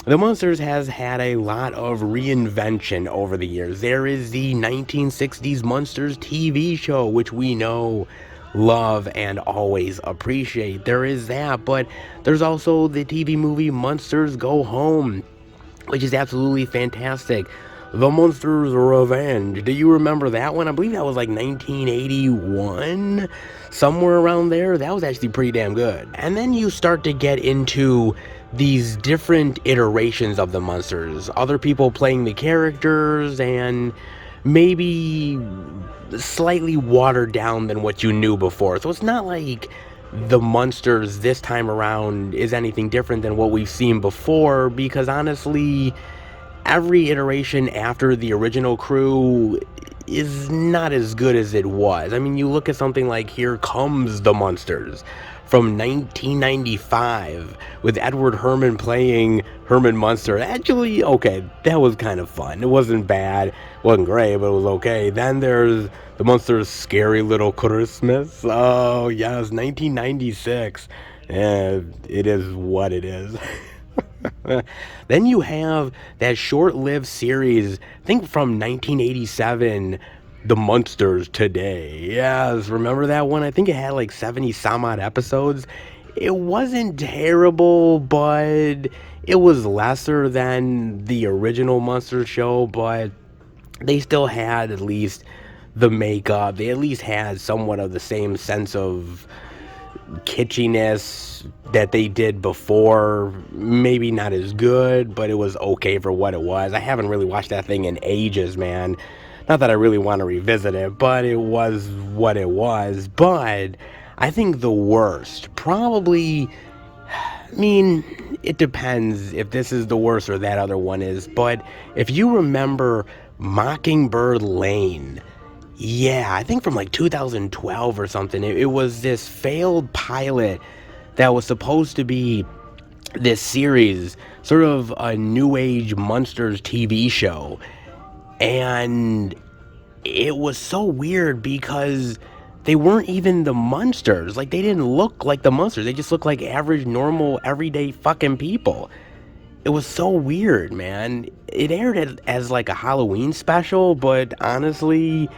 The Munsters has had a lot of reinvention over the years. There is the 1960s Munsters TV show, which we know, love, and always appreciate. There is that, but there's also the TV movie Munsters Go Home, which is absolutely fantastic. The Munsters Revenge. Do you remember that one? I believe that was like 1981, somewhere around there. That was actually pretty damn good. And then you start to get into these different iterations of the Munsters. Other people playing the characters and maybe slightly watered down than what you knew before. So it's not like the Munsters this time around is anything different than what we've seen before, because honestly, every iteration after the original crew is not as good as it was. I mean, you look at something like Here Comes the Munsters from 1995 with Edward Herrmann playing Herman Munster. Actually, okay, that was kind of fun. It wasn't bad, it wasn't great, but it was okay. Then there's the Munsters' Scary Little Christmas. Oh, yes, 1996. And it is what it is. Then you have that short-lived series, I think from 1987, The Munsters Today. Yes, remember that one? I think it had like 70 some odd episodes. It wasn't terrible, but it was lesser than the original Munsters show, but they still had at least the makeup. They at least had somewhat of the same sense of kitschiness that they did before. Maybe not as good, but it was okay for what it was. I haven't really watched that thing in ages, man. Not that I really want to revisit it, but it was what it was. But I think the worst, probably, I mean, it depends if this is the worst or that other one is, but if you remember Mockingbird Lane, Yeah, I think from like 2012 or something. It was this failed pilot that was supposed to be this series, sort of a new age Munsters TV show. And it was so weird because they weren't even the Munsters. Like, they didn't look like the Munsters. They just looked like average, normal, everyday fucking people. It was so weird, man. It aired as like a Halloween special, but honestly,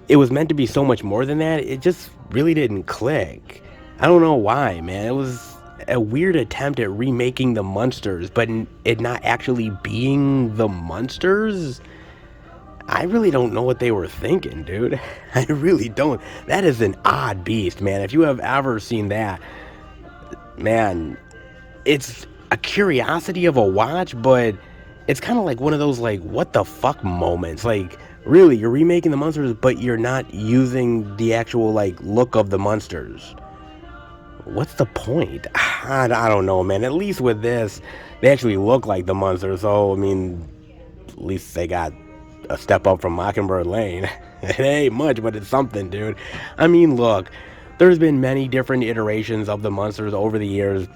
it was meant to be so much more than that. It just really didn't click. I don't know why, man. It was a weird attempt at remaking the Munsters, but it not actually being the Munsters. I really don't know what they were thinking, dude. I really don't. That is an odd beast, man. If you have ever seen that, man, it's a curiosity of a watch, but it's kind of like one of those, like, what the fuck moments. Like, really, you're remaking the Munsters, but you're not using the actual, like, look of the Munsters. What's the point? I don't know, man. At least with this, they actually look like the Munsters, so, I mean, at least they got a step up from Mockingbird Lane. It ain't much, but it's something, dude. I mean, look, there's been many different iterations of the Munsters over the years,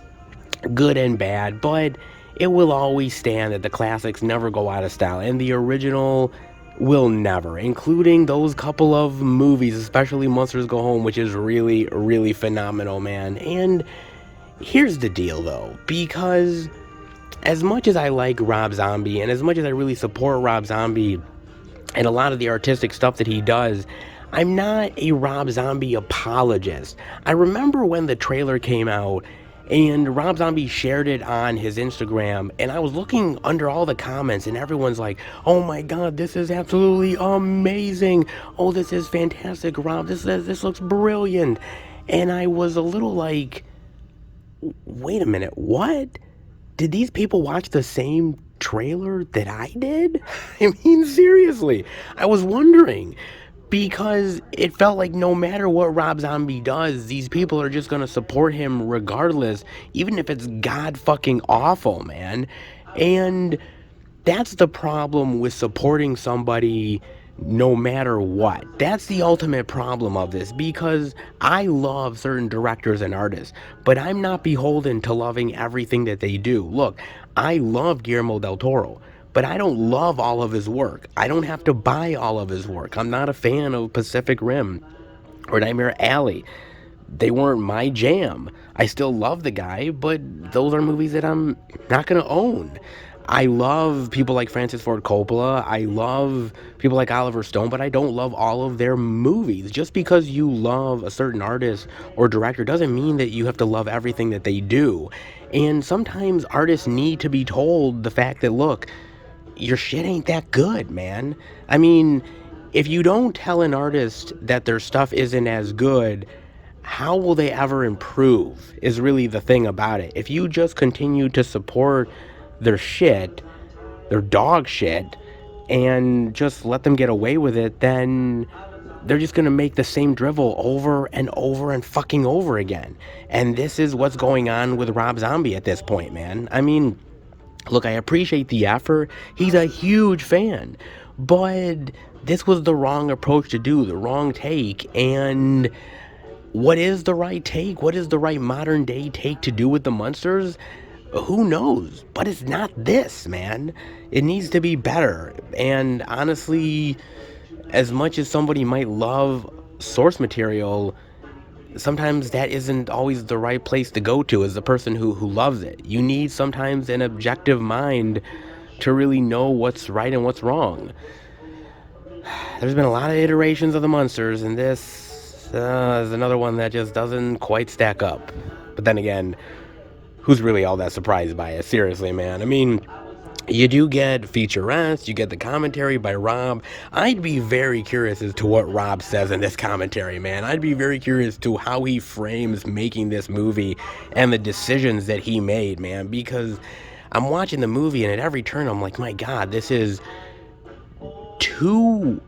good and bad, but it will always stand that the classics never go out of style, and the original will never, including those couple of movies, especially Munsters Go Home, which is really, really phenomenal, man. And here's the deal, though, because as much as I like Rob Zombie, and as much as I really support Rob Zombie and a lot of the artistic stuff that he does, I'm not a Rob Zombie apologist. I remember when the trailer came out and Rob Zombie shared it on his Instagram, and I was looking under all the comments, and everyone's like, oh my god, this is absolutely amazing. Oh, this is fantastic, Rob. This looks brilliant. And I was a little like, wait a minute, what? Did these people watch the same trailer that I did? I mean, seriously, I was wondering, because it felt like no matter what Rob Zombie does, these people are just gonna support him regardless, even if it's god fucking awful, man. And that's the problem with supporting somebody no matter what. That's the ultimate problem of this, because I love certain directors and artists, but I'm not beholden to loving everything that they do. Look, I love Guillermo del Toro, but I don't love all of his work. I don't have to buy all of his work. I'm not a fan of Pacific Rim or Nightmare Alley. They weren't my jam. I still love the guy, but those are movies that I'm not going to own. I love people like Francis Ford Coppola. I love people like Oliver Stone, but I don't love all of their movies. Just because you love a certain artist or director doesn't mean that you have to love everything that they do. And sometimes artists need to be told the fact that, look, your shit ain't that good, man. I mean, if you don't tell an artist that their stuff isn't as good, how will they ever improve is really the thing about it. If you just continue to support their shit, their dog shit, and just let them get away with it, then they're just gonna make the same drivel over and over and fucking over again. And this is what's going on with Rob Zombie at this point, man. I mean, look, I appreciate the effort. He's a huge fan. But this was the wrong approach to do, the wrong take. And what is the right take? What is the right modern day take to do with the Munsters? Who knows? But it's not this, man. It needs to be better. And honestly, as much as somebody might love source material, sometimes that isn't always the right place to go to as the person who loves it. You need sometimes an objective mind to really know what's right and what's wrong. There's been a lot of iterations of the Munsters, and this is another one that just doesn't quite stack up. But then again, who's really all that surprised by it? Seriously, man. I mean, you do get featurettes, you get the commentary by Rob. I'd be very curious as to what Rob says in this commentary, man. I'd be very curious to how he frames making this movie and the decisions that he made, man, because I'm watching the movie and at every turn I'm like, my God, this is too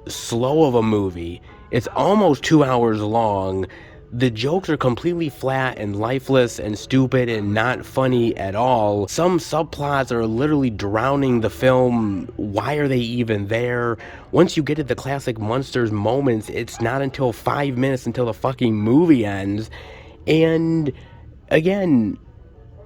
slow of a movie. It's almost 2 hours long. The jokes are completely flat and lifeless and stupid and not funny at all. Some subplots are literally drowning the film. Why are they even there? Once you get to the classic Munsters moments, it's not until 5 minutes until the fucking movie ends. And again,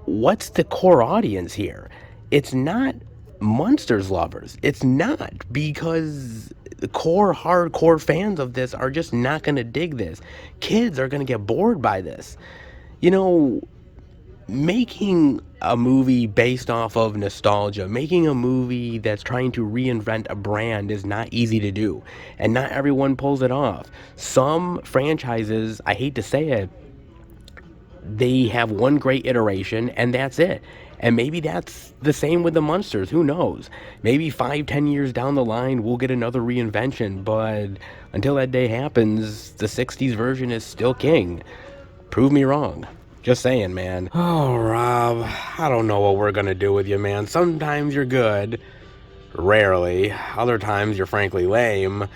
what's the core audience here? It's not Munsters lovers. It's not, because the core hardcore fans of this are just not going to dig this. Kids are going to get bored by this. You know, making a movie based off of nostalgia, making a movie that's trying to reinvent a brand is not easy to do, and not everyone pulls it off. Some franchises, I hate to say it, they have one great iteration and that's it. And maybe that's the same with the Munsters. Who knows? Maybe 5-10 years down the line, we'll get another reinvention. But until that day happens, the 60s version is still king. Prove me wrong. Just saying, man. Oh, Rob, I don't know what we're gonna do with you, man. Sometimes you're good. Rarely. Other times you're frankly lame.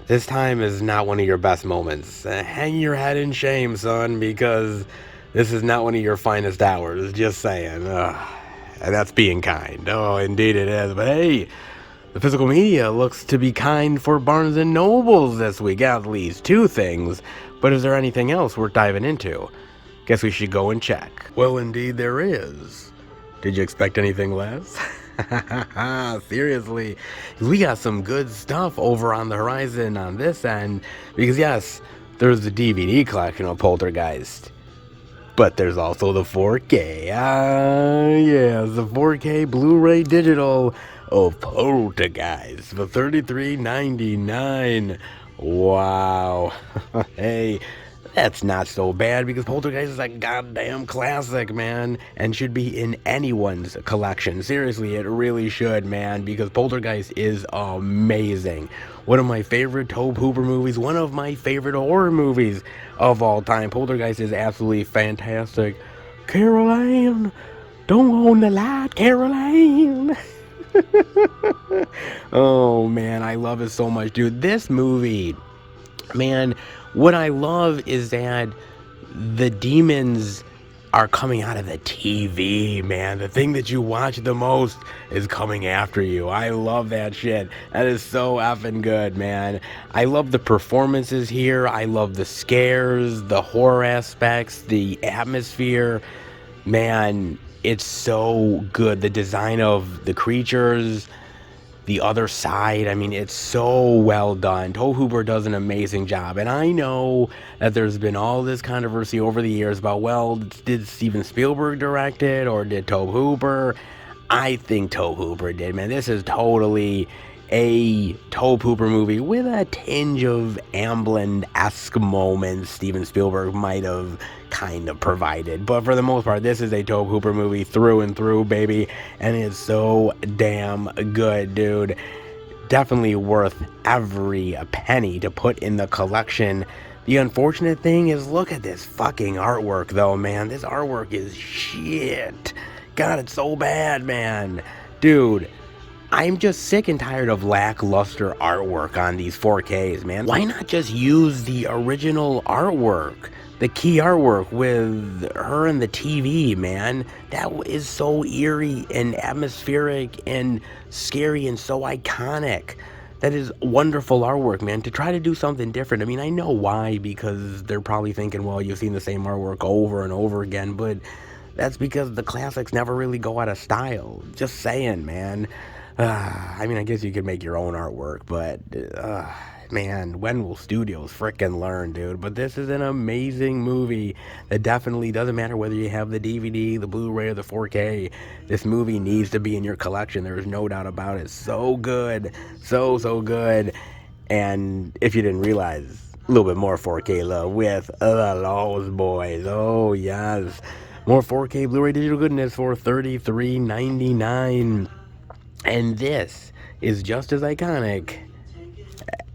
This time is not one of your best moments. Hang your head in shame, son, because this is not one of your finest hours. Just saying. And that's being kind. Oh, indeed it is. But hey, the physical media looks to be kind for Barnes & Nobles this week. At least 2 things. But is there anything else worth diving into? Guess we should go and check. Well, indeed there is. Did you expect anything less? Seriously, we got some good stuff over on the horizon on this end, because yes, there's the DVD collection of Poltergeist, but there's also the 4K. The 4K Blu-ray digital of Poltergeist for $33.99. Wow. Hey, that's not so bad, because Poltergeist is a goddamn classic, man, and should be in anyone's collection. Seriously, it really should, man, because Poltergeist is amazing. One of my favorite Tobe Hooper movies, one of my favorite horror movies of all time. Poltergeist is absolutely fantastic. Caroline, don't own the light, Caroline. Oh, man, I love it so much, dude. This movie, man, what I love is that the demons are coming out of the TV, man. The thing that you watch the most is coming after you. I love that shit. That is so effing good, man. I love the performances here. I love the scares, the horror aspects, the atmosphere. Man, it's so good. The design of the creatures, the other side, I mean, it's so well done. Tobe Hooper does an amazing job. And I know that there's been all this controversy over the years about, well, did Steven Spielberg direct it or did Tobe Hooper? I think Tobe Hooper did, man. This is totally a Tobe Hooper movie with a tinge of Amblin-esque moments Steven Spielberg might have kind of provided. But for the most part, this is a Tobe Hooper movie through and through, baby. And it's so damn good, dude. Definitely worth every penny to put in the collection. The unfortunate thing is, look at this fucking artwork, though, man. This artwork is shit. God, it's so bad, man. Dude, I'm just sick and tired of lackluster artwork on these 4Ks, man. Why not just use the original artwork? The key artwork with her and the TV, man. That is so eerie and atmospheric and scary and so iconic. That is wonderful artwork, man. To try to do something different. I mean, I know why, because they're probably thinking, well, you've seen the same artwork over and over again, but that's because the classics never really go out of style. Just saying, man. I mean, I guess you could make your own artwork, but man, when will studios frickin' learn, dude? But this is an amazing movie that definitely doesn't matter whether you have the DVD, the Blu-ray, or the 4K. This movie needs to be in your collection. There is no doubt about it. So good. So good. And if you didn't realize, a little bit more 4K love with the Lost Boys. Oh, yes. More 4K Blu-ray digital goodness for $33.99. And this is just as iconic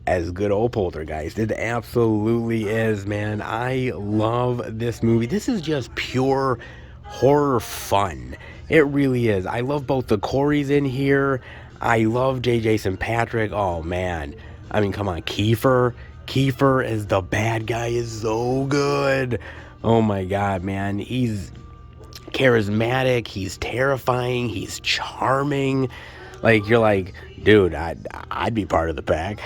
as good old Poltergeist. It absolutely is, man. I love this movie. This is just pure horror fun. It really is. I love both the Coreys in here. I love J. Jason Patrick. Oh, man. I mean, come on. Kiefer Kiefer as the bad guy is so good. Oh my god, man. He's charismatic, he's terrifying, he's charming. Like, you're like, dude, I'd be part of the pack.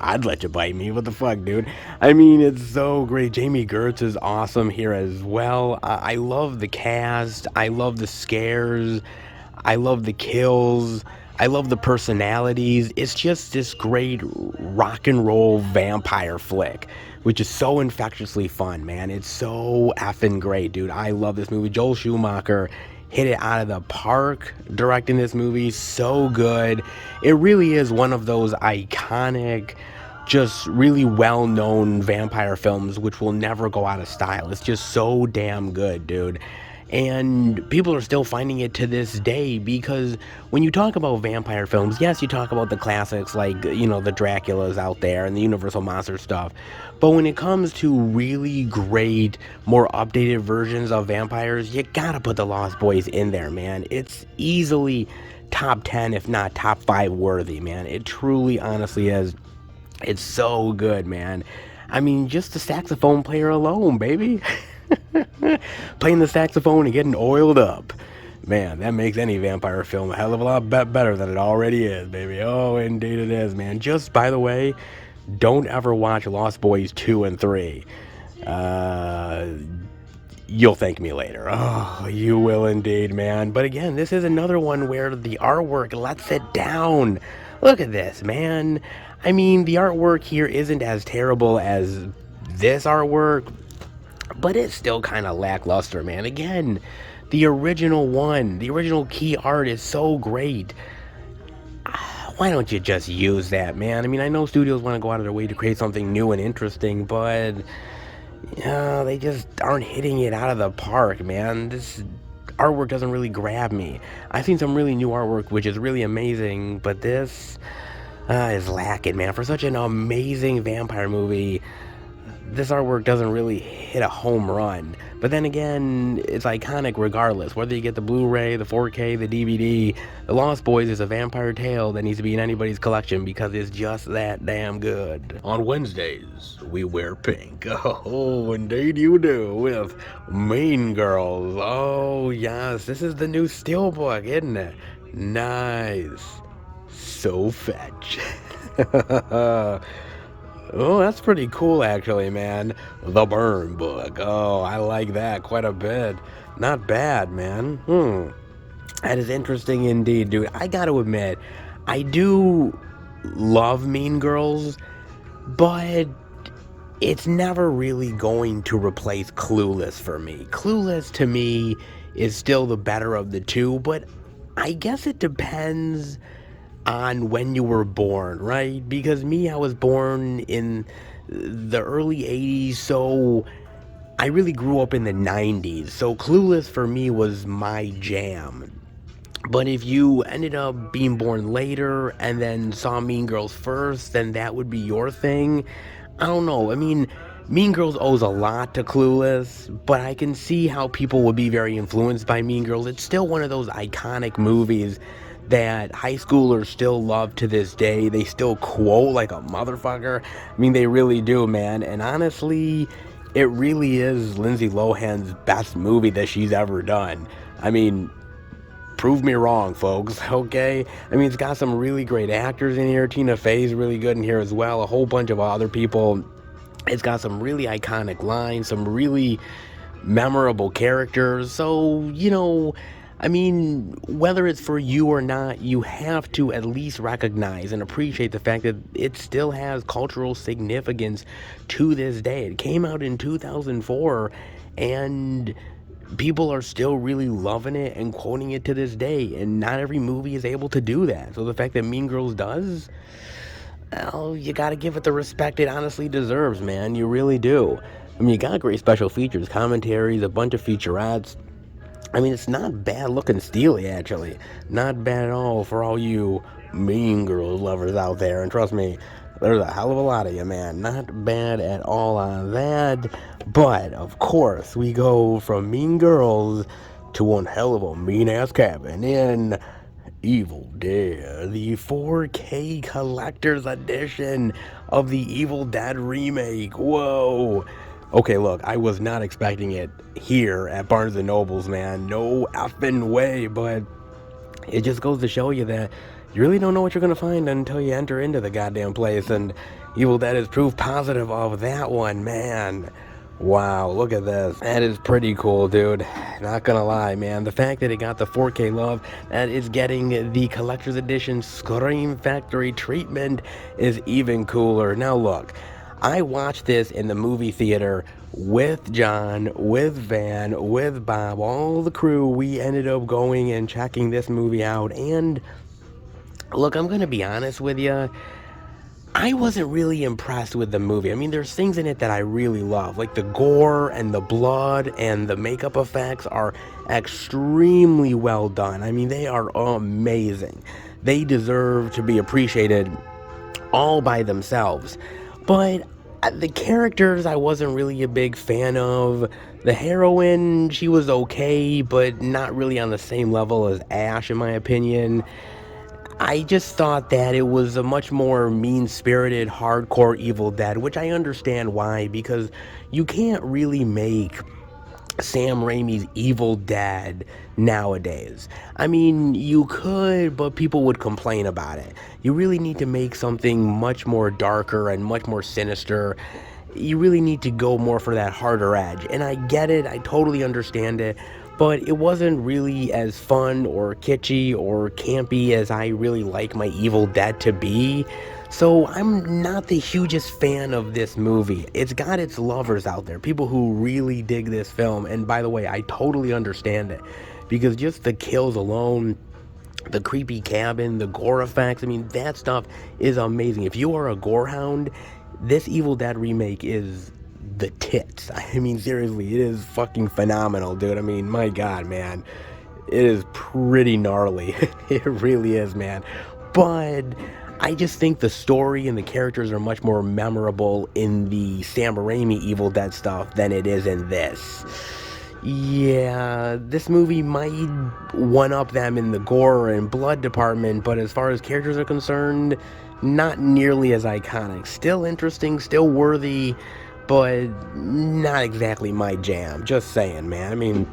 I'd let you bite me. What the fuck, dude? I mean, it's so great. Jamie Gertz is awesome here as well. I love the cast. I love the scares. I love the kills. I love the personalities. It's just this great rock and roll vampire flick, which is so infectiously fun, man. It's so effing great, dude. I love this movie. Joel Schumacher hit it out of the park directing this movie. So good. It really is one of those iconic, just really well-known vampire films which will never go out of style. It's just so damn good, dude. And people are still finding it to this day, because when you talk about vampire films, yes, you talk about the classics like, the Draculas out there and the Universal Monster stuff. But when it comes to really great, more updated versions of vampires, you gotta put the Lost Boys in there, man. It's easily top 10, if not top 5 worthy, man. It truly, honestly is. It's so good, man. I mean, just the saxophone player alone, baby. Playing the saxophone and getting oiled up, man, that makes any vampire film a hell of a lot better than it already is, baby. Oh, indeed it is, man. Just, by the way, don't ever watch Lost Boys 2 and 3. You'll thank me later. Oh, you will indeed, man. But again, this is another one where the artwork lets it down. Look at this, man. I mean, the artwork here isn't as terrible as this artwork, but it's still kind of lackluster, man. Again, the original key art is so great. Why don't you just use that, man? I mean, I know studios want to go out of their way to create something new and interesting, but they just aren't hitting it out of the park, man. This artwork doesn't really grab me. I've seen some really new artwork, which is really amazing, but this is lacking, man. For such an amazing vampire movie, this artwork doesn't really hit a home run. But then again, it's iconic regardless. Whether you get the Blu-ray, the 4K, the DVD, The Lost Boys is a vampire tale that needs to be in anybody's collection because it's just that damn good. On Wednesdays, we wear pink. Oh, indeed you do, with Mean Girls. Oh, yes, this is the new Steelbook, isn't it? Nice. So fetch. Oh, that's pretty cool, actually, man. The Burn Book. Oh, I like that quite a bit. Not bad, man. That is interesting indeed, dude. I gotta admit, I do love Mean Girls, but it's never really going to replace Clueless for me. Clueless, to me, is still the better of the two, but I guess it depends on when you were born, right? Because me, I was born in the early 80s, so I really grew up in the 90s. So Clueless for me was my jam. But if you ended up being born later and then saw Mean Girls first, then that would be your thing. I don't know. I mean, Mean Girls owes a lot to Clueless, but I can see how people would be very influenced by Mean Girls. It's still one of those iconic movies that high schoolers still love to this day. They still quote like a motherfucker. I mean, they really do, man. And honestly, it really is Lindsay Lohan's best movie that she's ever done. I mean, prove me wrong, folks, okay? I mean, it's got some really great actors in here. Tina Fey's really good in here as well. A whole bunch of other people. It's got some really iconic lines, some really memorable characters. So, I mean, whether it's for you or not, you have to at least recognize and appreciate the fact that it still has cultural significance to this day. It came out in 2004, and people are still really loving it and quoting it to this day, and not every movie is able to do that. So the fact that Mean Girls does, well, you gotta give it the respect it honestly deserves, man. You really do. I mean, you got great special features, commentaries, a bunch of featurettes. I mean, it's not bad looking steely, actually. Not bad at all for all you Mean Girls lovers out there. And trust me, there's a hell of a lot of you, man. Not bad at all on that. But, of course, we go from Mean Girls to one hell of a mean-ass cabin in Evil Dead, the 4K collector's edition of the Evil Dead remake. Whoa. Okay, look, I was not expecting it here at Barnes & Noble's, man. No effing way, but it just goes to show you that you really don't know what you're going to find until you enter into the goddamn place, and Evil Dead is proof positive of that one, man. Wow, look at this. That is pretty cool, dude. Not gonna lie, man. The fact that it got the 4K love, that it's getting the collector's edition Scream Factory treatment is even cooler. Now look, I watched this in the movie theater with John, with Van, with Bob, all the crew. We ended up going and checking this movie out, and look, I'm gonna be honest with you, I wasn't really impressed with the movie. I mean, there's things in it that I really love, like the gore and the blood and the makeup effects are extremely well done. I mean, they are amazing. They deserve to be appreciated all by themselves. But the characters I wasn't really a big fan of. The heroine, she was okay, but not really on the same level as Ash, in my opinion. I just thought that it was a much more mean-spirited, hardcore Evil Dead, which I understand why, because you can't really make Sam Raimi's Evil Dead nowadays. I mean, you could, but people would complain about it. You really need to make something much more darker and much more sinister. You really need to go more for that harder edge, and I get it, I totally understand it, but it wasn't really as fun or kitschy or campy as I really like my Evil Dead to be. So I'm not the hugest fan of this movie. It's got its lovers out there, people who really dig this film, and by the way, I totally understand it, because just the kills alone, the creepy cabin, the gore effects, I mean, that stuff is amazing. If you are a gore hound, this Evil Dead remake is the tits. I mean, seriously, it is fucking phenomenal, dude. I mean, my God, man. It is pretty gnarly. It really is, man. But I just think the story and the characters are much more memorable in the Sam Raimi Evil Dead stuff than it is in this. Yeah, this movie might one-up them in the gore and blood department, but as far as characters are concerned, not nearly as iconic. Still interesting, still worthy, but not exactly my jam. Just saying, man. I mean,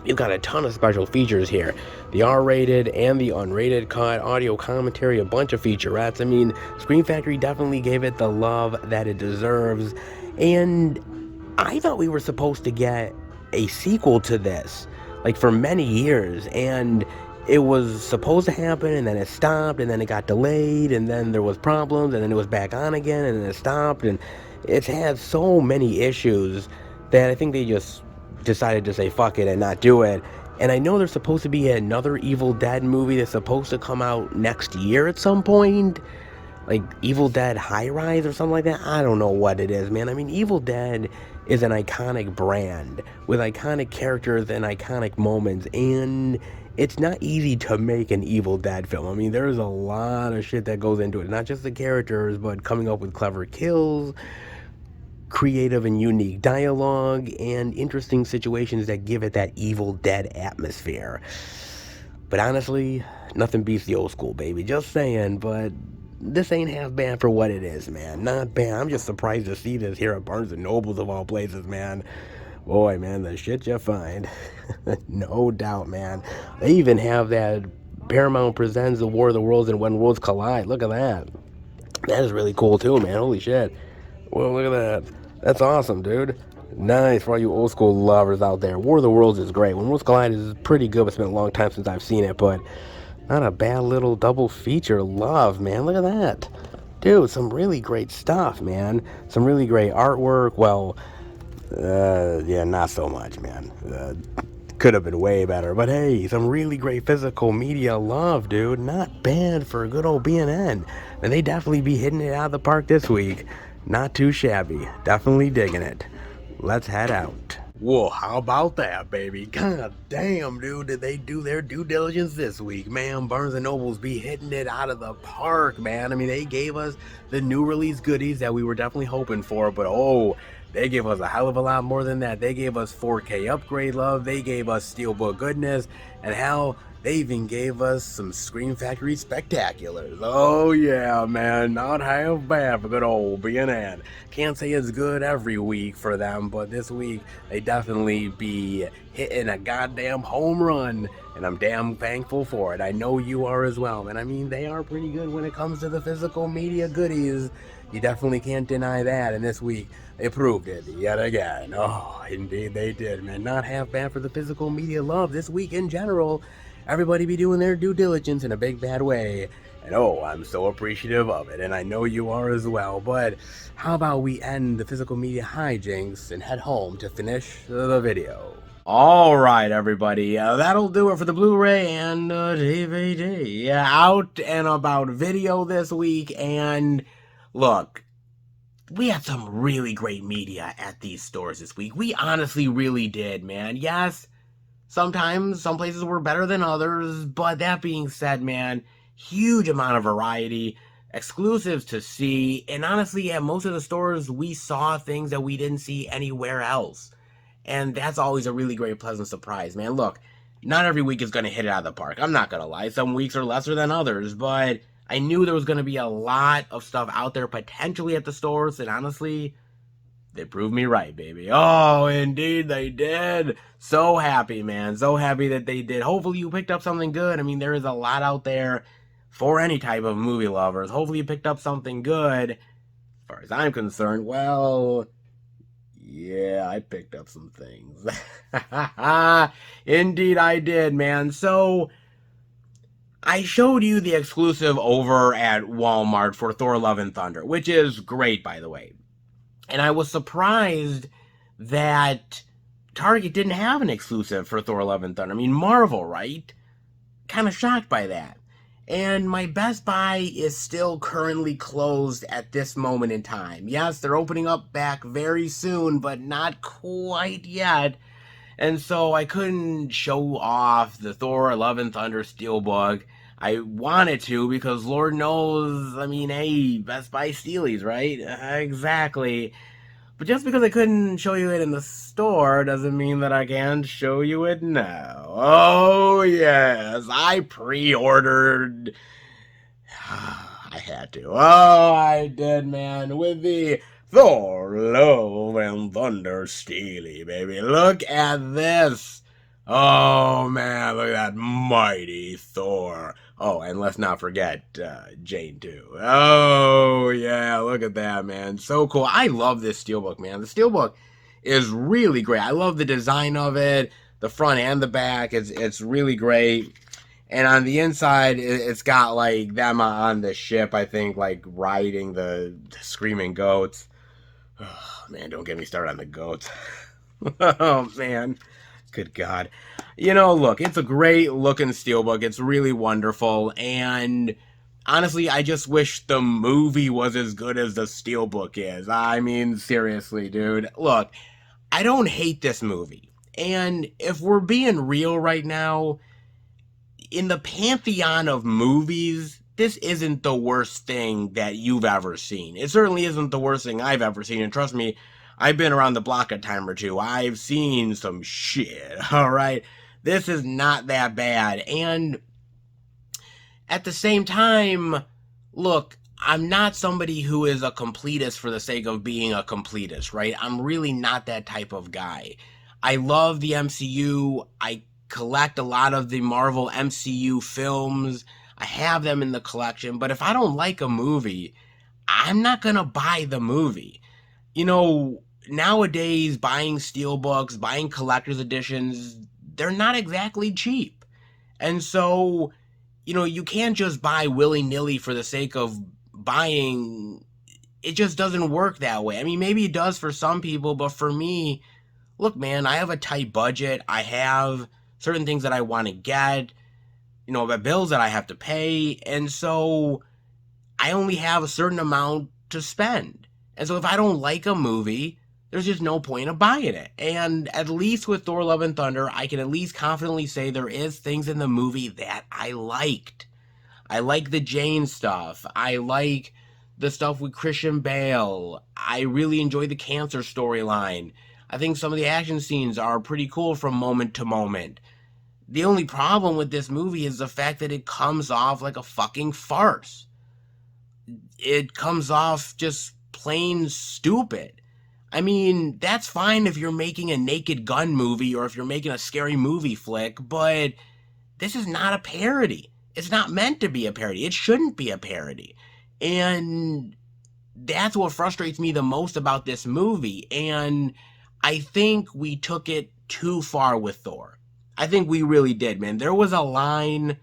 you've got a ton of special features here. The R-rated and the unrated cut, audio commentary, a bunch of featurettes. I mean, Scream Factory definitely gave it the love that it deserves. And I thought we were supposed to get a sequel to this, like, for many years. And it was supposed to happen, and then it stopped, and then it got delayed, and then there was problems, and then it was back on again, and then it stopped, and it's had so many issues that I think they just decided to say fuck it and not do it. And I know there's supposed to be another Evil Dead movie that's supposed to come out next year at some point, like Evil Dead High Rise or something like that. I don't know what it is, man. I mean, Evil Dead is an iconic brand with iconic characters and iconic moments, and it's not easy to make an Evil Dead film. I mean, there's a lot of shit that goes into it, not just the characters, but coming up with clever kills, creative and unique dialogue, and interesting situations that give it that Evil Dead atmosphere. But honestly, nothing beats the old school, baby. Just saying, but this ain't half bad for what it is, man. Not bad. I'm just surprised to see this here at Barnes & Noble's of all places, man. Boy, man, the shit you find. No doubt, man. They even have that Paramount Presents The War of the Worlds and When Worlds Collide. Look at that. That is really cool, too, man. Holy shit. Well, look at that. That's awesome, dude. Nice for all you old school lovers out there. War of the Worlds is great. When Worlds Collide is pretty good. It's been a long time since I've seen it, but not a bad little double feature. Love, man. Look at that. Dude, some really great stuff, man. Some really great artwork. Well, yeah, not so much, man. Could have been way better. But hey, some really great physical media love, dude. Not bad for a good old B&N. And they definitely be hitting it out of the park this week. Not too shabby. Definitely digging it. Let's head out. Whoa, how about that, baby? God damn, dude, did they do their due diligence this week, man? Barnes & Noble's be hitting it out of the park, man. I mean, they gave us the new release goodies that we were definitely hoping for, but oh, They gave us a hell of a lot more than that. They gave us 4K upgrade love. They gave us Steelbook goodness. And hell, they even gave us some Scream Factory spectaculars. Oh yeah, man, not half bad for good old B&N. Can't say it's good every week for them, but this week they definitely be hitting a goddamn home run, and I'm damn thankful for it. I know you are as well, and I mean, they are pretty good when it comes to the physical media goodies. You definitely can't deny that, and this week they proved it yet again. Oh, indeed they did, man. Not half bad for the physical media love this week in general. Everybody be doing their due diligence in a big bad way. And oh, I'm so appreciative of it, and I know you are as well. But how about we end the physical media hijinks and head home to finish the video? Alright, everybody, that'll do it for the Blu-ray and DVD. Out and about video this week, and look, we had some really great media at these stores this week. We honestly really did, man. Yes, sometimes some places were better than others, but that being said, man, huge amount of variety, exclusives to see, and honestly, at most of the stores, we saw things that we didn't see anywhere else. And that's always a really great, pleasant surprise, man. Look, not every week is going to hit it out of the park. I'm not going to lie. Some weeks are lesser than others, but I knew there was going to be a lot of stuff out there potentially at the stores, and honestly, they proved me right, baby. Oh, indeed they did. So happy, man. So happy that they did. Hopefully you picked up something good. I mean, there is a lot out there for any type of movie lovers. Hopefully you picked up something good. As far as I'm concerned, well, yeah, I picked up some things. Indeed I did, man. So I showed you the exclusive over at Walmart for Thor Love and Thunder, which is great, by the way. And I was surprised that Target didn't have an exclusive for Thor Love and Thunder. I mean, Marvel, right? Kind of shocked by that. And my Best Buy is still currently closed at this moment in time. Yes, they're opening up back very soon, but not quite yet. And so I couldn't show off the Thor Love and Thunder Steelbook. I wanted to because Lord knows, I mean, hey, Best Buy Steelies, right? Exactly. But just because I couldn't show you it in the store doesn't mean that I can't show you it now. Oh, yes, I pre-ordered. I had to. Oh, I did, man, with the Thor Love and Thunder Steely, baby. Look at this. Oh, man, look at that mighty Thor. Oh, and let's not forget Jane, too. Oh, yeah, look at that, man. So cool. I love this Steelbook, man. The Steelbook is really great. I love the design of it, the front and the back. It's really great. And on the inside, it's got, like, them on the ship, I think, like, riding the screaming goats. Oh, man, don't get me started on the goats. Oh, man. Good God. You know, look, it's a great looking Steelbook. It's really wonderful. And honestly, I just wish the movie was as good as the Steelbook is. I mean, seriously, dude. Look, I don't hate this movie. And if we're being real right now, in the pantheon of movies, this isn't the worst thing that you've ever seen. It certainly isn't the worst thing I've ever seen. And trust me, I've been around the block a time or two. I've seen some shit, alright? This is not that bad. And at the same time, look, I'm not somebody who is a completist for the sake of being a completist, right? I'm really not that type of guy. I love the MCU. I collect a lot of the Marvel MCU films. I have them in the collection. But if I don't like a movie, I'm not gonna buy the movie. You know, nowadays, buying steelbooks, buying collector's editions, they're not exactly cheap. And so, you know, you can't just buy willy-nilly for the sake of buying. It just doesn't work that way. I mean, maybe it does for some people, but for me, look, man, I have a tight budget. I have certain things that I want to get, you know, the bills that I have to pay. And so I only have a certain amount to spend. And so if I don't like a movie, there's just no point of buying it. And at least with Thor Love and Thunder, I can at least confidently say there is things in the movie that I liked. I like the Jane stuff. I like the stuff with Christian Bale. I really enjoy the cancer storyline. I think some of the action scenes are pretty cool from moment to moment. The only problem with this movie is the fact that it comes off like a fucking farce. It comes off just plain stupid. I mean, that's fine if you're making a Naked Gun movie or if you're making a scary movie flick, but this is not a parody. It's not meant to be a parody. It shouldn't be a parody. And that's what frustrates me the most about this movie. And I think we took it too far with Thor. I think we really did, man. There was a line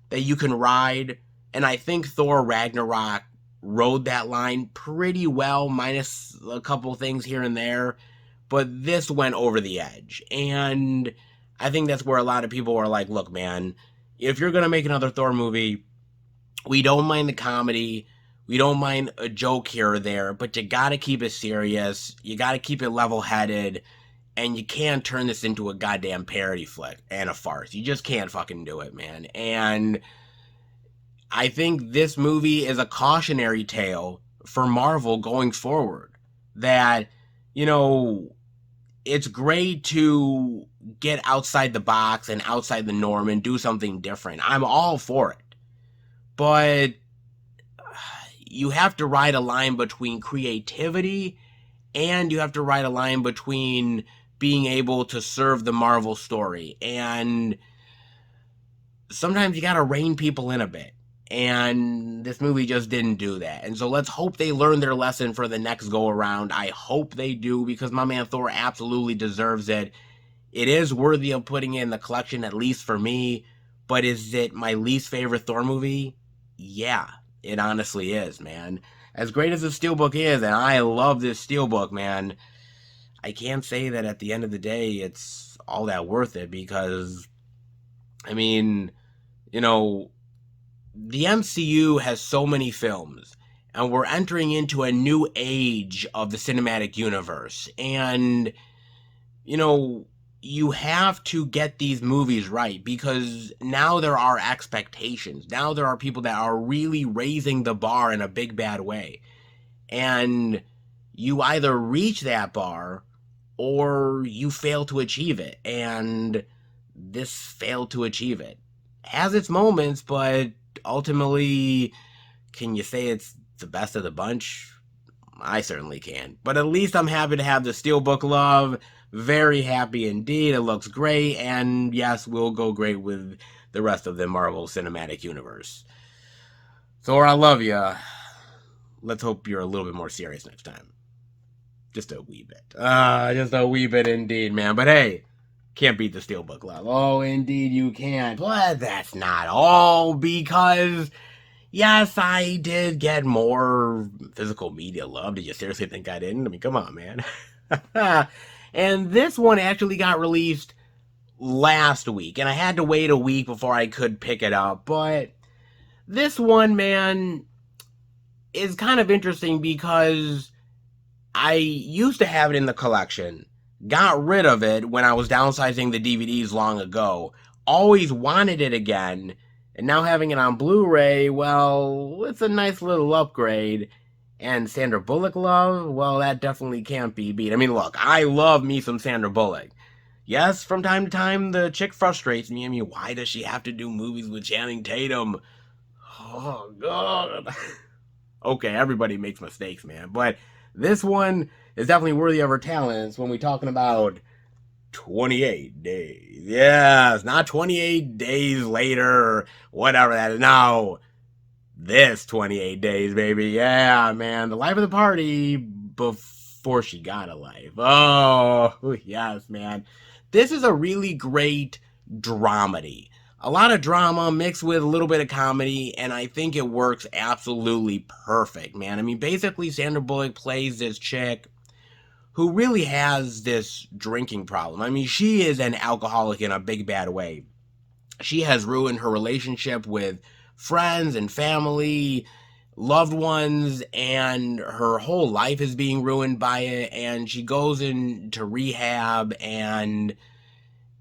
that you can ride, and I think Thor Ragnarok rode that line pretty well, minus a couple things here and there, but this went over the edge. And I think that's where a lot of people were like, look, man, if you're gonna make another Thor movie, we don't mind the comedy, we don't mind a joke here or there, but you gotta keep it serious, you gotta keep it level-headed, and you can't turn this into a goddamn parody flick and a farce. You just can't fucking do it, man. And I think this movie is a cautionary tale for Marvel going forward. That, you know, it's great to get outside the box and outside the norm and do something different. I'm all for it. But you have to ride a line between creativity and you have to ride a line between being able to serve the Marvel story. And sometimes you gotta rein people in a bit. And this movie just didn't do that. And so let's hope they learn their lesson for the next go around. I hope they do, because my man Thor absolutely deserves it. It is worthy of putting in the collection, at least for me. But is it my least favorite Thor movie? Yeah, it honestly is, man. As great as the Steelbook is, and I love this Steelbook, man, I can't say that at the end of the day it's all that worth it, because, I mean, you know, the MCU has so many films, and we're entering into a new age of the cinematic universe. And, you know, you have to get these movies right, because now there are expectations. Now there are people that are really raising the bar in a big bad way. And you either reach that bar or you fail to achieve it. And this failed to achieve it. Has its moments, but ultimately, can you say it's the best of the bunch? I certainly can. But at least I'm happy to have the Steelbook love. Very happy indeed. It looks great. And yes, will go great with the rest of the Marvel Cinematic Universe. Thor, I love you. Let's hope you're a little bit more serious next time. Just a wee bit. Just a wee bit indeed, man. But hey, can't beat the Steelbook love. Oh, indeed you can't. But that's not all, because yes, I did get more physical media love. Did you seriously think I didn't? I mean, come on, man. And this one actually got released last week, and I had to wait a week before I could pick it up. But this one, man, is kind of interesting because I used to have it in the collection, got rid of it when I was downsizing the DVDs long ago, always wanted it again, and now having it on Blu-ray, well, it's a nice little upgrade. And Sandra Bullock love, well, that definitely can't be beat. I mean, look, I love me some Sandra Bullock. Yes, from time to time, the chick frustrates me. I mean, why does she have to do movies with Channing Tatum? Oh, God. Okay, everybody makes mistakes, man. But this one is definitely worthy of her talents when we're talking about 28 days. Yes, not 28 days later, whatever that is. No, this 28 days, baby. Yeah, man. The life of the party before she got a life. Oh, yes, man. This is a really great dramedy. A lot of drama mixed with a little bit of comedy, and I think it works absolutely perfect, man. I mean, basically, Sandra Bullock plays this chick who really has this drinking problem. I mean, she is an alcoholic in a big bad way. She has ruined her relationship with friends and family, loved ones, and her whole life is being ruined by it. And she goes into rehab, and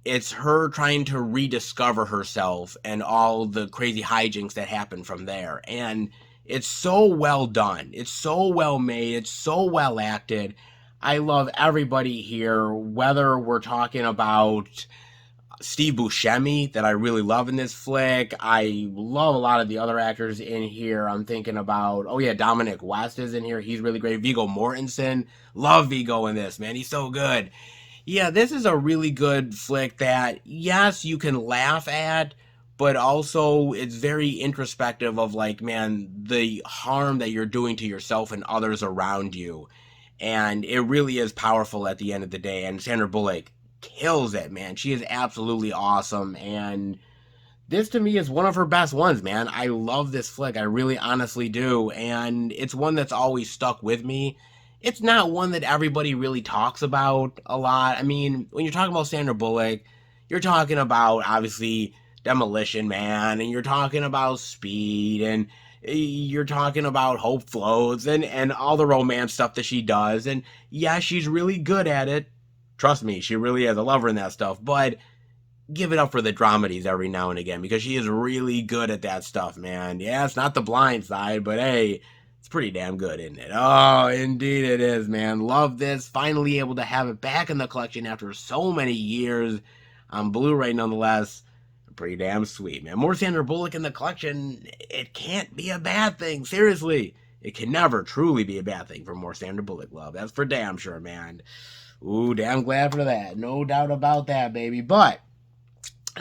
it's her trying to rediscover herself and all the crazy hijinks that happen from there. And It's so well done. It's so well made. It's so well acted. I love everybody here, whether we're talking about Steve Buscemi, that I really love in this flick. I love a lot of the other actors in here. I'm thinking about, oh yeah, Dominic West is in here. He's really great. Viggo Mortensen. Love Viggo in this, man. He's so good. Yeah, this is a really good flick that, yes, you can laugh at, but also it's very introspective of, like, man, the harm that you're doing to yourself and others around you. And it really is powerful at the end of the day. And Sandra Bullock kills it, man. She is absolutely awesome. And this, to me, is one of her best ones, man. I love this flick. I really honestly do. And it's one that's always stuck with me. It's not one that everybody really talks about a lot. I mean, when you're talking about Sandra Bullock, you're talking about, obviously, Demolition Man, and you're talking about Speed, and you're talking about Hope Floats, and all the romance stuff that she does. And yeah, she's really good at it. Trust me, she really is. I love her in that stuff. But give it up for the dramedies every now and again, because she is really good at that stuff, man. Yeah, it's not The Blind Side, but hey, it's pretty damn good, isn't it? Oh, indeed it is, man. Love this. Finally able to have it back in the collection after so many years on Blu-ray, nonetheless. Pretty damn sweet, man. More Sandra Bullock in the collection, it can't be a bad thing. Seriously, it can never truly be a bad thing for more Sandra Bullock love. That's for damn sure, man. Ooh, damn glad for that. No doubt about that, baby. But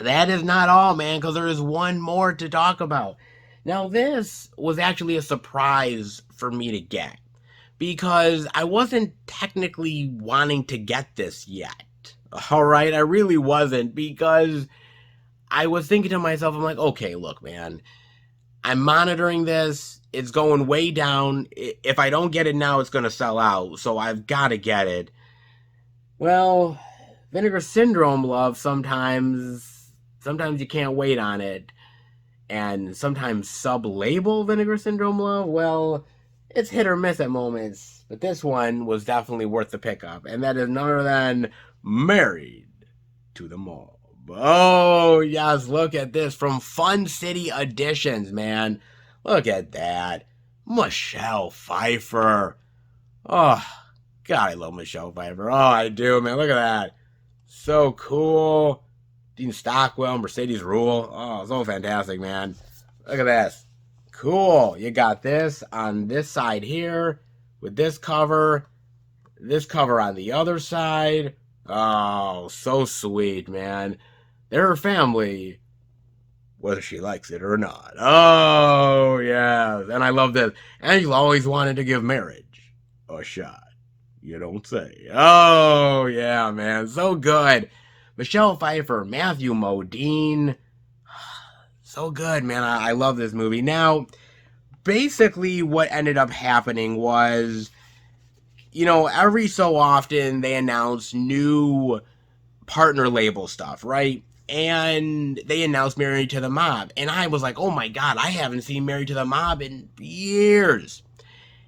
that is not all, man, because there is one more to talk about. Now, this was actually a surprise for me to get, because I wasn't technically wanting to get this yet. All right, I really wasn't, because I was thinking to myself, I'm like, okay, look, man, I'm monitoring this. It's going way down. If I don't get it now, it's going to sell out, so I've got to get it. Well, Vinegar Syndrome love, sometimes you can't wait on it. And sometimes sub-label Vinegar Syndrome love, well, it's hit or miss at moments. But this one was definitely worth the pickup. And that is none other than Married to the Mob. Oh, yes, look at this. From Fun City Editions, man. Look at that. Michelle Pfeiffer. Oh, God, I love Michelle Pfeiffer. Oh, I do, man. Look at that. So cool. Dean Stockwell, Mercedes Rule. Oh, so fantastic, man. Look at this. Cool. You got this on this side here with this cover on the other side. Oh, so sweet, man. They're her family, whether she likes it or not. Oh, yeah. And I love this. Angela always wanted to give marriage a shot. You don't say. Oh, yeah, man. So good. Michelle Pfeiffer, Matthew Modine. So good, man. I love this movie. Now, basically what ended up happening was, every so often they announce new partner label stuff, right? And they announced Married to the Mob. And I was like, oh my God, I haven't seen Married to the Mob in years.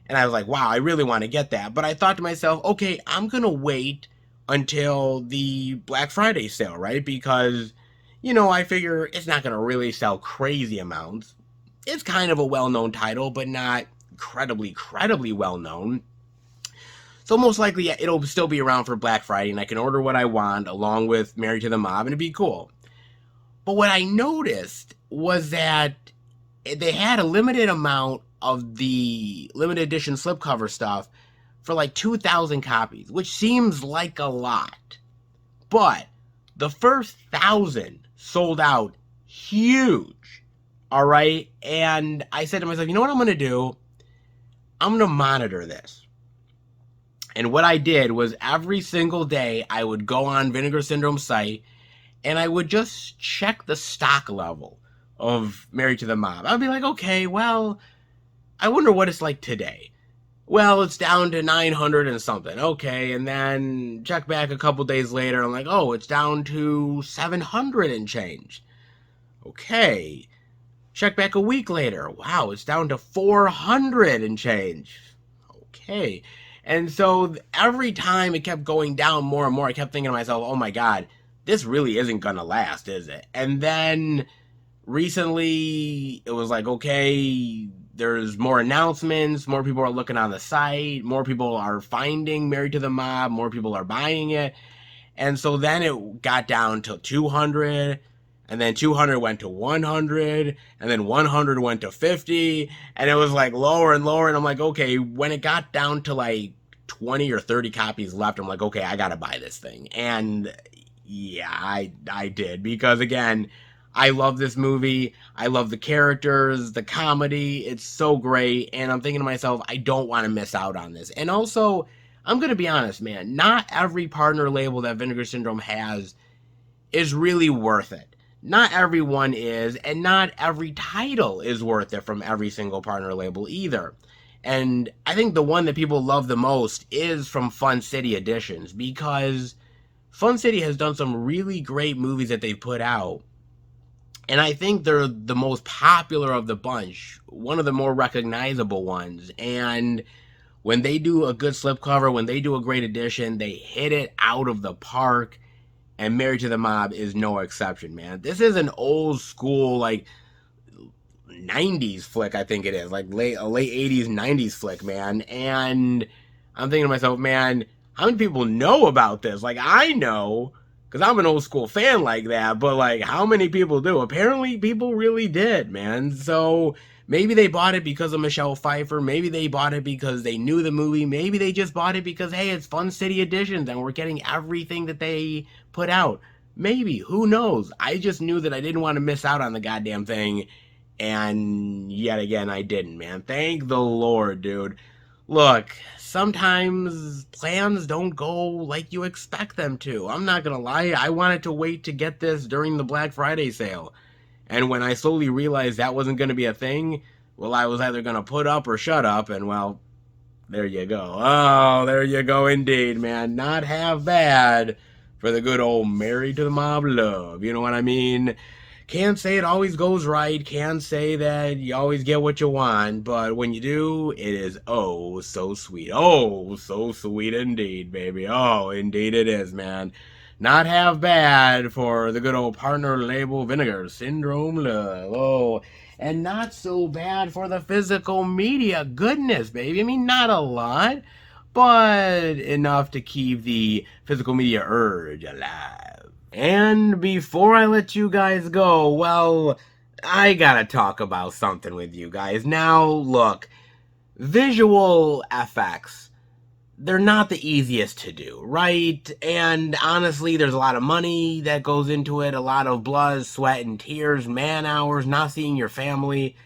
And I was like, wow, I really want to get that. But I thought to myself, okay, I'm going to wait until the Black Friday sale, right? Because, I figure it's not going to really sell crazy amounts. It's kind of a well-known title, but not incredibly well-known. So most likely it'll still be around for Black Friday, and I can order what I want along with Married to the Mob, and it'd be cool. But what I noticed was that they had a limited amount of the limited edition slipcover stuff for like 2,000 copies, which seems like a lot. But the first 1,000 sold out huge. All right? And I said to myself, you know what I'm going to do? I'm going to monitor this. And what I did was every single day I would go on Vinegar Syndrome's site and I would just check the stock level of Married to the Mob. I'd be like, okay, well, I wonder what it's like today. Well, it's down to 900 and something. Okay, and then check back a couple days later. I'm like, oh, it's down to 700 and change. Okay. Check back a week later. Wow, it's down to 400 and change. Okay. And so every time it kept going down more and more, I kept thinking to myself, oh my God, this really isn't going to last, is it? And then recently it was like, okay, there's more announcements, more people are looking on the site, more people are finding Married to the Mob, more people are buying it. And so then it got down to 200, and then 200 went to 100, and then 100 went to 50, and it was like lower and lower, and I'm like, okay, when it got down to like 20 or 30 copies left, I'm like, okay, I gotta buy this thing. And yeah, I did, because again, I love this movie. I love the characters, the comedy. It's so great. And I'm thinking to myself, I don't want to miss out on this. And also, I'm going to be honest, man. Not every partner label that Vinegar Syndrome has is really worth it. Not everyone is, and not every title is worth it from every single partner label either. And I think the one that people love the most is from Fun City Editions, because Fun City has done some really great movies that they've put out. And I think they're the most popular of the bunch, one of the more recognizable ones. And when they do a good slipcover, when they do a great edition, they hit it out of the park. And Married to the Mob is no exception, man. This is an old school, like, 90s flick, I think it is. Like, late 80s, 90s flick, man. And I'm thinking to myself, man, how many people know about this? Like, I know, because I'm an old school fan like that, but like, how many people do? Apparently, people really did, man. So maybe they bought it because of Michelle Pfeiffer. Maybe they bought it because they knew the movie. Maybe they just bought it because, hey, it's Fun City Editions and we're getting everything that they put out. Maybe, who knows? I just knew that I didn't want to miss out on the goddamn thing. And yet again, I didn't, man. Thank the Lord, dude. Look, sometimes plans don't go like you expect them to. I'm not gonna lie, I wanted to wait to get this during the Black Friday sale. And when I slowly realized that wasn't gonna be a thing, well, I was either gonna put up or shut up, and well, there you go. Oh, there you go indeed, man. Not half bad for the good old Married to the Mob love. You know what I mean? Can't say it always goes right, can't say that you always get what you want, but when you do, it is oh so sweet. Oh, so sweet indeed, baby. Oh, indeed it is, man. Not half bad for the good old partner label Vinegar Syndrome love. Oh, and not so bad for the physical media goodness, baby. I mean, not a lot, but enough to keep the physical media urge alive. And before I let you guys go, well, I gotta talk about something with you guys. Now, look, visual effects, they're not the easiest to do, right? And honestly, there's a lot of money that goes into it, a lot of blood, sweat, and tears, man hours, not seeing your family.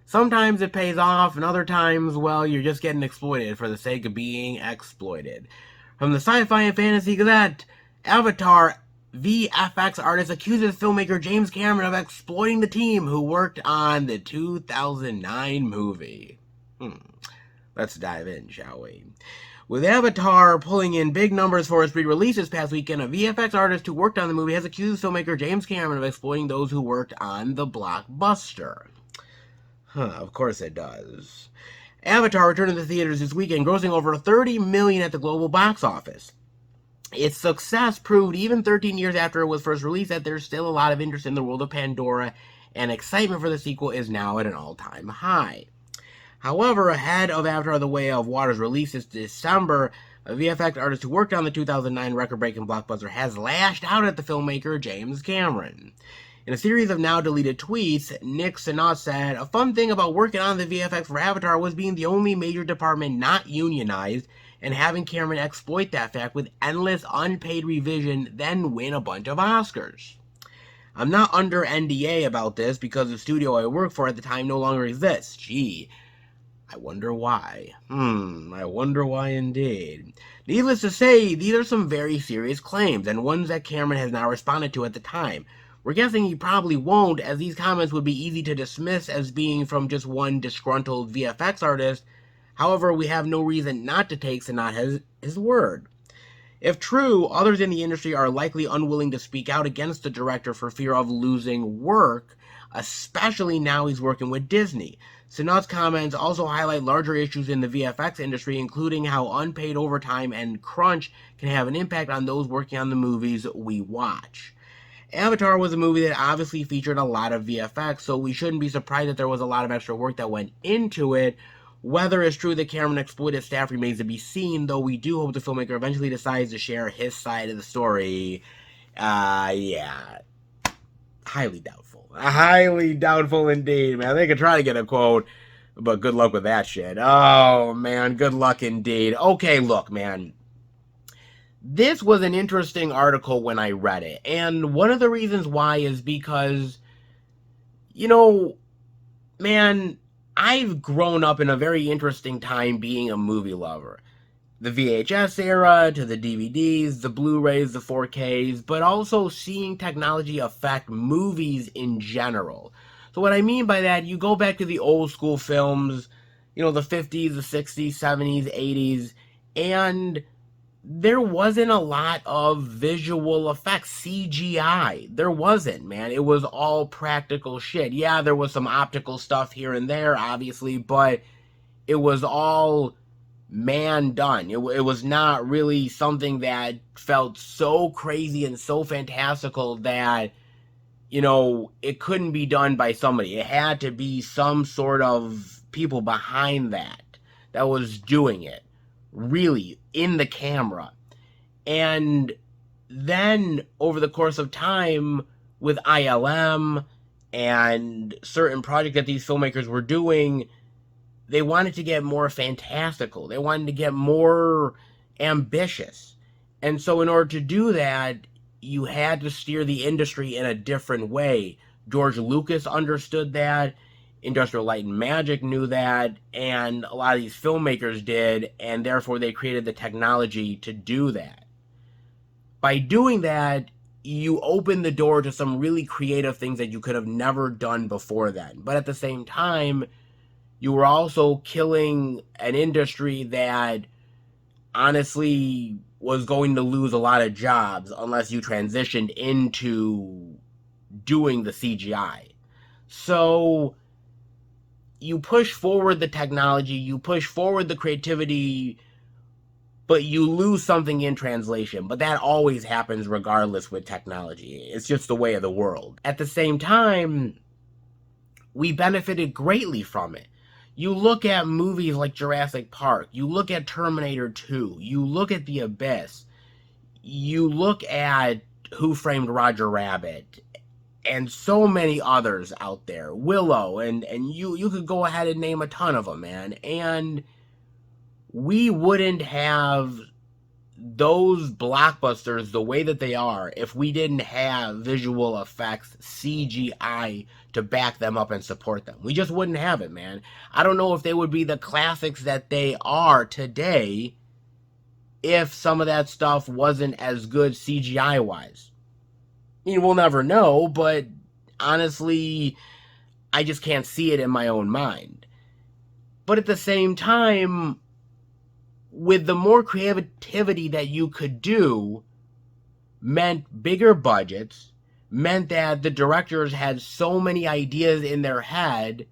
Sometimes it pays off, and other times, well, you're just getting exploited for the sake of being exploited. From the Sci-Fi and Fantasy Gazette, Avatar VFX artist accuses filmmaker James Cameron of exploiting the team who worked on the 2009 movie. Let's dive in, shall we? With Avatar pulling in big numbers for its re-release this past weekend, a VFX artist who worked on the movie has accused filmmaker James Cameron of exploiting those who worked on the blockbuster. Of course it does. Avatar returned to the theaters this weekend, grossing over $30 million at the global box office. Its success proved, even 13 years after it was first released, that there's still a lot of interest in the world of Pandora, and excitement for the sequel is now at an all-time high. However, ahead of Avatar: The Way of Water's release this December, a VFX artist who worked on the 2009 record-breaking blockbuster has lashed out at the filmmaker James Cameron. In a series of now-deleted tweets, Nick Sinat said, "A fun thing about working on the VFX for Avatar was being the only major department not unionized, and having Cameron exploit that fact with endless unpaid revision, then win a bunch of Oscars. I'm not under NDA about this because the studio I worked for at the time no longer exists. Gee, I wonder why. I wonder why indeed. Needless to say, these are some very serious claims, and ones that Cameron has not responded to at the time. We're guessing he probably won't, as these comments would be easy to dismiss as being from just one disgruntled VFX artist. However, we have no reason not to take Sinat his word. If true, others in the industry are likely unwilling to speak out against the director for fear of losing work, especially now he's working with Disney. Sinat's comments also highlight larger issues in the VFX industry, including how unpaid overtime and crunch can have an impact on those working on the movies we watch. Avatar was a movie that obviously featured a lot of VFX, so we shouldn't be surprised that there was a lot of extra work that went into it. Whether it's true that Cameron exploited staff remains to be seen, though we do hope the filmmaker eventually decides to share his side of the story. Yeah. Highly doubtful. Highly doubtful indeed, man. They could try to get a quote, but good luck with that shit. Oh, man, good luck indeed. Okay, look, man. This was an interesting article when I read it, and one of the reasons why is because, you know, man, I've grown up in a very interesting time being a movie lover. The VHS era, to the DVDs, the Blu-rays, the 4Ks, but also seeing technology affect movies in general. So what I mean by that, you go back to the old school films, you know, the 50s, the 60s, 70s, 80s, and there wasn't a lot of visual effects, CGI. There wasn't, man. It was all practical shit. Yeah, there was some optical stuff here and there, obviously, but it was all man done. It was not really something that felt so crazy and so fantastical that, you know, it couldn't be done by somebody. It had to be some sort of people behind that was doing it, really, in the camera. And then, over the course of time, with ILM and certain projects that these filmmakers were doing, they wanted to get more fantastical. They wanted to get more ambitious. And so in order to do that, you had to steer the industry in a different way. George Lucas understood that. Industrial Light and Magic knew that. And a lot of these filmmakers did. And therefore, they created the technology to do that. By doing that, you open the door to some really creative things that you could have never done before then. But at the same time, you were also killing an industry that honestly was going to lose a lot of jobs unless you transitioned into doing the CGI. So you push forward the technology, you push forward the creativity, but you lose something in translation. But that always happens regardless with technology. It's just the way of the world. At the same time, we benefited greatly from it. You look at movies like Jurassic Park, you look at Terminator 2, you look at The Abyss, you look at Who Framed Roger Rabbit, and so many others out there. Willow, and you could go ahead and name a ton of them, man. And we wouldn't have those blockbusters the way that they are if we didn't have visual effects, CGI, to back them up and support them. We just wouldn't have it, man. I don't know if they would be the classics that they are today if some of that stuff wasn't as good CGI-wise. I mean, we'll never know, but honestly, I just can't see it in my own mind. But at the same time, with the more creativity that you could do, meant bigger budgets, meant that the directors had so many ideas in their head,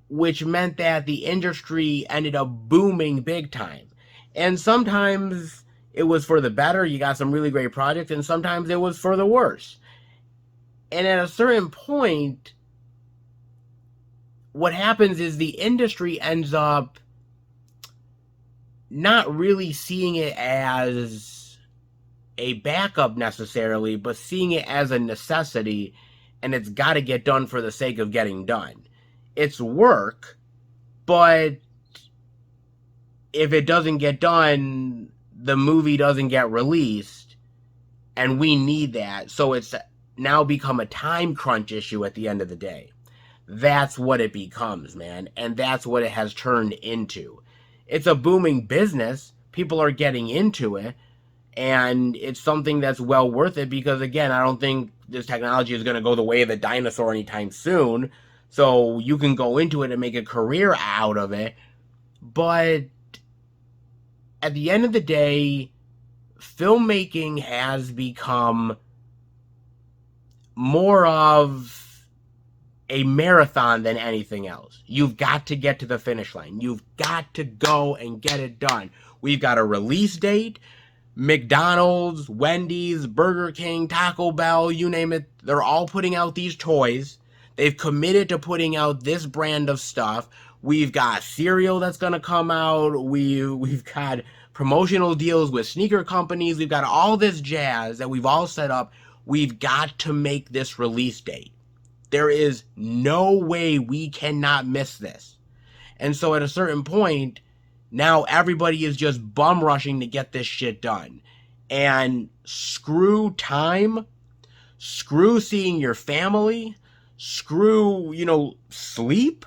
which meant that the industry ended up booming big time. And sometimes it was for the better, you got some really great projects, and sometimes it was for the worse. And at a certain point, what happens is the industry ends up not really seeing it as a backup necessarily, but seeing it as a necessity, and it's got to get done for the sake of getting done. It's work, but if it doesn't get done, the movie doesn't get released, and we need that. So it's now become a time crunch issue at the end of the day. That's what it becomes, man, and that's what it has turned into. It's a booming business. People are getting into it, and it's something that's well worth it because, again, I don't think this technology is going to go the way of the dinosaur anytime soon. So you can go into it and make a career out of it. But at the end of the day, filmmaking has become more of a marathon than anything else. You've got to get to the finish line. You've got to go and get it done. We've got a release date. McDonald's, Wendy's, Burger King, Taco Bell, you name it, they're all putting out these toys. They've committed to putting out this brand of stuff. We've got cereal that's going to come out. We've got promotional deals with sneaker companies. We've got all this jazz that we've all set up. We've got to make this release date. There is no way we cannot miss this. And so at a certain point, now everybody is just bum rushing to get this shit done. And screw time, screw seeing your family, screw, sleep.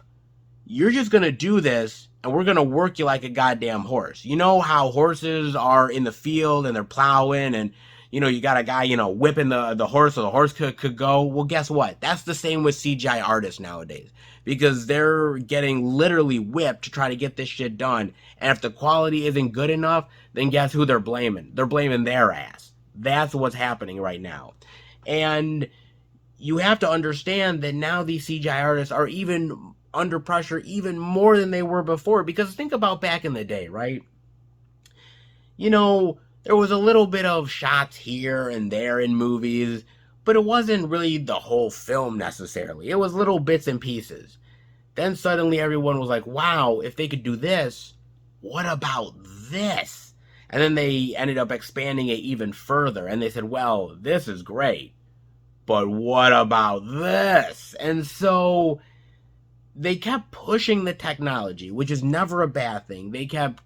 You're just going to do this, and we're going to work you like a goddamn horse. You know how horses are in the field and they're plowing and, you got a guy, whipping the horse so the horse could go. Well, guess what? That's the same with CGI artists nowadays, because they're getting literally whipped to try to get this shit done. And if the quality isn't good enough, then guess who they're blaming? They're blaming their ass. That's what's happening right now. And you have to understand that now these CGI artists are even under pressure even more than they were before. Because think about back in the day, right? There was a little bit of shots here and there in movies, but it wasn't really the whole film necessarily. It was little bits and pieces. Then suddenly everyone was like, wow, if they could do this, what about this? And then they ended up expanding it even further. And they said, well, this is great, but what about this? And so they kept pushing the technology, which is never a bad thing. They kept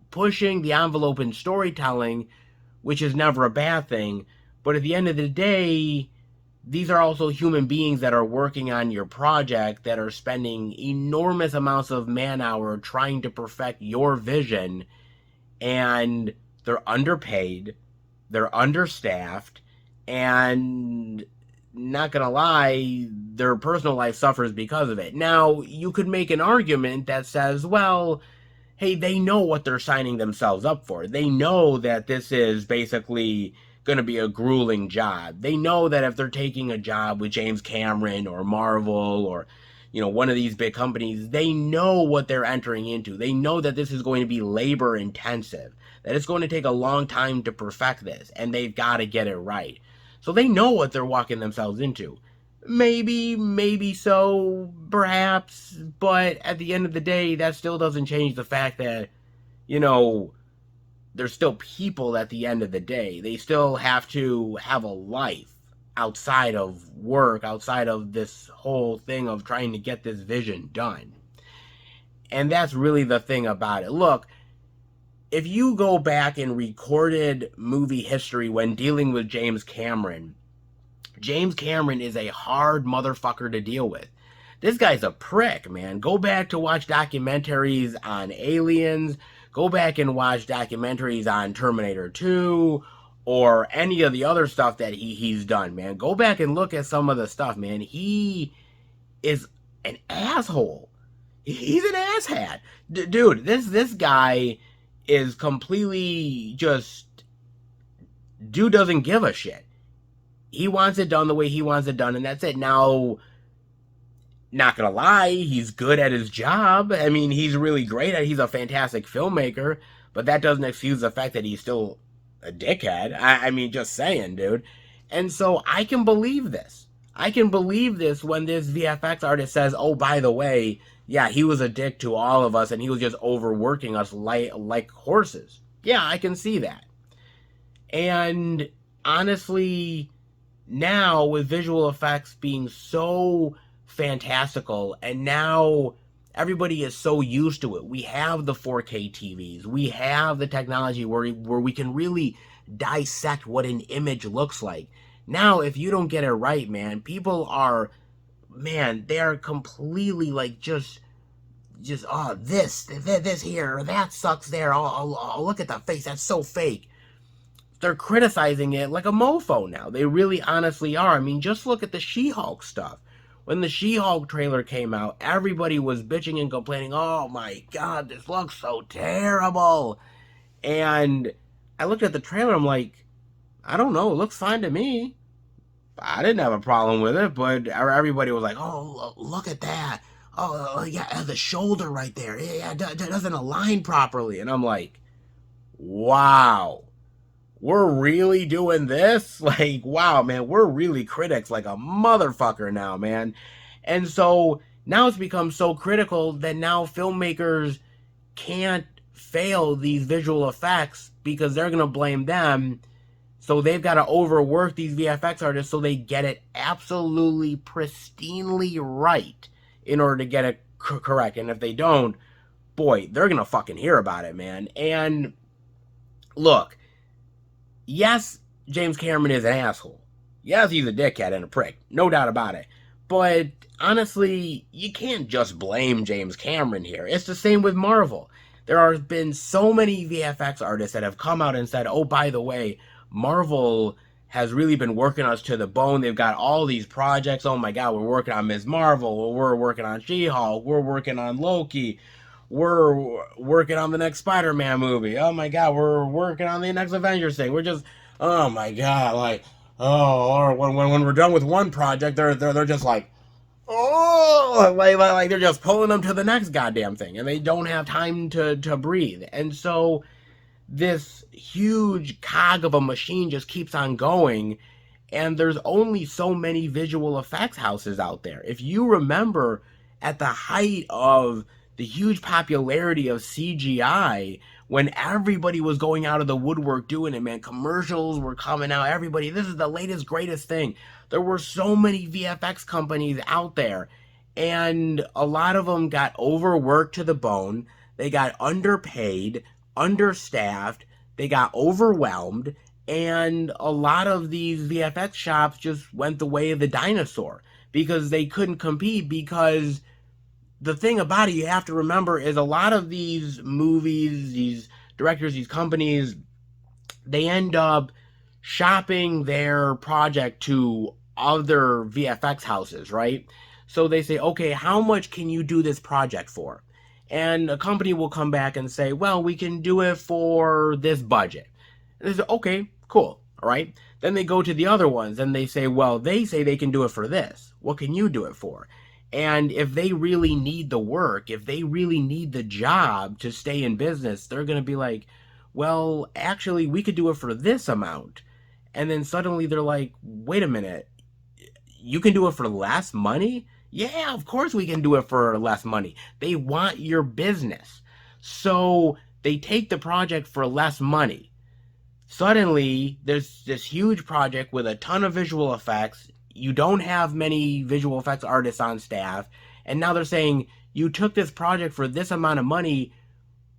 pushing the envelope in storytelling, which is never a bad thing. But at the end of the day, these are also human beings that are working on your project, that are spending enormous amounts of man-hour trying to perfect your vision, and they're underpaid, they're understaffed, and not gonna lie, their personal life suffers because of it. Now, you could make an argument that says, well, hey, they know what they're signing themselves up for. They know that this is basically going to be a grueling job. They know that if they're taking a job with James Cameron or Marvel or, one of these big companies, they know what they're entering into. They know that this is going to be labor intensive, that it's going to take a long time to perfect this, and they've got to get it right. So they know what they're walking themselves into. Maybe so, perhaps, but at the end of the day, that still doesn't change the fact that, there's still people at the end of the day. They still have to have a life outside of work, outside of this whole thing of trying to get this vision done. And that's really the thing about it. Look, if you go back in recorded movie history when dealing with James Cameron is a hard motherfucker to deal with. This guy's a prick, man. Go back to watch documentaries on aliens. Go back and watch documentaries on Terminator 2 or any of the other stuff that he's done, man. Go back and look at some of the stuff, man. He is an asshole. He's an asshat. Dude, this guy is completely just... Dude doesn't give a shit. He wants it done the way he wants it done, and that's it. Now, not gonna lie, he's good at his job. I mean, he's really great at it. He's a fantastic filmmaker, but that doesn't excuse the fact that he's still a dickhead. I mean, just saying, dude. And so I can believe this. I can believe this when this VFX artist says, oh, by the way, yeah, he was a dick to all of us, and he was just overworking us like horses. Yeah, I can see that. And honestly, now with visual effects being so fantastical, and now everybody is so used to it. We have the 4K TVs. We have the technology where we can really dissect what an image looks like. Now, if you don't get it right, man, people are, they are completely like just oh, this here, or that sucks there. Oh, look at the face. That's so fake. They're criticizing it like a mofo now. They really honestly are. I mean, just look at the She-Hulk stuff. When the She-Hulk trailer came out, everybody was bitching and complaining, oh my God, this looks so terrible. And I looked at the trailer, I'm like, I don't know, it looks fine to me. I didn't have a problem with it, but everybody was like, oh, look at that. Oh, yeah, the shoulder right there. Yeah, it doesn't align properly. And I'm like, wow. we're really doing this? Like, wow, man, we're really critics like a motherfucker now, man. And so now it's become so critical that now filmmakers can't fail these visual effects because they're going to blame them. So they've got to overwork these VFX artists so they get it absolutely pristinely right in order to get it correct. And if they don't, boy, they're going to fucking hear about it, man. And look, yes, James Cameron is an asshole. Yes, he's a dickhead and a prick. No doubt about it. But honestly, you can't just blame James Cameron here. It's the same with Marvel. There have been so many VFX artists that have come out and said, oh, by the way, Marvel has really been working us to the bone. They've got all these projects. Oh my God, we're working on Ms. Marvel. We're working on She-Hulk. We're working on Loki. We're working on the next Spider-Man movie. Oh my God, we're working on the next Avengers thing. We're just, oh my God, like, oh, or when we're done with one project, they're just like, oh, like they're just pulling them to the next goddamn thing, and they don't have time to breathe. And so this huge cog of a machine just keeps on going, and there's only so many visual effects houses out there. If you remember, at the height of the huge popularity of CGI, when everybody was going out of the woodwork doing it, man, commercials were coming out, everybody, this is the latest, greatest thing. There were so many VFX companies out there, and a lot of them got overworked to the bone. They got underpaid, understaffed, they got overwhelmed, and a lot of these VFX shops just went the way of the dinosaur because they couldn't compete. Because the thing about it, you have to remember, is a lot of these movies, these directors, these companies, they end up shopping their project to other VFX houses, right? So they say, okay, how much can you do this project for? And a company will come back and say, well, we can do it for this budget. And they say, okay, cool, all right? Then they go to the other ones and they say, well, they say they can do it for this. What can you do it for? And if they really need the work, if they really need the job to stay in business, they're going to be like, well, actually, we could do it for this amount. And then suddenly they're like, wait a minute, you can do it for less money? Yeah, of course we can do it for less money. They want your business. So they take the project for less money. Suddenly, there's this huge project with a ton of visual effects. You don't have many visual effects artists on staff. And now they're saying, you took this project for this amount of money.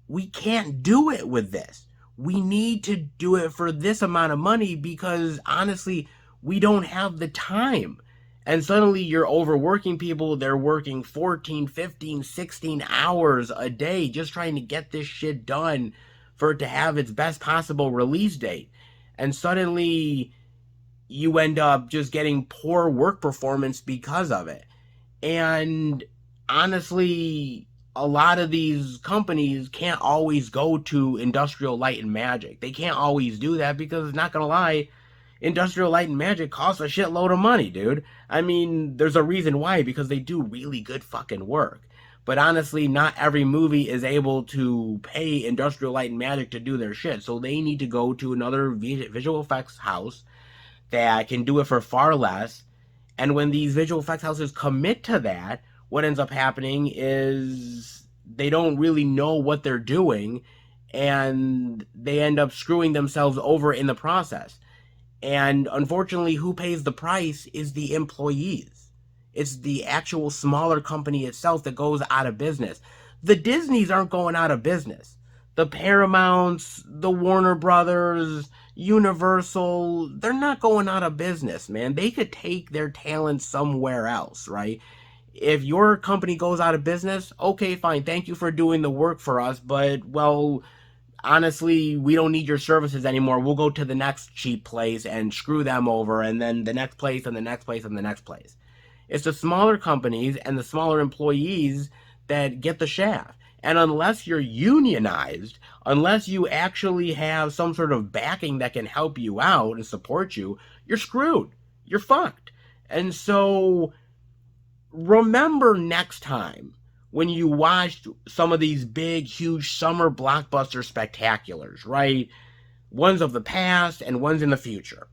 We can't do it with this. We need to do it for this amount of money because, honestly, we don't have the time. And suddenly you're overworking people. They're working 14, 15, 16 hours a day just trying to get this shit done for it to have its best possible release date. And suddenly you end up just getting poor work performance because of it. And honestly, a lot of these companies can't always go to Industrial Light and Magic. They can't always do that because, not gonna lie, Industrial Light and Magic costs a shitload of money, dude. I mean, there's a reason why, because they do really good fucking work. But honestly, not every movie is able to pay Industrial Light and Magic to do their shit. So they need to go to another visual effects house that can do it for far less. And when these visual effects houses commit to that, what ends up happening is they don't really know what they're doing, and they end up screwing themselves over in the process. And unfortunately, who pays the price is the employees. It's the actual smaller company itself that goes out of business. The Disneys aren't going out of business. The Paramounts, the Warner Brothers, Universal, they're not going out of business, man. They could take their talent somewhere else, right? If your company goes out of business, okay, fine, thank you for doing the work for us, but, well, honestly, we don't need your services anymore. We'll go to the next cheap place and screw them over, and then the next place, and the next place, and the next place. It's the smaller companies and the smaller employees that get the shaft. And unless you're unionized, unless you actually have some sort of backing that can help you out and support you, you're screwed. You're fucked. And so remember next time when you watched some of these big, huge summer blockbuster spectaculars, right? ones of the past and ones in the future.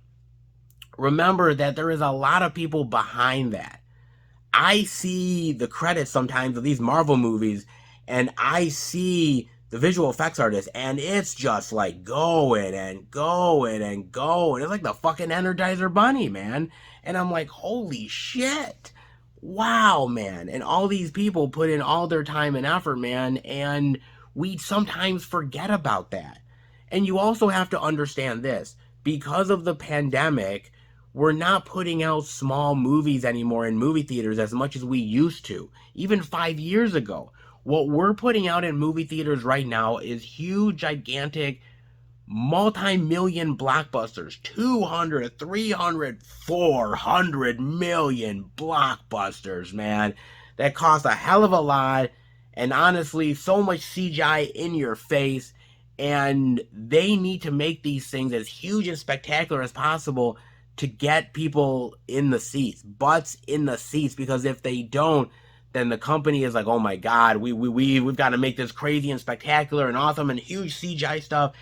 Remember that there is a lot of people behind that. I see the credits sometimes of these Marvel movies, and I see the visual effects artists, and it's just like going and going and going. It's like the fucking Energizer Bunny, man. And I'm like, holy shit. Wow, man. And all these people put in all their time and effort, man, and we sometimes forget about that. And you also have to understand this. Because of the pandemic, we're not putting out small movies anymore in movie theaters as much as we used to, even 5 years ago. What we're putting out in movie theaters right now is huge, gigantic, multi-million blockbusters. 200, 300, 400 million blockbusters, man. That cost a hell of a lot, and honestly, so much CGI in your face, and they need to make these things as huge and spectacular as possible to get people in the seats, butts in the seats, because if they don't, then the company is like, oh my god, we've got to make this crazy and spectacular and awesome and huge CGI stuff,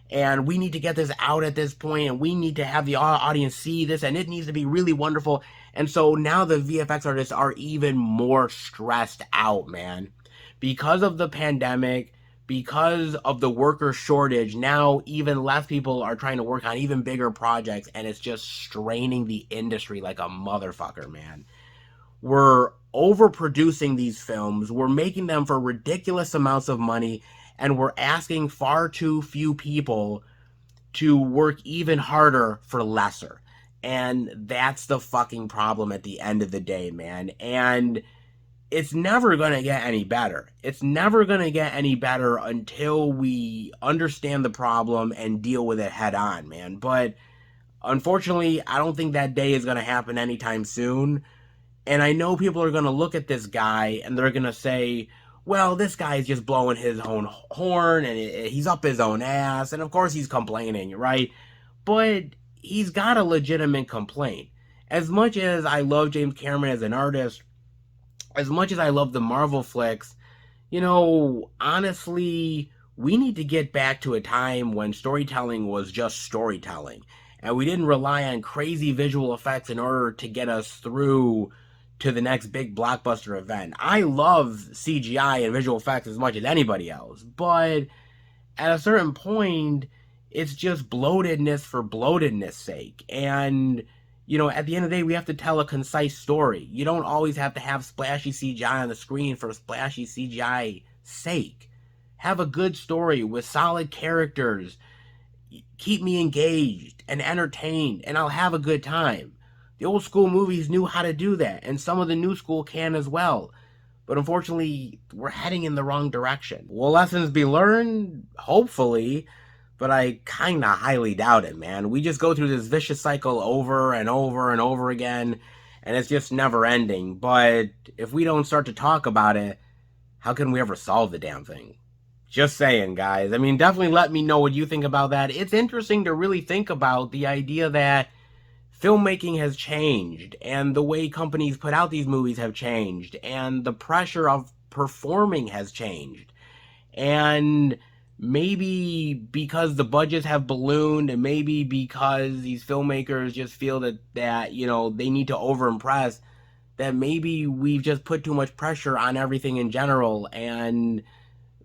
and we need to get this out at this point, and we need to have the audience see this, and it needs to be really wonderful. And so now the VFX artists are even more stressed out, man. Because of the pandemic, because of the worker shortage, now even less people are trying to work on even bigger projects, and it's just straining the industry like a motherfucker, man. We're overproducing these films, we're making them for ridiculous amounts of money, and we're asking far too few people to work even harder for lesser. And that's the fucking problem at the end of the day, man. And it's never going to get any better. It's never going to get any better until we understand the problem and deal with it head on, man. But unfortunately, I don't think that day is going to happen anytime soon. And I know people are going to look at this guy and they're going to say, well, this guy's just blowing his own horn and he's up his own ass. And of course he's complaining, right? But he's got a legitimate complaint. As much as I love James Cameron as an artist, as much as I love the Marvel flicks, you know, honestly, we need to get back to a time when storytelling was just storytelling. And we didn't rely on crazy visual effects in order to get us through to the next big blockbuster event. I love CGI and visual effects as much as anybody else, but at a certain point, it's just bloatedness for bloatedness sake. And you know, at the end of the day, we have to tell a concise story. You don't always have to have splashy CGI on the screen for splashy CGI sake. Have a good story with solid characters. Keep me engaged and entertained, and I'll have a good time. The old school movies knew how to do that, and some of the new school can as well. But unfortunately, we're heading in the wrong direction. Will lessons be learned? Hopefully. But I kinda highly doubt it, man. We just go through this vicious cycle over and over and over again, and it's just never ending. But if we don't start to talk about it, how can we ever solve the damn thing? Just saying, guys. I mean, definitely let me know what you think about that. It's interesting to really think about the idea that filmmaking has changed, and the way companies put out these movies have changed, and the pressure of performing has changed. And maybe because the budgets have ballooned, and maybe because these filmmakers just feel that you know, they need to overimpress, that maybe we've just put too much pressure on everything in general, and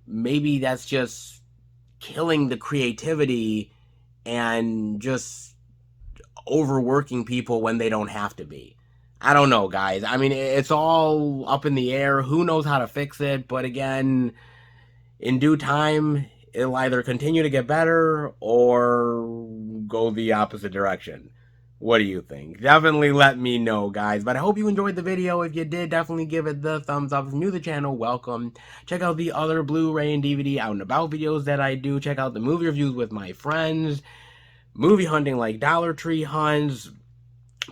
maybe that's just killing the creativity and just overworking people when they don't have to be. I don't know, guys. I mean, it's all up in the air. Who knows how to fix it? But again, in due time, it'll either continue to get better or go the opposite direction. What do you think? Definitely let me know, guys. But I hope you enjoyed the video. If you did, definitely give it the thumbs up. If you're new to the channel, welcome. Check out the other Blu-ray and DVD out and about videos that I do. Check out the movie reviews with my friends, movie hunting like Dollar Tree hunts,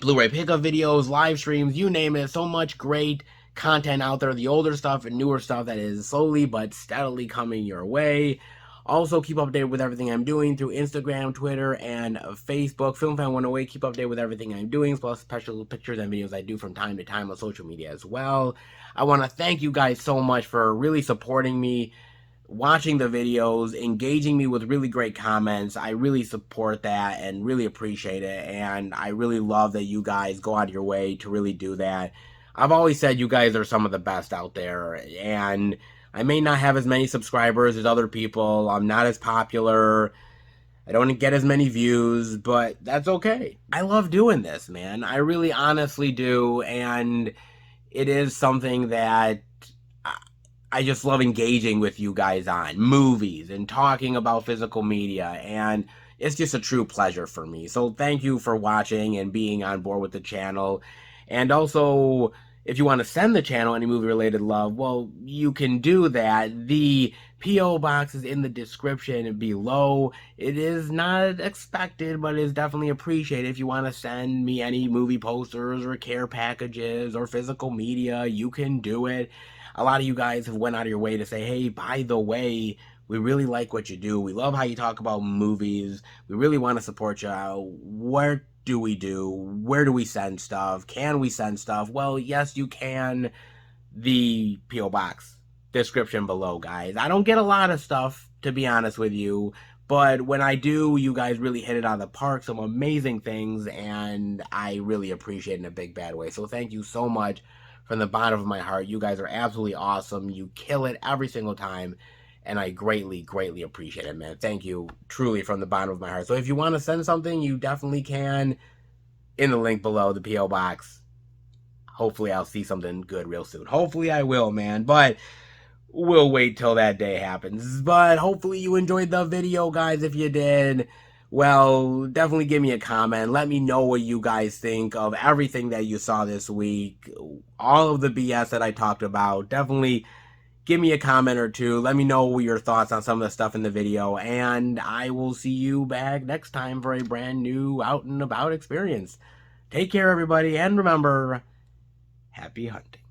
Blu-ray pickup videos, live streams, you name it. So much great content out there. The older stuff and newer stuff that is slowly but steadily coming your way. Also, keep updated with everything I'm doing through Instagram, Twitter, and Facebook. FilmFan108, keep updated with everything I'm doing, plus special pictures and videos I do from time to time on social media as well. I want to thank you guys so much for really supporting me. watching the videos, engaging me with really great comments. I really support that and really appreciate it. And I really love that you guys go out of your way to really do that. I've always said you guys are some of the best out there. And I may not have as many subscribers as other people. I'm not as popular. I don't get as many views, but that's okay. I love doing this, man. I really honestly do. And it is something that I just love engaging with you guys on movies and talking about physical media, and it's just a true pleasure for me. So thank you for watching and being on board with the channel. And also, if you want to send the channel any movie related love, well, you can do that. The P.O. box is in the description below. It is not expected, but it is definitely appreciated. If you want to send me any movie posters or care packages or physical media, you can do it. A lot of you guys have went out of your way to say, hey, by the way, we really like what you do. We love how you talk about movies. We really want to support you. What do we do? Where do we send stuff? Can we send stuff? Well, yes, you can. The P.O. box description below, guys. I don't get a lot of stuff, to be honest with you, but when I do, you guys really hit it out of the park. Some amazing things, and I really appreciate it in a big bad way. So thank you so much from the bottom of my heart. You guys are absolutely awesome. You kill it every single time, and I greatly, greatly appreciate it, man. Thank you, truly, from the bottom of my heart. So if you want to send something, you definitely can in the link below, the P.O. box. Hopefully I'll see something good real soon. Hopefully I will, man, but we'll wait till that day happens. But hopefully you enjoyed the video, guys. If you did, well, definitely give me a comment. Let me know what you guys think of everything that you saw this week. All of the BS that I talked about. Definitely give me a comment or two. Let me know your thoughts on some of the stuff in the video. And I will see you back next time for a brand new out and about experience. Take care, everybody. And remember, happy hunting.